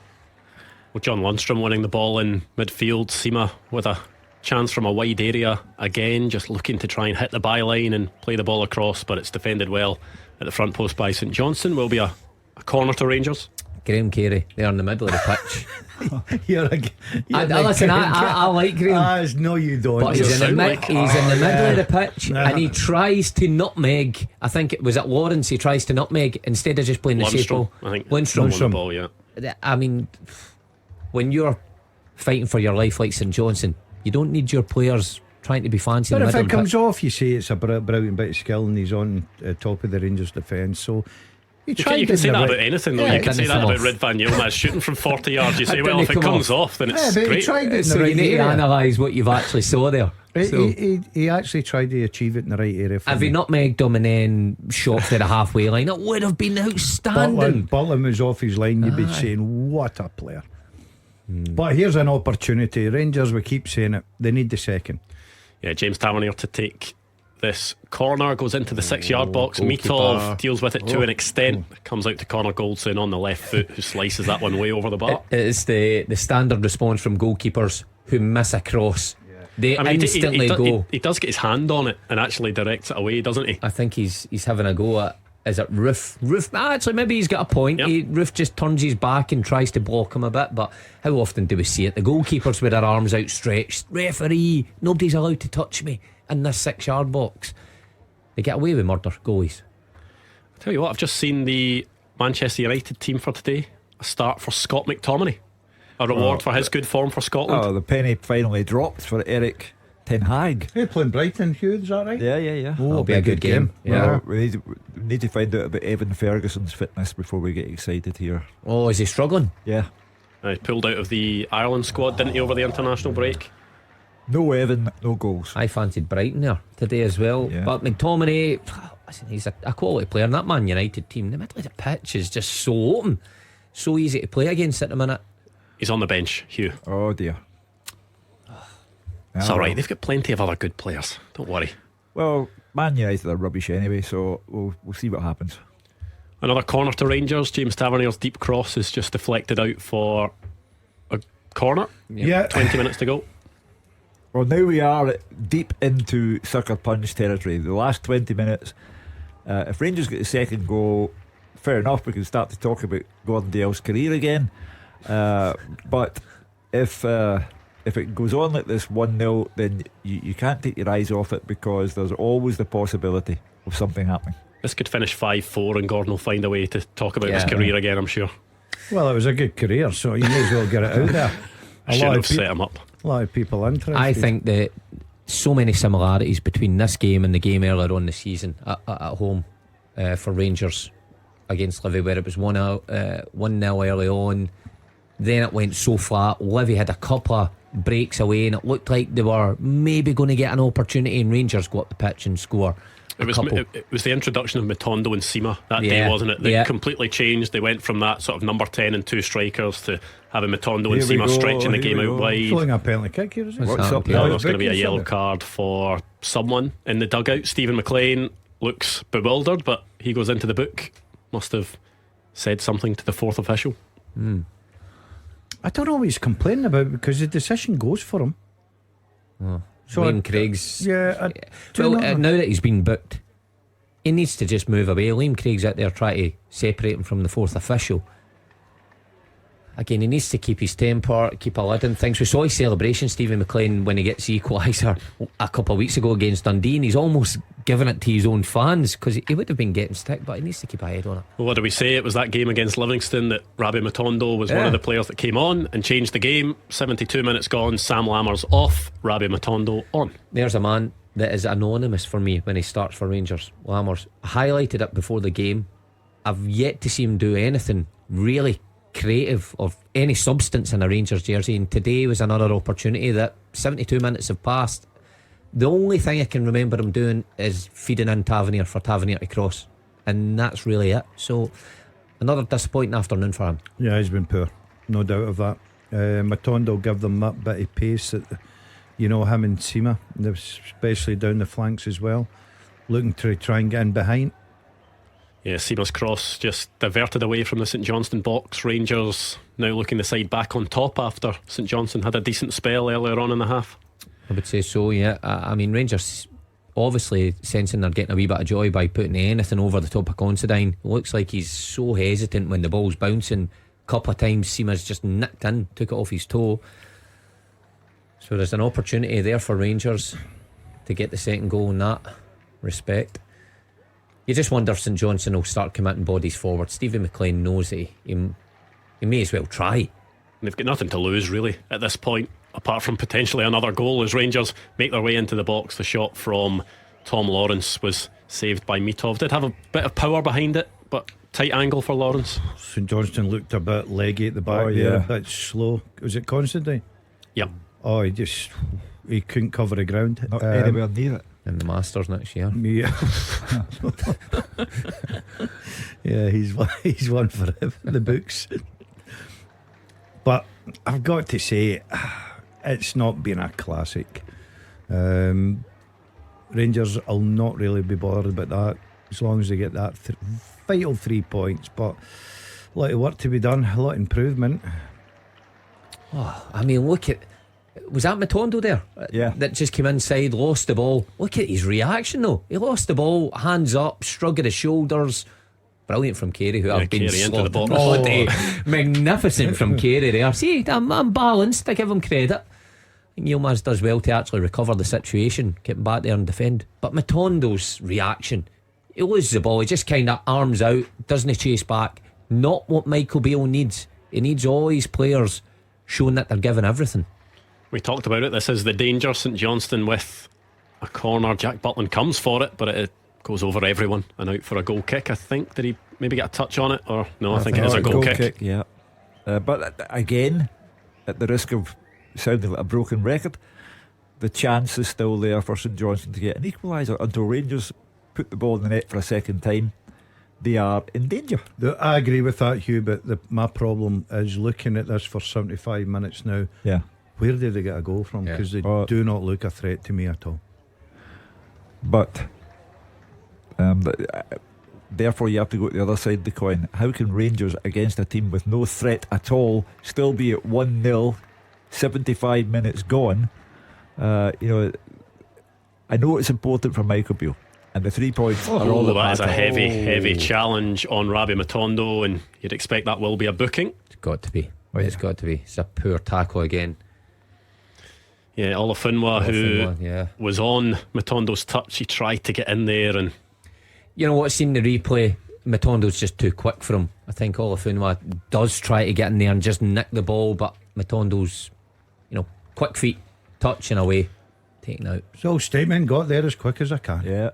Well, John Lundstrom winning the ball in midfield. Seema with a chance from a wide area again, just looking to try and hit the byline and play the ball across, but it's defended well at the front post by St Johnstone. Will be a corner to Rangers. Graham Carey there in the middle of the pitch. Listen, I like Graham. No, you don't. But he's in the middle of the pitch, and he tries to nutmeg. I think it was at Lawrence. He tries to nutmeg instead of just playing the safe ball. I think Lundstrom won the ball. Yeah. I mean, when you're fighting for your life like St Johnstone, you don't need your players trying to be fancy. But in the if middle it comes off, you say it's a brilliant bit of skill, and he's on top of the Rangers defence. So you can say that about anything, though. You can say that about Red Van Yilmaz shooting from 40 yards. You say, well, if it comes off, then it's but great. He tried it in so the right you need area. to analyse what you've actually saw there. He actually tried to achieve it in the right area. If he nutmegged him and then shot to the halfway line, it would have been outstanding. Butland was off his line. You'd be saying, what a player. But here's an opportunity. Rangers, we keep saying it, they need the second. Yeah, James Tavernier to take this corner, goes into the 6-yard box. Mitov deals with it to an extent, comes out to Connor Goldson on the left foot, who slices that one way over the bar. It's the standard response from goalkeepers who miss a cross. They instantly go. He does get his hand on it and actually directs it away, doesn't he? I think he's having a go at, is it Roof? Actually, maybe he's got a point. Yep. Roof just turns his back and tries to block him a bit, but how often do we see it? The goalkeepers with their arms outstretched, referee, nobody's allowed to touch me in this 6-yard box. They get away with murder, goalies. I'll tell you what, I've just seen the Manchester United team for today. A start for Scott McTominay a reward for his good form for Scotland. Oh, the penny finally dropped for Eric Ten Hag. Hey, playing Brighton, Hugh, is that right? Yeah. Oh, It'll be a good game. Yeah. Well, we need to find out about Evan Ferguson's fitness before we get excited here. Oh, is he struggling? Yeah. He pulled out of the Ireland squad, didn't he, over the international break? No Evan, no goals. I fancied Brighton there today as well. Yeah. But McTominay, listen, he's a quality player. And that Man United team, the middle of the pitch is just so open, so easy to play against at the minute. He's on the bench, Hugh. Oh dear. It's alright, they've got plenty of other good players. Don't worry. Well, Man United are rubbish anyway, so we'll see what happens. Another corner to Rangers. James Tavernier's deep cross is just deflected out for a corner. Yeah. 20 minutes to go. Well, now we are deep into sucker punch territory. The last 20 minutes, if Rangers get the second goal, fair enough, we can start to talk about Gordon Dalziel's career again. But if it goes on like this 1-0, then you can't take your eyes off it, because there's always the possibility of something happening. This could finish 5-4 and Gordon will find a way to talk about his career again, I'm sure. Well, it was a good career, so you may as well get it out there. Shouldn't have set him up. A lot of people interested. I think that so many similarities between this game and the game earlier on the season at home for Rangers against Livy, where it was 1-0 early on, then it went so flat. Livy had a couple of breaks away and it looked like they were maybe going to get an opportunity, and Rangers go up the pitch and score. It was the introduction of Matondo and Sima that day, wasn't it? They completely changed. They went from that sort of number 10 and two strikers to having Matondo and Sima stretching the game out wide. Throwing a penalty kick here, is it? What's up? There's going to be a yellow card for someone in the dugout. Stephen Maclean looks bewildered, but he goes into the book. Must have said something to the fourth official. I don't know what he's complaining about, because the decision goes for him. So Liam Craig's now that he's been booked, he needs to just move away. Liam Craig's out there trying to separate him from the fourth official. Again, he needs to keep his temper, keep a lid on things. We saw his celebration, Stephen Maclean, when he gets the equaliser a couple of weeks ago against Dundee, and he's almost given it to his own fans, because he would have been getting stick, but he needs to keep a head on it. Well, what do we say? It was that game against Livingston that Rabbi Matondo was one of the players that came on and changed the game. 72 minutes gone, Sam Lammers off, Rabbi Matondo on. There's a man that is anonymous for me when he starts for Rangers. Lammers, highlighted it before the game. I've yet to see him do anything really creative of any substance in a Rangers jersey, and today was another opportunity that 72 minutes have passed. The only thing I can remember him doing is feeding in Tavernier for Tavernier to cross, and that's really it. So another disappointing afternoon for him. Yeah, he's been poor, no doubt of that. Matondo will give them that bit of pace that, you know, him and Sima, especially down the flanks as well, looking to try and get in behind. Yeah, Seamer's cross just diverted away from the St Johnstone box. Rangers now looking the side back on top after St Johnstone had a decent spell earlier on in the half. I would say so, yeah. I mean, Rangers obviously sensing they're getting a wee bit of joy by putting anything over the top of Considine. Looks like he's so hesitant when the ball's bouncing. A couple of times Seamer's just nicked in, took it off his toe. So there's an opportunity there for Rangers to get the second goal in that respect. You just wonder if St Johnstone will start committing bodies forward. Stephen Maclean knows that he may as well try. They've got nothing to lose really at this point, apart from potentially another goal as Rangers make their way into the box. The shot from Tom Lawrence was saved by Mitov. Did have a bit of power behind it, but tight angle for Lawrence. St Johnstone looked a bit leggy at the back there, a bit slow. Was it Considine? Yep. Oh, he couldn't cover the ground. Not anywhere near it. In the Masters next year. Yeah. Yeah, he's one for the books. But I've got to say, it's not been a classic. Rangers will not really be bothered about that as long as they get that vital 3 points. But a lot of work to be done, a lot of improvement. Oh, I mean, look at. Was that Matondo there? Yeah. That just came inside, lost the ball. Look at his reaction though. He lost the ball, hands up, shrug of his shoulders. Brilliant from Carey, who I've been Carey into the box. all day. Magnificent from Carey there. See, I'm balanced, I give him credit. Yilmaz does well to actually recover the situation, get back there and defend. But Matondo's reaction, he loses the ball, he just kind of arms out, doesn't chase back. Not what Michael Beale needs. He needs all his players showing that they're giving everything. We talked about it. This is the danger. St Johnstone with a corner. Jack Butland comes for it, but it goes over everyone and out for a goal kick. I think, did he maybe get a touch on it? Or no, I think it is a goal kick. Yeah. But again, at the risk of sounding like a broken record, the chance is still there for St Johnstone to get an equaliser. Until Rangers put the ball in the net for a second time, they are in danger. I agree with that, Hugh, but my problem is looking at this for 75 minutes now. Yeah. Where did they get a goal from? Because they do not look a threat to me at all. But therefore you have to go to the other side of the coin. How can Rangers, against a team with no threat at all, still be at 1-0, 75 minutes gone? I know it's important for Michael Beale, and the 3 points are all that is a matter. heavy challenge on Rabbi Matondo, and you'd expect that will be a booking. It's got to be. It's got to be. It's a poor tackle again. Yeah, Olafunwa, who was on Matondo's touch, he tried to get in there, and you know what, seeing the replay, Matondo's just too quick for him. I think Olafunwa does try to get in there and just nick the ball, but Matondo's, quick feet, touching away, taken out. So statement, got there as quick as I can.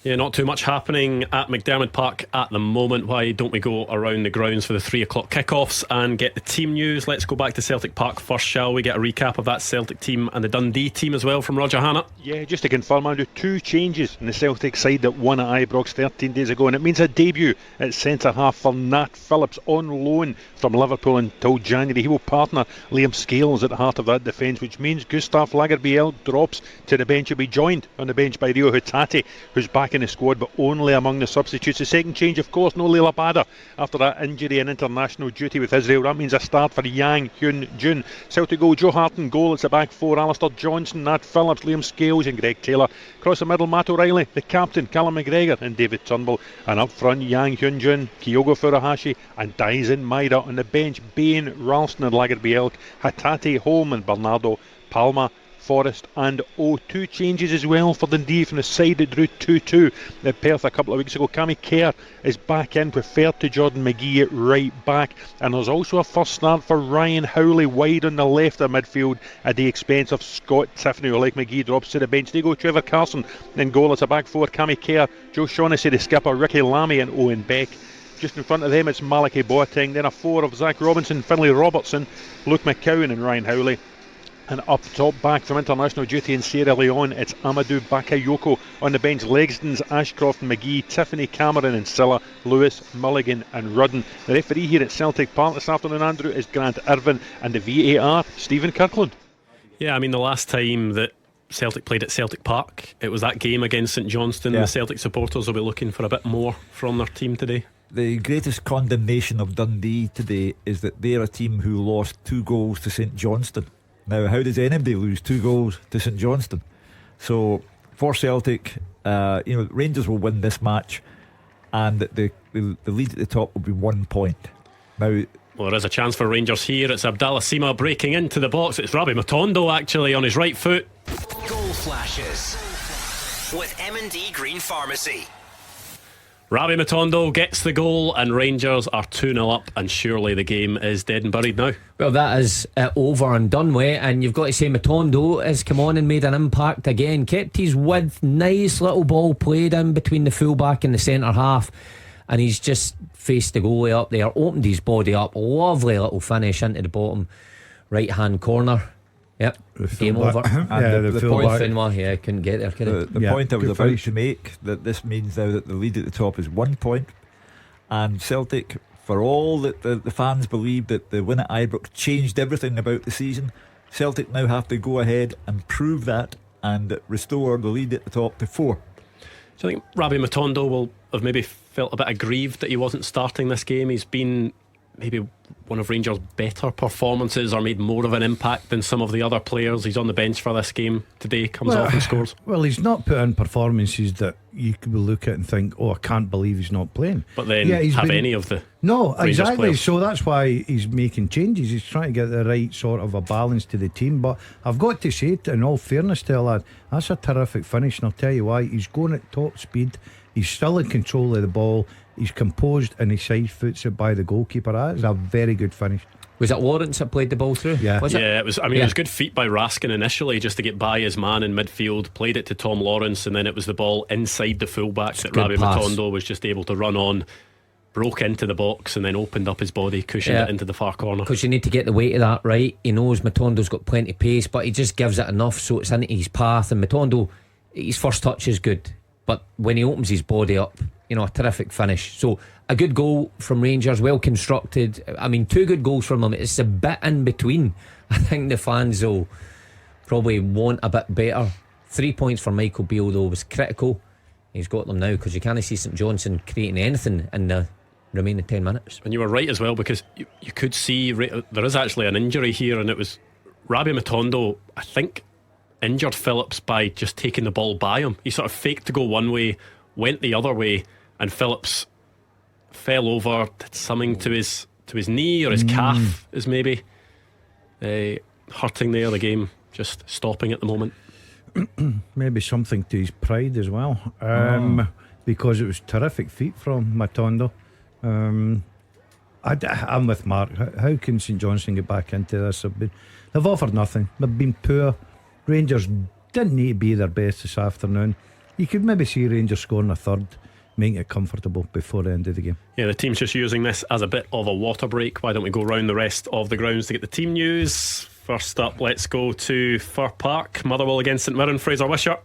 Yeah, not too much happening at McDermott Park at the moment. Why don't we go around the grounds for the 3 o'clock kickoffs and get the team news? Let's go back to Celtic Park first, shall we? Get a recap of that Celtic team and the Dundee team as well from Roger Hannah. Yeah, just to confirm, Andrew, 2 changes in the Celtic side that won at Ibrox 13 days ago, and it means a debut at centre half for Nat Phillips on loan from Liverpool until January. He will partner Liam Scales at the heart of that defence, which means Gustav Lagerbielke drops to the bench. He'll be joined on the bench by Rio Hatate, who's back in the squad but only among the substitutes. The second change, of course, no Leila Bada after that injury and international duty with Israel. That means a start for Yang Hyun Jun. Celtic goal, Joe Hart in goal. It's a back 4: Alistair Johnson, Nat Phillips, Liam Scales and Greg Taylor. Across the middle, Matt O'Reilly, the captain, Callum McGregor and David Turnbull. And up front, Yang Hyun Jun, Kyogo Furuhashi and Daisen Maida. On the bench, Bain, Ralston and Lagerbielke, Hatate, Holm and Bernardo, Palma, Forrest and 2 changes as well for Dundee from the side that drew 2-2 at Perth a couple of weeks ago. Cammy Kerr is back in, preferred to Jordan McGee at right back, and there's also a first start for Ryan Howley wide on the left of midfield at the expense of Scott Tiffany, who, like McGee, drops to the bench. They go Trevor Carson in goal. It's a back 4: Cammy Kerr, Joe Shaughnessy the skipper, Ricky Lamy and Owen Beck. Just in front of them it's Malachi Boateng, then a 4 of Zach Robinson, Finlay Robertson, Luke McCowan and Ryan Howley. And up top, back from international duty in Sierra Leone, it's Amadou Bakayoko. On the bench, Legston's, Ashcroft and McGee, Tiffany, Cameron and Silla, Lewis, Mulligan and Rudden. The referee here at Celtic Park this afternoon, Andrew, is Grant Irvin, and the VAR, Stephen Kirkland. Yeah, I mean, the last time that Celtic played at Celtic Park, it was that game against St Johnstone. The Celtic supporters will be looking for a bit more from their team today. The greatest condemnation of Dundee today is that they're a team who lost 2 goals to St Johnstone. Now, how does anybody lose 2 goals to St Johnstone? So for Celtic, Rangers will win this match, and the lead at the top will be 1 point. Now, well, there is a chance for Rangers here. It's Abdallah Sima breaking into the box. It's Rabbi Matondo actually on his right foot. Goal flashes with M&D Green Pharmacy. Rabbi Matondo gets the goal and Rangers are 2-0 up, and surely the game is dead and buried now. Well, that is over and done with, and you've got to say Matondo has come on and made an impact again. Kept his width, nice little ball played in between the fullback and the centre half, and he's just faced the goalie up there, opened his body up, lovely little finish into the bottom right hand corner. Yep, game over. The point, couldn't get there, could it? The point I was about to make, that this means now that the lead at the top is 1 point, and Celtic, for all that the fans believe that the win at Ibrox changed everything about the season, Celtic now have to go ahead and prove that and restore the lead at the top to 4. So I think Rabbi Matondo will have maybe felt a bit aggrieved that he wasn't starting this game. He's been maybe one of Rangers' better performances, or made more of an impact than some of the other players. He's on the bench for this game today, comes off and scores. Well, he's not put in performances that you could look at and think, oh, I can't believe he's not playing. But then any of the Rangers exactly players. So that's why he's making changes. He's trying to get the right sort of a balance to the team. But I've got to say, in all fairness to the lad, that's a terrific finish, and I'll tell you why. He's going at top speed, he's still in control of the ball, he's composed, and he side foots it by the goalkeeper. That is a very good finish. Was it Lawrence that played the ball through? Yeah. Was It was. I mean, it was good feet by Raskin initially, just to get by his man in midfield. Played it to Tom Lawrence, and then it was the ball inside the fullback that good Rabbi pass. Matondo was just able to run on. Broke into the box and then opened up his body, cushioned it into the far corner. Because you need to get the weight of that right. He knows Matondo's got plenty of pace, but he just gives it enough so it's into his path. And Matondo, his first touch is good, but when he opens his body up, a terrific finish. So a good goal from Rangers, well constructed. I mean, 2 good goals from them. It's a bit in between. I think the fans will probably want a bit better. 3 points for Michael Beale though was critical. He's got them now because you can't see St Johnstone creating anything in the remaining 10 minutes. And you were right as well, because you could see there is actually an injury here, and it was Rabbi Matondo, I think, injured Phillips by just taking the ball by him. He sort of faked to go one way, went the other way, and Phillips fell over, did something to his knee or his calf is maybe hurting there. The game just stopping at the moment. Maybe something to his pride as well, because it was terrific feet from Matondo. I'm with Mark. How can St Johnstone get back into this? They've offered nothing. They've been poor. Rangers didn't need to be their best this afternoon. You could maybe see Rangers scoring a third, making it comfortable before the end of the game. Yeah, the team's just using this as a bit of a water break. Why don't we go round the rest of the grounds to get the team news? First up, let's go to Fir Park. Motherwell against St Mirren. Fraser Wishart.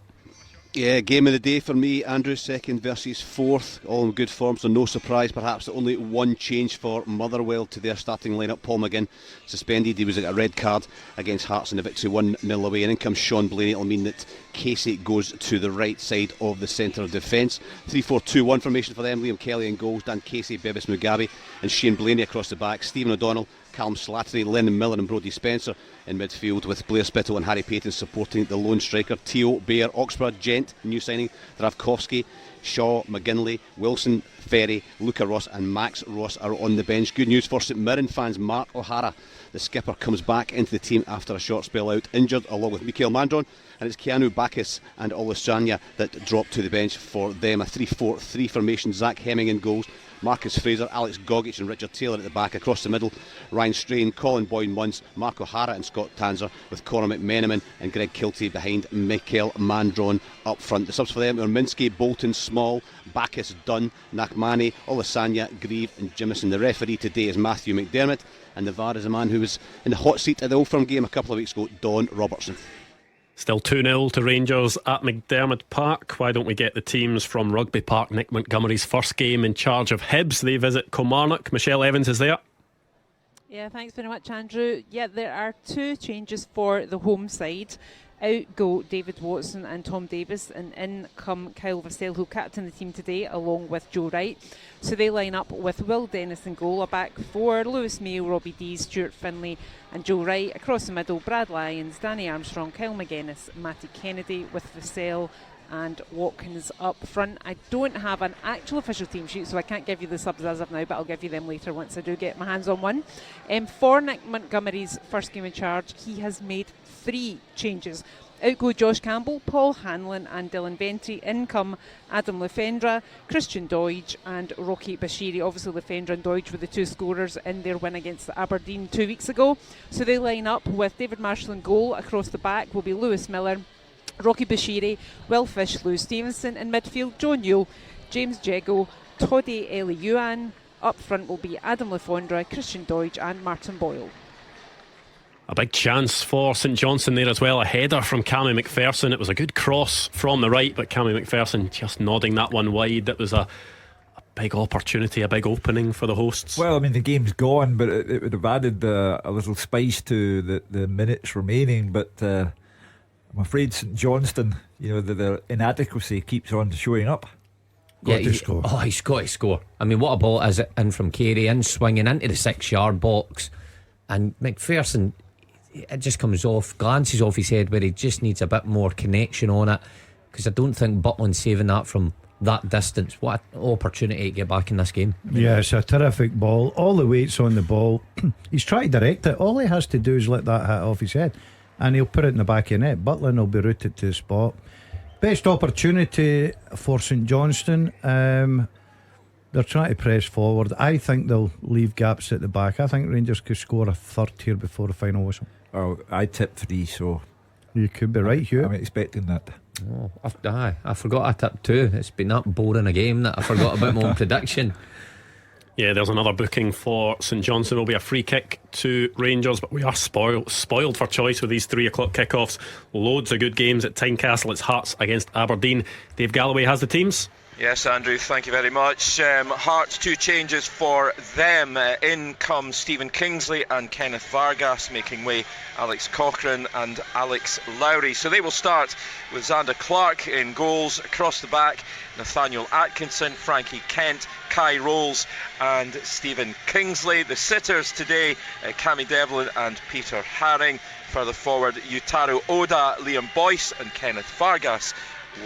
Yeah, game of the day for me. Andrew, second versus fourth, all in good form, so no surprise. Perhaps only one change for Motherwell to their starting lineup. Paul McGinn suspended. He was at a red card against Hearts in the victory 1-0 away, and in comes Sean Blaney. It'll mean that Casey goes to the right side of the centre of defence. 3-4-2-1 formation for them. Liam Kelly in goals, Dan Casey, Bevis Mugabe and Shane Blaney across the back. Stephen O'Donnell, Callum Slattery, Lennon Miller and Brodie Spencer in midfield, with Blair Spittle and Harry Payton supporting the lone striker. Teo, Bear, Oxborough, Gent, new signing, Dravkovsky, Shaw, McGinley, Wilson, Ferry, Luca Ross and Max Ross are on the bench. Good news for St Mirren fans. Mark O'Hara, the skipper, comes back into the team after a short spell out, injured, along with Mikael Mandron, and it's Keanu Bacchus and Olusanya that drop to the bench for them. A 3-4-3 formation. Zach Hemming in goals, Marcus Fraser, Alex Gogic and Richard Taylor at the back. Across the middle, Ryan Strain, Colin Boyne-Munns, Mark O'Hara and Scott Tanzer, with Conor McMenamin and Greg Kiltie behind Mikael Mandron up front. The subs for them are Minsky, Bolton, Small, Bacchus, Dunn, Nakmani, Olusanya, Grieve and Jimison. The referee today is Matthew McDermott, and the VAR is a man who was in the hot seat at the Old Firm game a couple of weeks ago, Don Robertson. Still 2-0 to Rangers at McDermott Park. Why don't we get the teams from Rugby Park? Nick Montgomery's first game in charge of Hibs. They visit Kilmarnock. Michelle Evans is there. Yeah, thanks very much, Andrew. Yeah, there are 2 changes for the home side. Out go David Watson and Tom Davis, and in come Kyle Vassell, who captained the team today along with Joe Wright. So they line up with Will Dennis in goal, a back 4, Lewis Mayo, Robbie Dees, Stuart Finlay and Joe Wright. Across the middle, Brad Lyons, Danny Armstrong, Kyle McGuinness, Matty Kennedy, with Vassell and Watkins up front. I don't have an actual official team sheet, so I can't give you the subs as of now, but I'll give you them later once I do get my hands on one. For Nick Montgomery's first game in charge, he has made 3 changes. Out go Josh Campbell, Paul Hanlon and Dylan Ventry. In come Adam Lefendra, Christian Doidge and Rocky Bashiri. Obviously Lefendra and Doidge were the 2 scorers in their win against Aberdeen 2 weeks ago. So they line up with David Marshall in goal. Across the back will be Lewis Miller, Rocky Bashiri, Will Fish, Lou Stevenson. In midfield, Joe Newell, James Jego, Toddy Eliuan. Up front will be Adam Lefondra, Christian Doidge and Martin Boyle. A big chance for St Johnstone there as well. A header from Cammy McPherson. It was a good cross from the right, but Cammy McPherson just nodding that one wide. It was a big opportunity, a big opening for the hosts. Well, I mean, the game's gone, but it would have added a little spice to the minutes remaining. But I'm afraid St Johnstone, their inadequacy keeps on showing up. Score. Oh, he's got to score. I mean, what a ball is it in from Carey, in swinging into the 6-yard box, and McPherson, it just comes off, glances off his head, where he just needs a bit more connection on it, because I don't think Butland's saving that from that distance. What an opportunity to get back in this game. Yeah, it's a terrific ball. All the weight's on the ball. He's trying to direct it. All he has to do is let that hit off his head, and he'll put it in the back of the net. Butland will be routed to the spot. Best opportunity for St Johnstone. They're trying to press forward. I think they'll leave gaps at the back. I think Rangers could score a third here before the final whistle. Oh, I tipped 3, so you could be right, Hugh. I'm expecting that. Oh, I forgot I tipped 2. It's been that boring a game that I forgot about my own prediction. Yeah, there's another booking for St Johnstone. Will be a free kick to Rangers, but we are spoiled for choice with these 3 o'clock kickoffs. Loads of good games at Tynecastle. It's Hearts against Aberdeen. Dave Galloway has the teams. Yes, Andrew, thank you very much. Hearts, 2 changes for them. In come Stephen Kingsley and Kenneth Vargas, making way Alex Cochrane and Alex Lowry. So they will start with Xander Clark in goals. Across the back, Nathaniel Atkinson, Frankie Kent, Kai Rolls and Stephen Kingsley. The sitters today, Cammy Devlin and Peter Haring. Further forward, Yutaro Oda, Liam Boyce and Kenneth Vargas,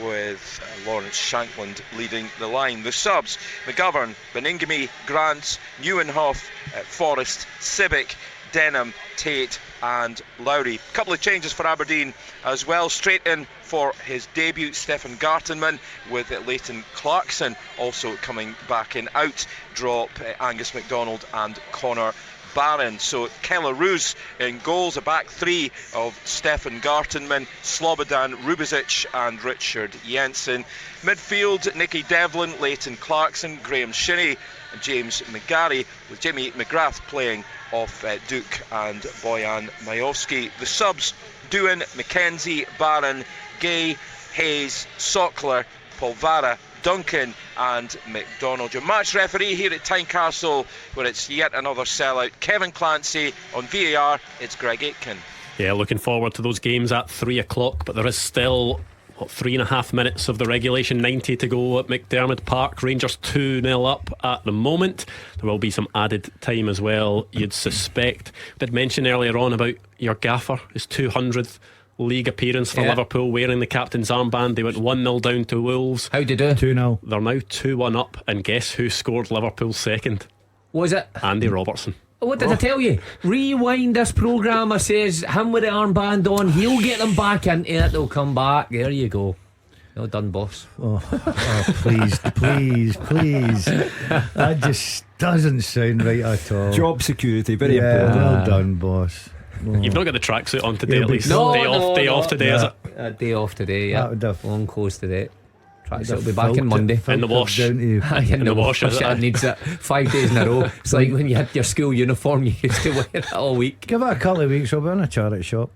with Lawrence Shankland leading the line. The subs: McGovern, Beningame, Grant, Neuenhoff, Forrest, Civic, Denham, Tate and Lowry. A couple of changes for Aberdeen as well. Straight in for his debut, Stephen Gartenman, with Leighton Clarkson also coming back in. Out drop Angus MacDonald and Connor Barron. So Keller Roos in goals, a back 3 of Stefan Gartenman, Slobodan Rubizic and Richard Jensen. Midfield, Nicky Devlin, Leighton Clarkson, Graham Shinney and James McGarry, with Jimmy McGrath playing off Duke and Bojan Majowski. The subs: Doohan, McKenzie, Barron, Gay, Hayes, Sockler, Polvara, Duncan and McDonald. Your match referee here at Tynecastle, where it's yet another sellout, Kevin Clancy. On VAR, it's Greg Aitken. Yeah, looking forward to those games at 3 o'clock, but there is still 3.5 minutes of the regulation, 90 to go at McDermott Park. Rangers 2-0 up at the moment. There will be some added time as well, you'd suspect. I did mention earlier on about your gaffer, his 200th league appearance for Liverpool, wearing the captain's armband. They went 1-0 down to Wolves. How'd they do? 2-0. They're now 2-1 up, and guess who scored Liverpool's second? Was it Andy Robertson. What did I tell you? Rewind this programme. I says him with the armband on, he'll get them back into it. They'll come back. There you go. Well done, boss. Oh, please. That just doesn't sound right at all. Job security, very important. Well done, boss. You've not got the tracksuit on today, at least. No, day off today, is it? A day off today, yeah. Long close today. Tracksuit will be back on Monday. In the wash. In the wash, it needs it 5 days in a row. It's like when you had your school uniform, you used to wear it all week. Give it a couple of weeks, I'll be in a charity shop.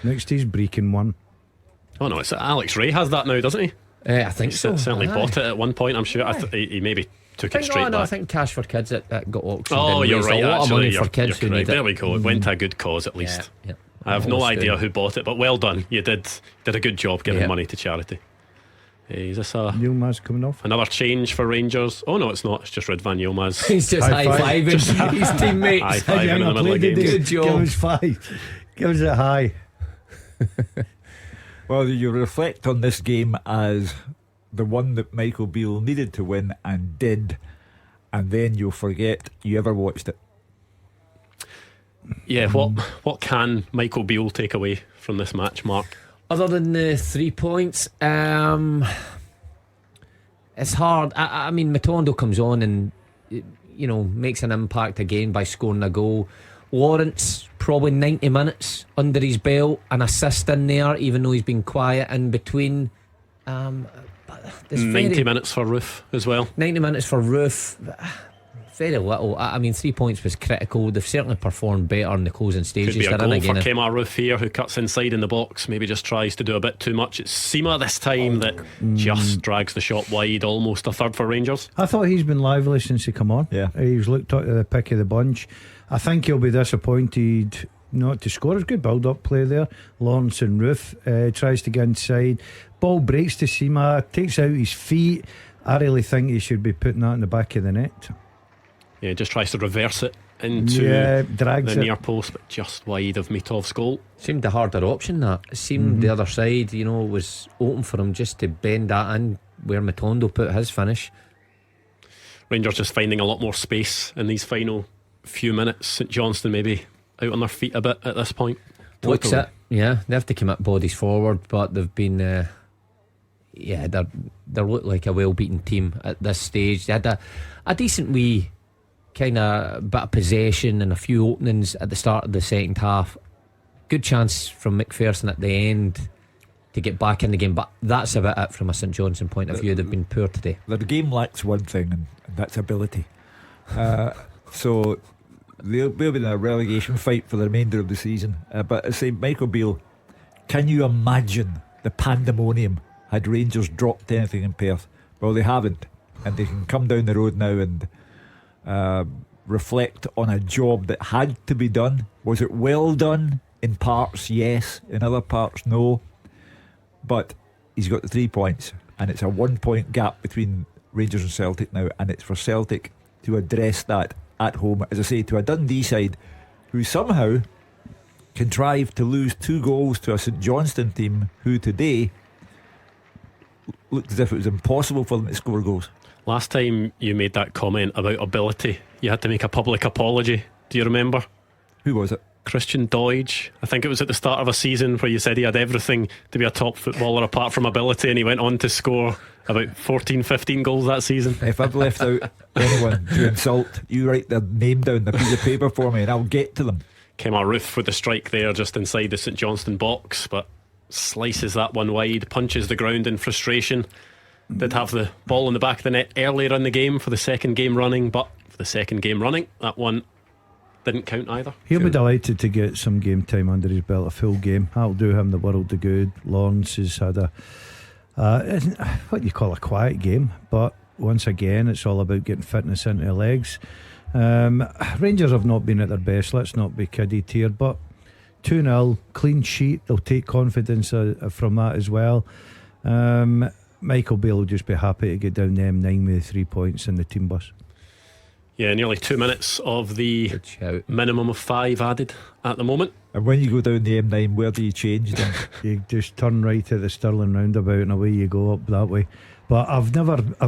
Next is Brecon one. Oh no, it's Alex Ray has that now, doesn't he? I think He so. certainly bought it at one point, I'm sure. He maybe took it straight back. I think Cash for Kids it got auctioned. Oh, you're right. A lot of money Actually, for kids who need there it. we go. It went to a good cause at least. Yeah. I have no idea who bought it, but well done. You did a good job giving money to charity. Is this Yilmaz coming off? Another change for Rangers? Oh no, it's not. It's just Ridvan Yilmaz. He's just high-fiving his teammates. High-fiving in the middle of the game. Good job. Give us 5. Give us a high. Well, you reflect on this game as the one that Michael Beale needed to win and did, and then you'll forget you ever watched it. Yeah, what can Michael Beale take away from this match, Mark? Other than the 3 points, it's hard. I mean, Matondo comes on and makes an impact again by scoring a goal. Lawrence, probably 90 minutes under his belt, an assist in there, even though he's been quiet in between. But 90 minutes for Roof as well. 90 minutes for Roof. Very little. I mean, 3 points was critical. They've certainly performed better in the closing stages. Could be a goal for Kemar Roof here, who cuts inside in the box, maybe just tries to do a bit too much. It's Sima this time that just drags the shot wide. Almost a third for Rangers. I thought he's been lively since he come on. Yeah, he's looked at the pick of the bunch. I think he'll be disappointed not to score. It's good build-up play there. Lawrence and Roof tries to get inside. Ball breaks to Sima, takes out his feet. I really think he should be putting that in the back of the net. Yeah, just tries to reverse it into the near post, but just wide of Mitov's goal. Seemed the harder option. That it seemed the other side, was open for him just to bend that in where Matondo put his finish. Rangers just finding a lot more space in these final few minutes. St Johnstone maybe out on their feet a bit at this point. Looks it, yeah. They have to commit bodies forward, but they've been yeah, they look like a well-beaten team at this stage. They had a decent wee kind of bit of possession and a few openings at the start of the second half. Good chance from McPherson at the end to get back in the game, but that's about it from a St Johnstone point of view. They've been poor today. The game lacks one thing, and that's ability. So they'll be in a relegation fight for the remainder of the season. But I say, Michael Beale, can you imagine the pandemonium had Rangers dropped anything in Perth? Well, they haven't, and they can come down the road now and reflect on a job that had to be done. Was it well done? In parts, yes. In other parts, no. But he's got the 3 points, and it's a 1 point gap between Rangers and Celtic now, and it's for Celtic to address that at home, as I say, to a Dundee side who somehow contrived to lose 2 goals to a St Johnstone team who today looked as if it was impossible for them to score goals. Last time you made that comment about ability, you had to make a public apology. Do you remember? Who was it? Christian Doidge. I think it was at the start of a season where you said he had everything to be a top footballer apart from ability, and he went on to score about 14-15 goals that season. If I've left out anyone to insult, you write their name down on a piece of paper for me and I'll get to them. Kemar Roof with the strike there just inside the St Johnstone box, but slices that one wide, punches the ground in frustration. Did have the ball in the back of the net earlier in the game for the second game running, but for the second game running, that one didn't count either. He'll be delighted to get some game time under his belt, a full game. That'll do him the world of good. Lawrence has had a what you call a quiet game, but once again it's all about getting fitness into the legs. Rangers have not been at their best, let's not be kiddied here, but 2-0 clean sheet, they'll take confidence from that as well. Michael Beale will just be happy to get down the M9 with the 3 points in the team bus. Yeah, nearly 2 minutes of the minimum of 5 added at the moment. And when you go down the M9, where do you change then? You just turn right at the Stirling roundabout and away you go up that way. But I'll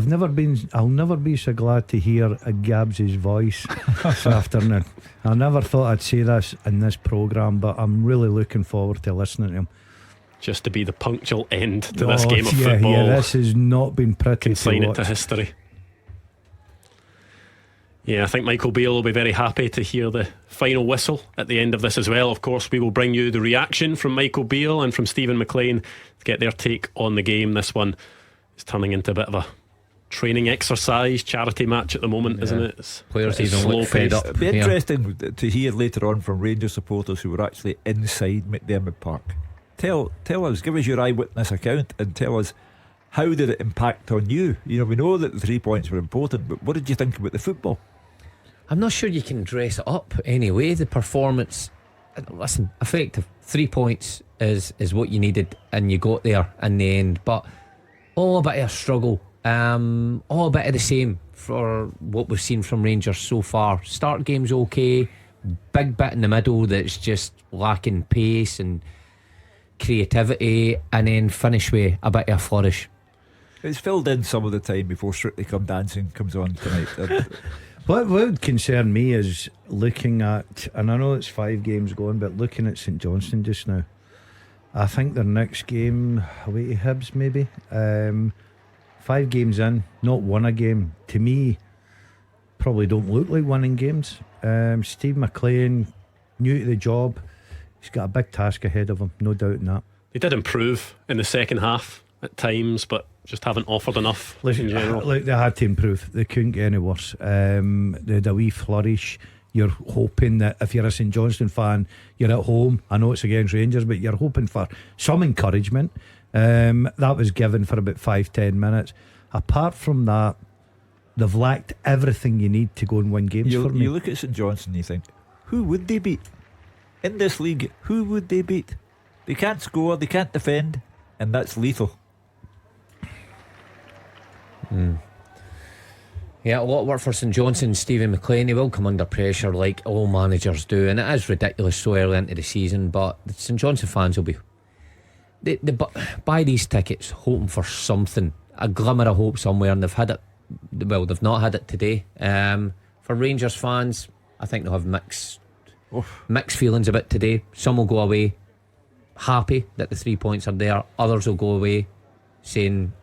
never be so glad to hear Gabs' voice this afternoon. I never thought I'd say this in this programme, but I'm really looking forward to listening to him. Just to be the punctual end to this game of football. Yeah, this has not been pretty. Consign it to history. Yeah, I think Michael Beale will be very happy to hear the final whistle at the end of this as well. Of course, we will bring you the reaction from Michael Beale and from Stephen Maclean to get their take on the game. This one is turning into a bit of a training exercise, charity match at the moment, isn't it? Players even look fed up. It'd be interesting to hear later on from Rangers supporters who were actually inside McDermott Park. Tell us, give us your eyewitness account and tell us, how did it impact on you? You know, we know that the 3 points were important, but what did you think about the football? I'm not sure you can dress it up anyway. The performance, listen, effective 3 points is what you needed, and you got there in the end. But all a bit of a struggle, all a bit of the same for what we've seen from Rangers so far. Start game's okay, big bit in the middle that's just lacking pace and creativity, and then finish with a bit of a flourish. It's filled in some of the time before Strictly Come Dancing comes on tonight. What would concern me is looking at, and I know it's 5 games going, but looking at St Johnstone just now, I think their next game away to Hibs maybe, 5 games in, not won a game, to me probably don't look like winning games. Steve Maclean, new to the job, he's got a big task ahead of him, no doubt in that. They did improve in the second half at times, but just haven't offered enough in general. Look, they had to improve. They couldn't get any worse. They had a wee flourish. You're hoping that if you're a St Johnstone fan, you're at home. I know it's against Rangers, but you're hoping for some encouragement. That was given for about 5-10 minutes. Apart from that, they've lacked everything you need to go and win games for me. You look at St Johnstone and you think, who would they beat? In this league, who would they beat? They can't score, they can't defend, and that's lethal. Yeah, a lot of work for St Johnstone. Stephen Maclean, he will come under pressure like all managers do, and it is ridiculous so early into the season, but the St Johnstone fans will be they buy these tickets hoping for something, a glimmer of hope somewhere, and they've had it. Well, they've not had it today. For Rangers fans, I think they'll have mixed feelings about today. Some will go away happy that the 3 points are there, others will go away saying,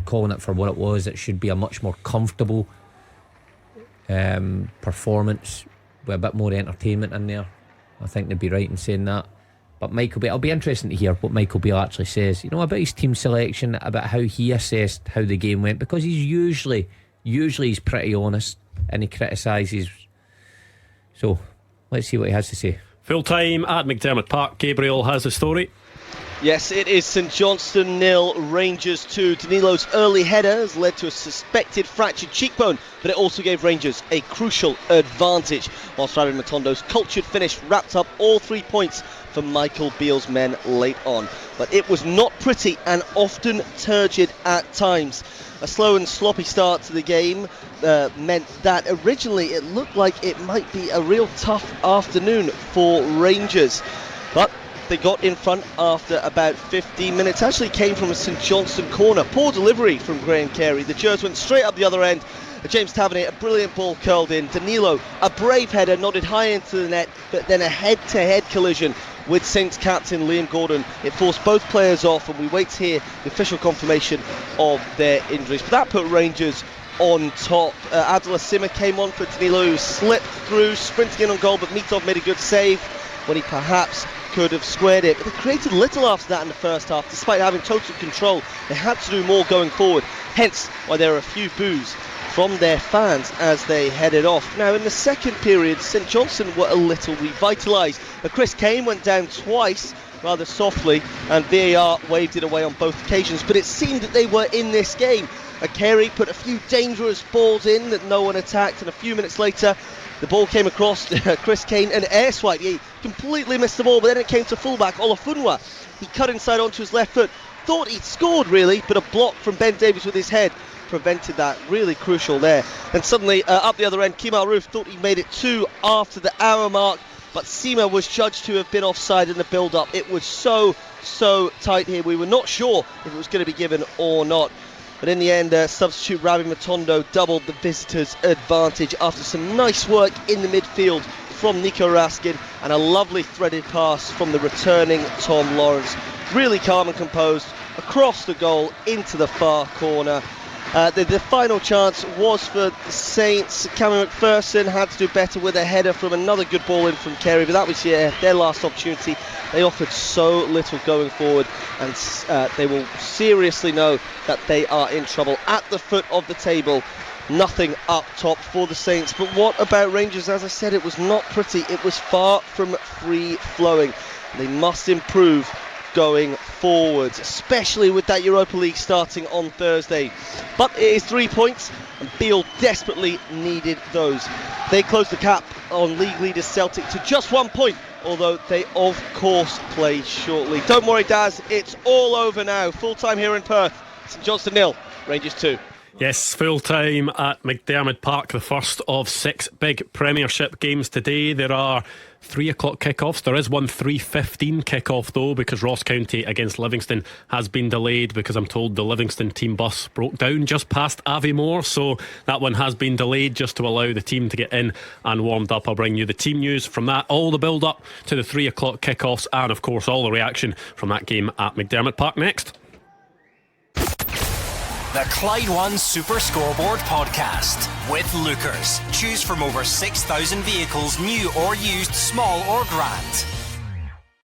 calling it for what it was. It should be a much more comfortable performance with a bit more entertainment in there. I think they'd be right in saying that. But Michael Beale, it'll be interesting to hear what Michael Beale actually says, about his team selection, about how he assessed how the game went, because he's usually he's pretty honest and he criticises. So let's see what he has to say. Full time at McDermott Park. Gabriel has the story. Yes, it is St Johnstone 0, Rangers 2. Danilo's early header has led to a suspected fractured cheekbone, but it also gave Rangers a crucial advantage, whilst Ravi Matondo's cultured finish wrapped up all 3 points for Michael Beale's men late on. But it was not pretty and often turgid at times. A slow and sloppy start to the game meant that originally it looked like it might be a real tough afternoon for Rangers. But they got in front after about 15 minutes. Actually came from a St Johnstone corner. Poor delivery from Graham Carey. The Gers went straight up the other end. James Tavernier, a brilliant ball curled in. Danilo, a brave header, nodded high into the net, but then a head-to-head collision with Saints captain Liam Gordon. It forced both players off, and we wait to hear the official confirmation of their injuries. But that put Rangers on top. Abdullah Simmer came on for Danilo, who slipped through, sprinting in on goal, but Mitov made a good save when he perhaps could have squared it. But they created little after that in the first half. Despite having total control, they had to do more going forward. Hence why there are a few boos from their fans as they headed off. Now in the second period, St Johnstone were a little revitalised. Chris Kane went down twice rather softly, and VAR waved it away on both occasions, but it seemed that they were in this game. Carey put a few dangerous balls in that no one attacked, and a few minutes later the ball came across Chris Kane, an air swipe. He completely missed the ball, but then it came to fullback Olafunwa. He cut inside onto his left foot, thought he'd scored really, but a block from Ben Davies with his head prevented that. Really crucial there. And suddenly up the other end, Kemal Roof thought he made it 2 after the hour mark, but Seema was judged to have been offside in the build-up. It was so tight here. We were not sure if it was going to be given or not. But in the end, substitute Ravi Matondo doubled the visitors' advantage after some nice work in the midfield from Nico Raskin and a lovely threaded pass from the returning Tom Lawrence. Really calm and composed across the goal into the far corner. The final chance was for the Saints. Cameron McPherson had to do better with a header from another good ball in from Carey, but that was their last opportunity. They offered so little going forward, and they will seriously know that they are in trouble. At the foot of the table, nothing up top for the Saints. But what about Rangers? As I said, it was not pretty. It was far from free-flowing. They must improve going forwards, especially with that Europa League starting on Thursday. But it is 3 points, and Beale desperately needed those. They closed the cap on league leaders Celtic to just 1 point, although they of course play shortly. Don't worry, Daz, it's all over now. Full time here in Perth. St Johnstone 0, Rangers 2. Yes, full time at McDermott Park, the first of 6 big Premiership games today. There are 3 o'clock kickoffs. There is one 3:15 kickoff though, because Ross County against Livingston has been delayed, because I'm told the Livingston team bus broke down just past Aviemore, so that one has been delayed just to allow the team to get in and warmed up. I'll bring you the team news from that, all the build up to the 3 o'clock kickoffs, and of course all the reaction from that game at McDermott Park next. The Clyde One Super Scoreboard Podcast with Lookers. Choose from over 6,000 vehicles, new or used, small or grand.